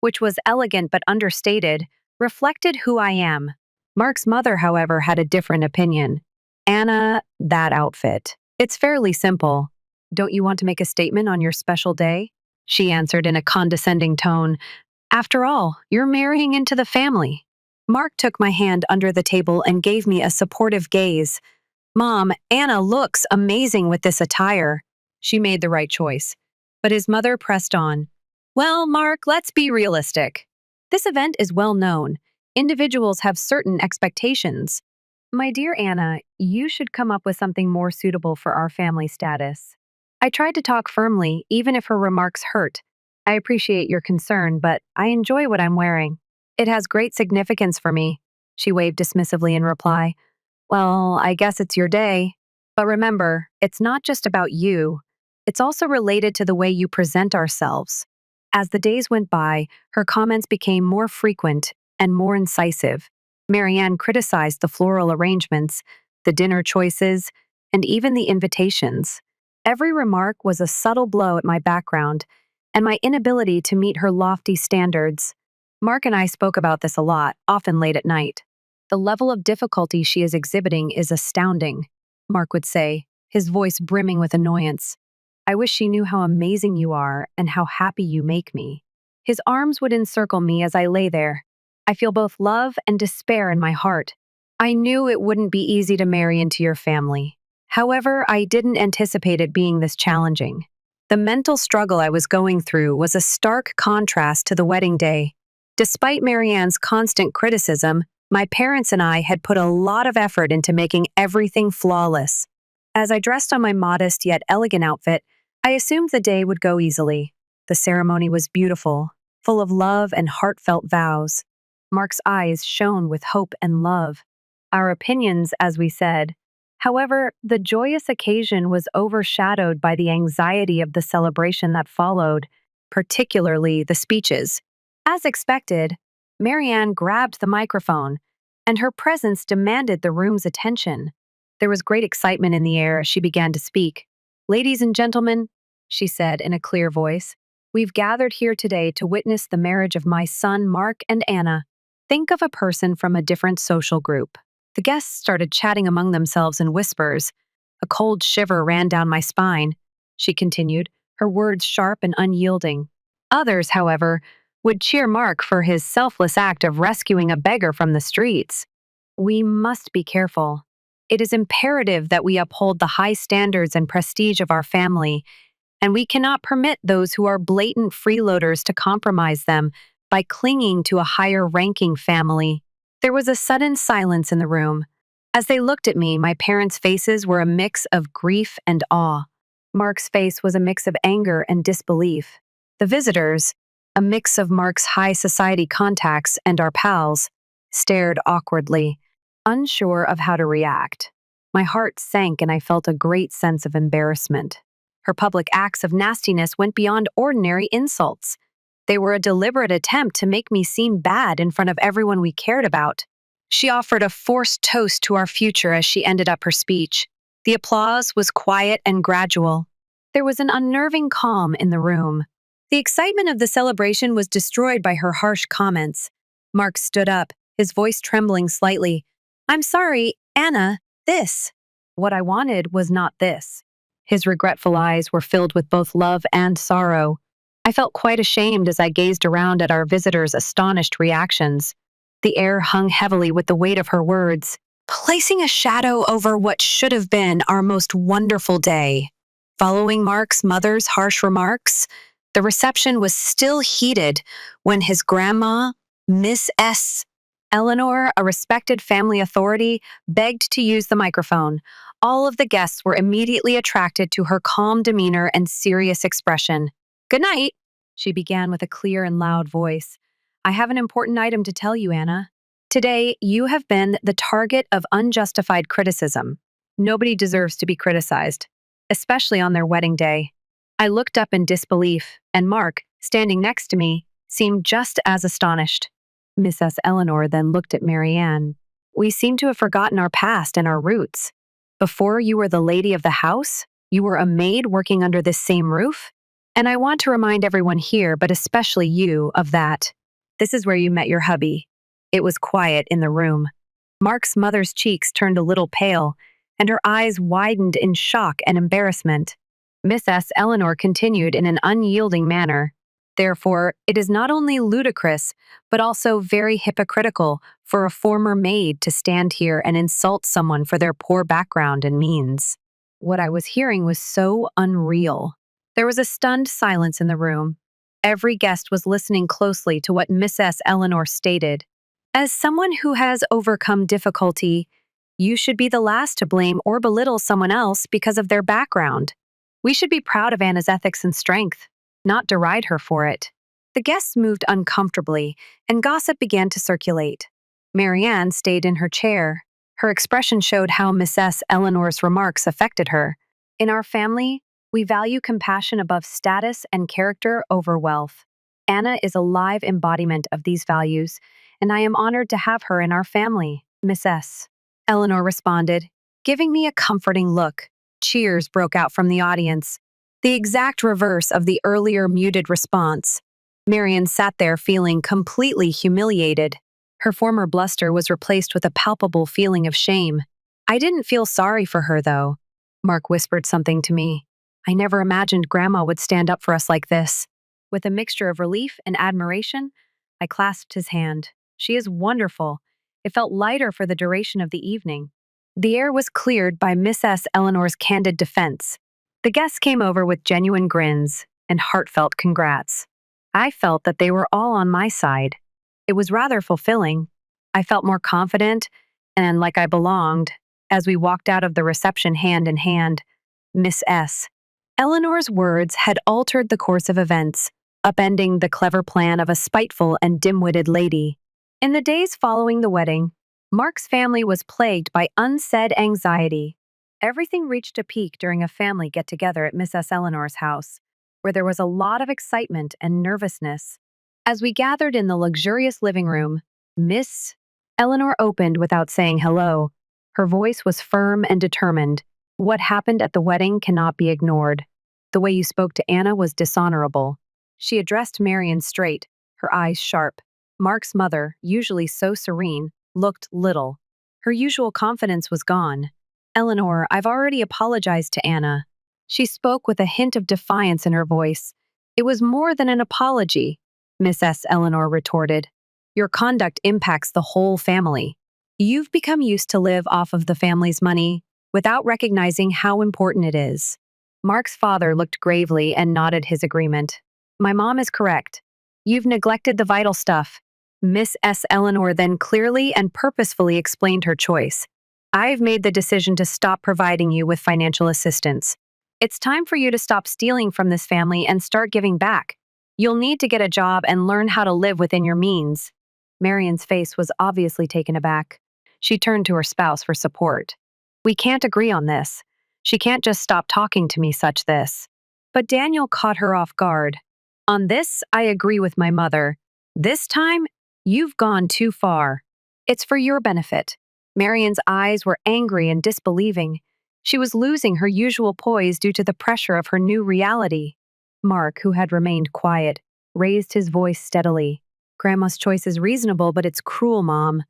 [SPEAKER 1] which was elegant but understated, reflected who I am. Mark's mother, however, had a different opinion. Anna, that outfit. It's fairly simple. Don't you want to make a statement on your special day? She answered in a condescending tone. After all, you're marrying into the family. Mark took my hand under the table and gave me a supportive gaze. Mom, Anna looks amazing with this attire. She made the right choice. But his mother pressed on. Well, Mark, let's be realistic. This event is well known. Individuals have certain expectations. My dear Anna, you should come up with something more suitable for our family status. I tried to talk firmly, even if her remarks hurt. I appreciate your concern, but I enjoy what I'm wearing. It has great significance for me. She waved dismissively in reply. Well, I guess it's your day. But remember, it's not just about you. It's also related to the way you present ourselves. As the days went by, her comments became more frequent and more incisive. Marianne criticized the floral arrangements, the dinner choices, and even the invitations. Every remark was a subtle blow at my background and my inability to meet her lofty standards. Mark and I spoke about this a lot, often late at night. The level of difficulty she is exhibiting is astounding, Mark would say, his voice brimming with annoyance. I wish she knew how amazing you are and how happy you make me. His arms would encircle me as I lay there, I feel both love and despair in my heart. I knew it wouldn't be easy to marry into your family. However, I didn't anticipate it being this challenging. The mental struggle I was going through was a stark contrast to the wedding day. Despite Marianne's constant criticism, my parents and I had put a lot of effort into making everything flawless. As I dressed on my modest yet elegant outfit, I assumed the day would go easily. The ceremony was beautiful, full of love and heartfelt vows. Mark's eyes shone with hope and love. Our opinions, as we said. However, the joyous occasion was overshadowed by the anxiety of the celebration that followed, particularly the speeches. As expected, Marianne grabbed the microphone, and her presence demanded the room's attention. There was great excitement in the air as she began to speak. "Ladies and gentlemen," she said in a clear voice, "we've gathered here today to witness the marriage of my son Mark and Anna. Think of a person from a different social group." The guests started chatting among themselves in whispers. A cold shiver ran down my spine. She continued, her words sharp and unyielding. Others, however, would cheer Mark for his selfless act of rescuing a beggar from the streets. "We must be careful. It is imperative that we uphold the high standards and prestige of our family, and we cannot permit those who are blatant freeloaders to compromise them by clinging to a higher-ranking family." There was a sudden silence in the room. As they looked at me, my parents' faces were a mix of grief and awe. Mark's face was a mix of anger and disbelief. The visitors, a mix of Mark's high society contacts and our pals, stared awkwardly, unsure of how to react. My heart sank and I felt a great sense of embarrassment. Her public acts of nastiness went beyond ordinary insults. They were a deliberate attempt to make me seem bad in front of everyone we cared about. She offered a forced toast to our future as she ended up her speech. The applause was quiet and gradual. There was an unnerving calm in the room. The excitement of the celebration was destroyed by her harsh comments. Mark stood up, his voice trembling slightly. "I'm sorry, Anna, this." What I wanted was not this. His regretful eyes were filled with both love and sorrow. I felt quite ashamed as I gazed around at our visitors' astonished reactions. The air hung heavily with the weight of her words, placing a shadow over what should have been our most wonderful day. Following Mark's mother's harsh remarks, the reception was still heated when his grandma, Miss S. Eleanor, a respected family authority, begged to use the microphone. All of the guests were immediately attracted to her calm demeanor and serious expression. "Good night," she began with a clear and loud voice. "I have an important item to tell you, Anna. Today, you have been the target of unjustified criticism. Nobody deserves to be criticized, especially on their wedding day." I looked up in disbelief, and Mark, standing next to me, seemed just as astonished. Mrs. Eleanor then looked at Marianne. "We seem to have forgotten our past and our roots. Before you were the lady of the house, you were a maid working under this same roof? And I want to remind everyone here, but especially you, of that. This is where you met your hubby." It was quiet in the room. Mark's mother's cheeks turned a little pale, and her eyes widened in shock and embarrassment. Mrs. Eleanor continued in an unyielding manner. "Therefore, it is not only ludicrous, but also very hypocritical for a former maid to stand here and insult someone for their poor background and means." What I was hearing was so unreal. There was a stunned silence in the room. Every guest was listening closely to what Mrs. Eleanor stated. "As someone who has overcome difficulty, you should be the last to blame or belittle someone else because of their background. We should be proud of Anna's ethics and strength, not deride her for it." The guests moved uncomfortably, and gossip began to circulate. Marianne stayed in her chair. Her expression showed how Mrs. Eleanor's remarks affected her. "In our family, we value compassion above status and character over wealth. Anna is a live embodiment of these values, and I am honored to have her in our family, Mrs. Eleanor responded, giving me a comforting look. Cheers broke out from the audience, the exact reverse of the earlier muted response. Marian sat there feeling completely humiliated. Her former bluster was replaced with a palpable feeling of shame. "I didn't feel sorry for her, though." Mark whispered something to me. "I never imagined Grandma would stand up for us like this." With a mixture of relief and admiration, I clasped his hand. She is wonderful. It felt lighter for the duration of the evening. The air was cleared by Miss S. Eleanor's candid defense. The guests came over with genuine grins and heartfelt congrats. I felt that they were all on my side. It was rather fulfilling. I felt more confident and like I belonged as we walked out of the reception hand in hand. Miss S. Eleanor's words had altered the course of events, upending the clever plan of a spiteful and dim-witted lady. In the days following the wedding, Mark's family was plagued by unsaid anxiety. Everything reached a peak during a family get-together at Miss S. Eleanor's house, where there was a lot of excitement and nervousness. As we gathered in the luxurious living room, Miss Eleanor opened without saying hello. Her voice was firm and determined. What happened at the wedding cannot be ignored. The way you spoke to Anna was dishonorable. She addressed Marion straight, her eyes sharp. Mark's mother, usually so serene, looked little. Her usual confidence was gone. Eleanor, I've already apologized to Anna. She spoke with a hint of defiance in her voice. It was more than an apology, Miss S. Eleanor retorted. Your conduct impacts the whole family. You've become used to live off of the family's money without recognizing how important it is. Mark's father looked gravely and nodded his agreement. My mom is correct. You've neglected the vital stuff. Miss S. Eleanor then clearly and purposefully explained her choice. I've made the decision to stop providing you with financial assistance. It's time for you to stop stealing from this family and start giving back. You'll need to get a job and learn how to live within your means. Marion's face was obviously taken aback. She turned to her spouse for support. We can't agree on this. She can't just stop talking to me such this. But Daniel caught her off guard. On this, I agree with my mother. This time, you've gone too far. It's for your benefit. Marion's eyes were angry and disbelieving. She was losing her usual poise due to the pressure of her new reality. Mark, who had remained quiet, raised his voice steadily. Grandma's choice is reasonable, but it's cruel, Mom.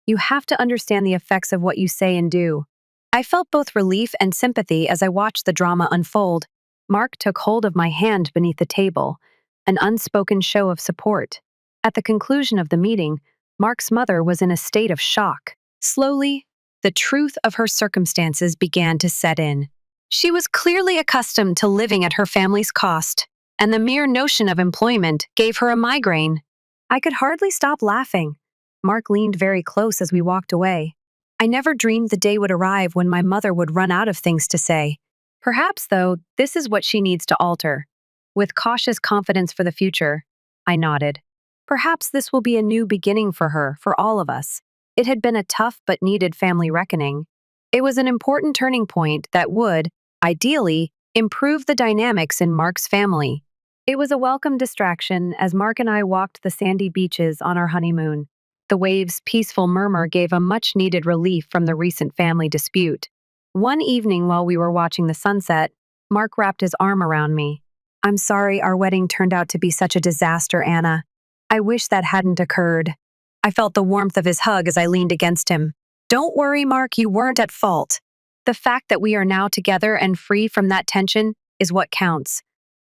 [SPEAKER 1] You have to understand the effects of what you say and do. I felt both relief and sympathy as I watched the drama unfold. Mark took hold of my hand beneath the table, an unspoken show of support. At the conclusion of the meeting, Mark's mother was in a state of shock. Slowly, the truth of her circumstances began to set in. She was clearly accustomed to living at her family's cost, and the mere notion of employment gave her a migraine. I could hardly stop laughing. Mark leaned very close as we walked away. I never dreamed the day would arrive when my mother would run out of things to say. Perhaps, though, this is what she needs to alter. With cautious confidence for the future, I nodded. Perhaps this will be a new beginning for her, for all of us. It had been a tough but needed family reckoning. It was an important turning point that would, ideally, improve the dynamics in Mark's family. It was a welcome distraction as Mark and I walked the sandy beaches on our honeymoon. The waves' peaceful murmur gave a much-needed relief from the recent family dispute. One evening while we were watching the sunset, Mark wrapped his arm around me. I'm sorry our wedding turned out to be such a disaster, Anna. I wish that hadn't occurred. I felt the warmth of his hug as I leaned against him. Don't worry, Mark, you weren't at fault. The fact that we are now together and free from that tension is what counts.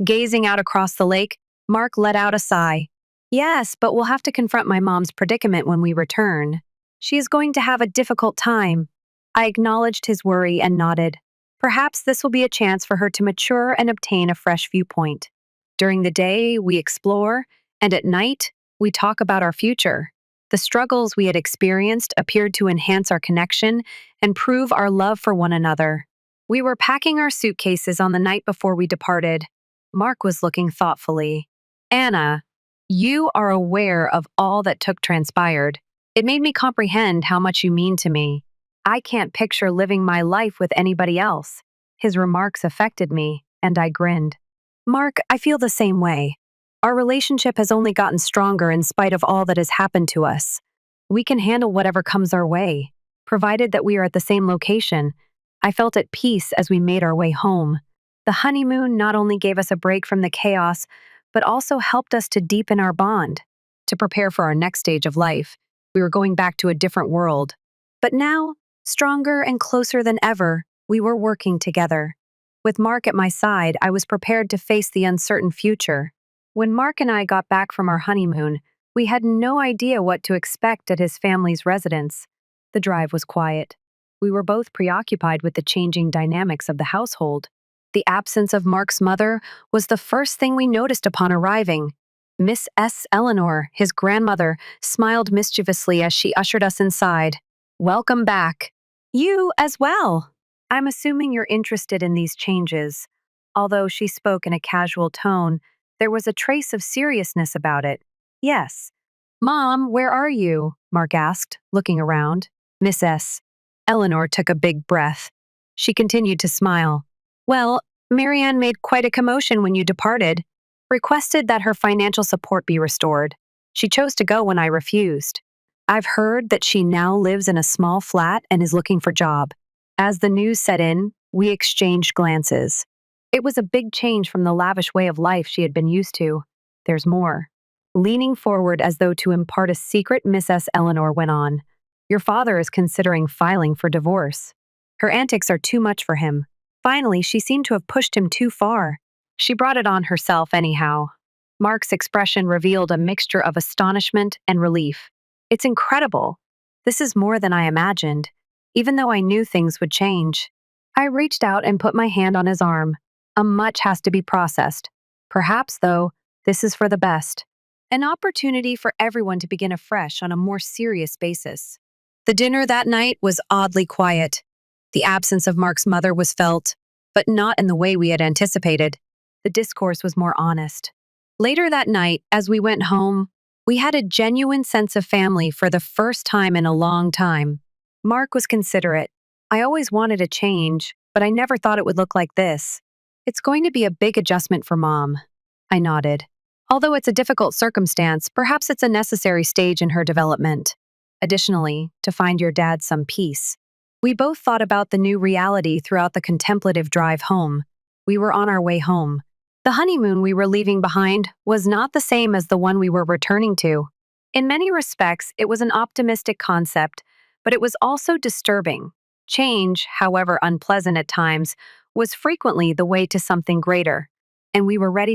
[SPEAKER 1] Gazing out across the lake, Mark let out a sigh. Yes, but we'll have to confront my mom's predicament when we return. She is going to have a difficult time. I acknowledged his worry and nodded. Perhaps this will be a chance for her to mature and obtain a fresh viewpoint. During the day, we explore, and at night, we talk about our future. The struggles we had experienced appeared to enhance our connection and prove our love for one another. We were packing our suitcases on the night before we departed. Mark was looking thoughtfully. Anna, you are aware of all that transpired. It made me comprehend how much you mean to me. I can't picture living my life with anybody else. His remarks affected me, and I grinned. Mark, I feel the same way. Our relationship has only gotten stronger in spite of all that has happened to us. We can handle whatever comes our way, provided that we are at the same location. I felt at peace as we made our way home. The honeymoon not only gave us a break from the chaos, but also helped us to deepen our bond. To prepare for our next stage of life, we were going back to a different world. But now, stronger and closer than ever, we were working together. With Mark at my side, I was prepared to face the uncertain future. When Mark and I got back from our honeymoon, We had no idea what to expect at his family's residence. The drive was quiet. We were both preoccupied with the changing dynamics of the household. The absence of Mark's mother was the first thing we noticed upon arriving. Miss S. Eleanor, his grandmother, smiled mischievously as she ushered us inside. Welcome back. You as well. I'm assuming you're interested in these changes. Although she spoke in a casual tone, there was a trace of seriousness about it. Yes. Mom, where are you? Mark asked, looking around. Miss S. Eleanor took a big breath. She continued to smile. Well, Marianne made quite a commotion when you departed, requested that her financial support be restored. She chose to go when I refused. I've heard that she now lives in a small flat and is looking for job. As the news set in, we exchanged glances. It was a big change from the lavish way of life she had been used to. There's more. Leaning forward as though to impart a secret, Miss S. Eleanor went on. Your father is considering filing for divorce. Her antics are too much for him. Finally, she seemed to have pushed him too far. She brought it on herself anyhow. Mark's expression revealed a mixture of astonishment and relief. It's incredible. This is more than I imagined, even though I knew things would change. I reached out and put my hand on his arm. Much has to be processed. Perhaps, though, this is for the best. An opportunity for everyone to begin afresh on a more serious basis. The dinner that night was oddly quiet. The absence of Mark's mother was felt, but not in the way we had anticipated. The discourse was more honest. Later that night, as we went home, we had a genuine sense of family for the first time in a long time. Mark was considerate. I always wanted a change, but I never thought it would look like this. It's going to be a big adjustment for Mom. I nodded. Although it's a difficult circumstance, perhaps it's a necessary stage in her development. Additionally, to find your dad some peace. We both thought about the new reality throughout the contemplative drive home. We were on our way home. The honeymoon we were leaving behind was not the same as the one we were returning to. In many respects, it was an optimistic concept, but it was also disturbing. Change, however unpleasant at times, was frequently the way to something greater, and we were ready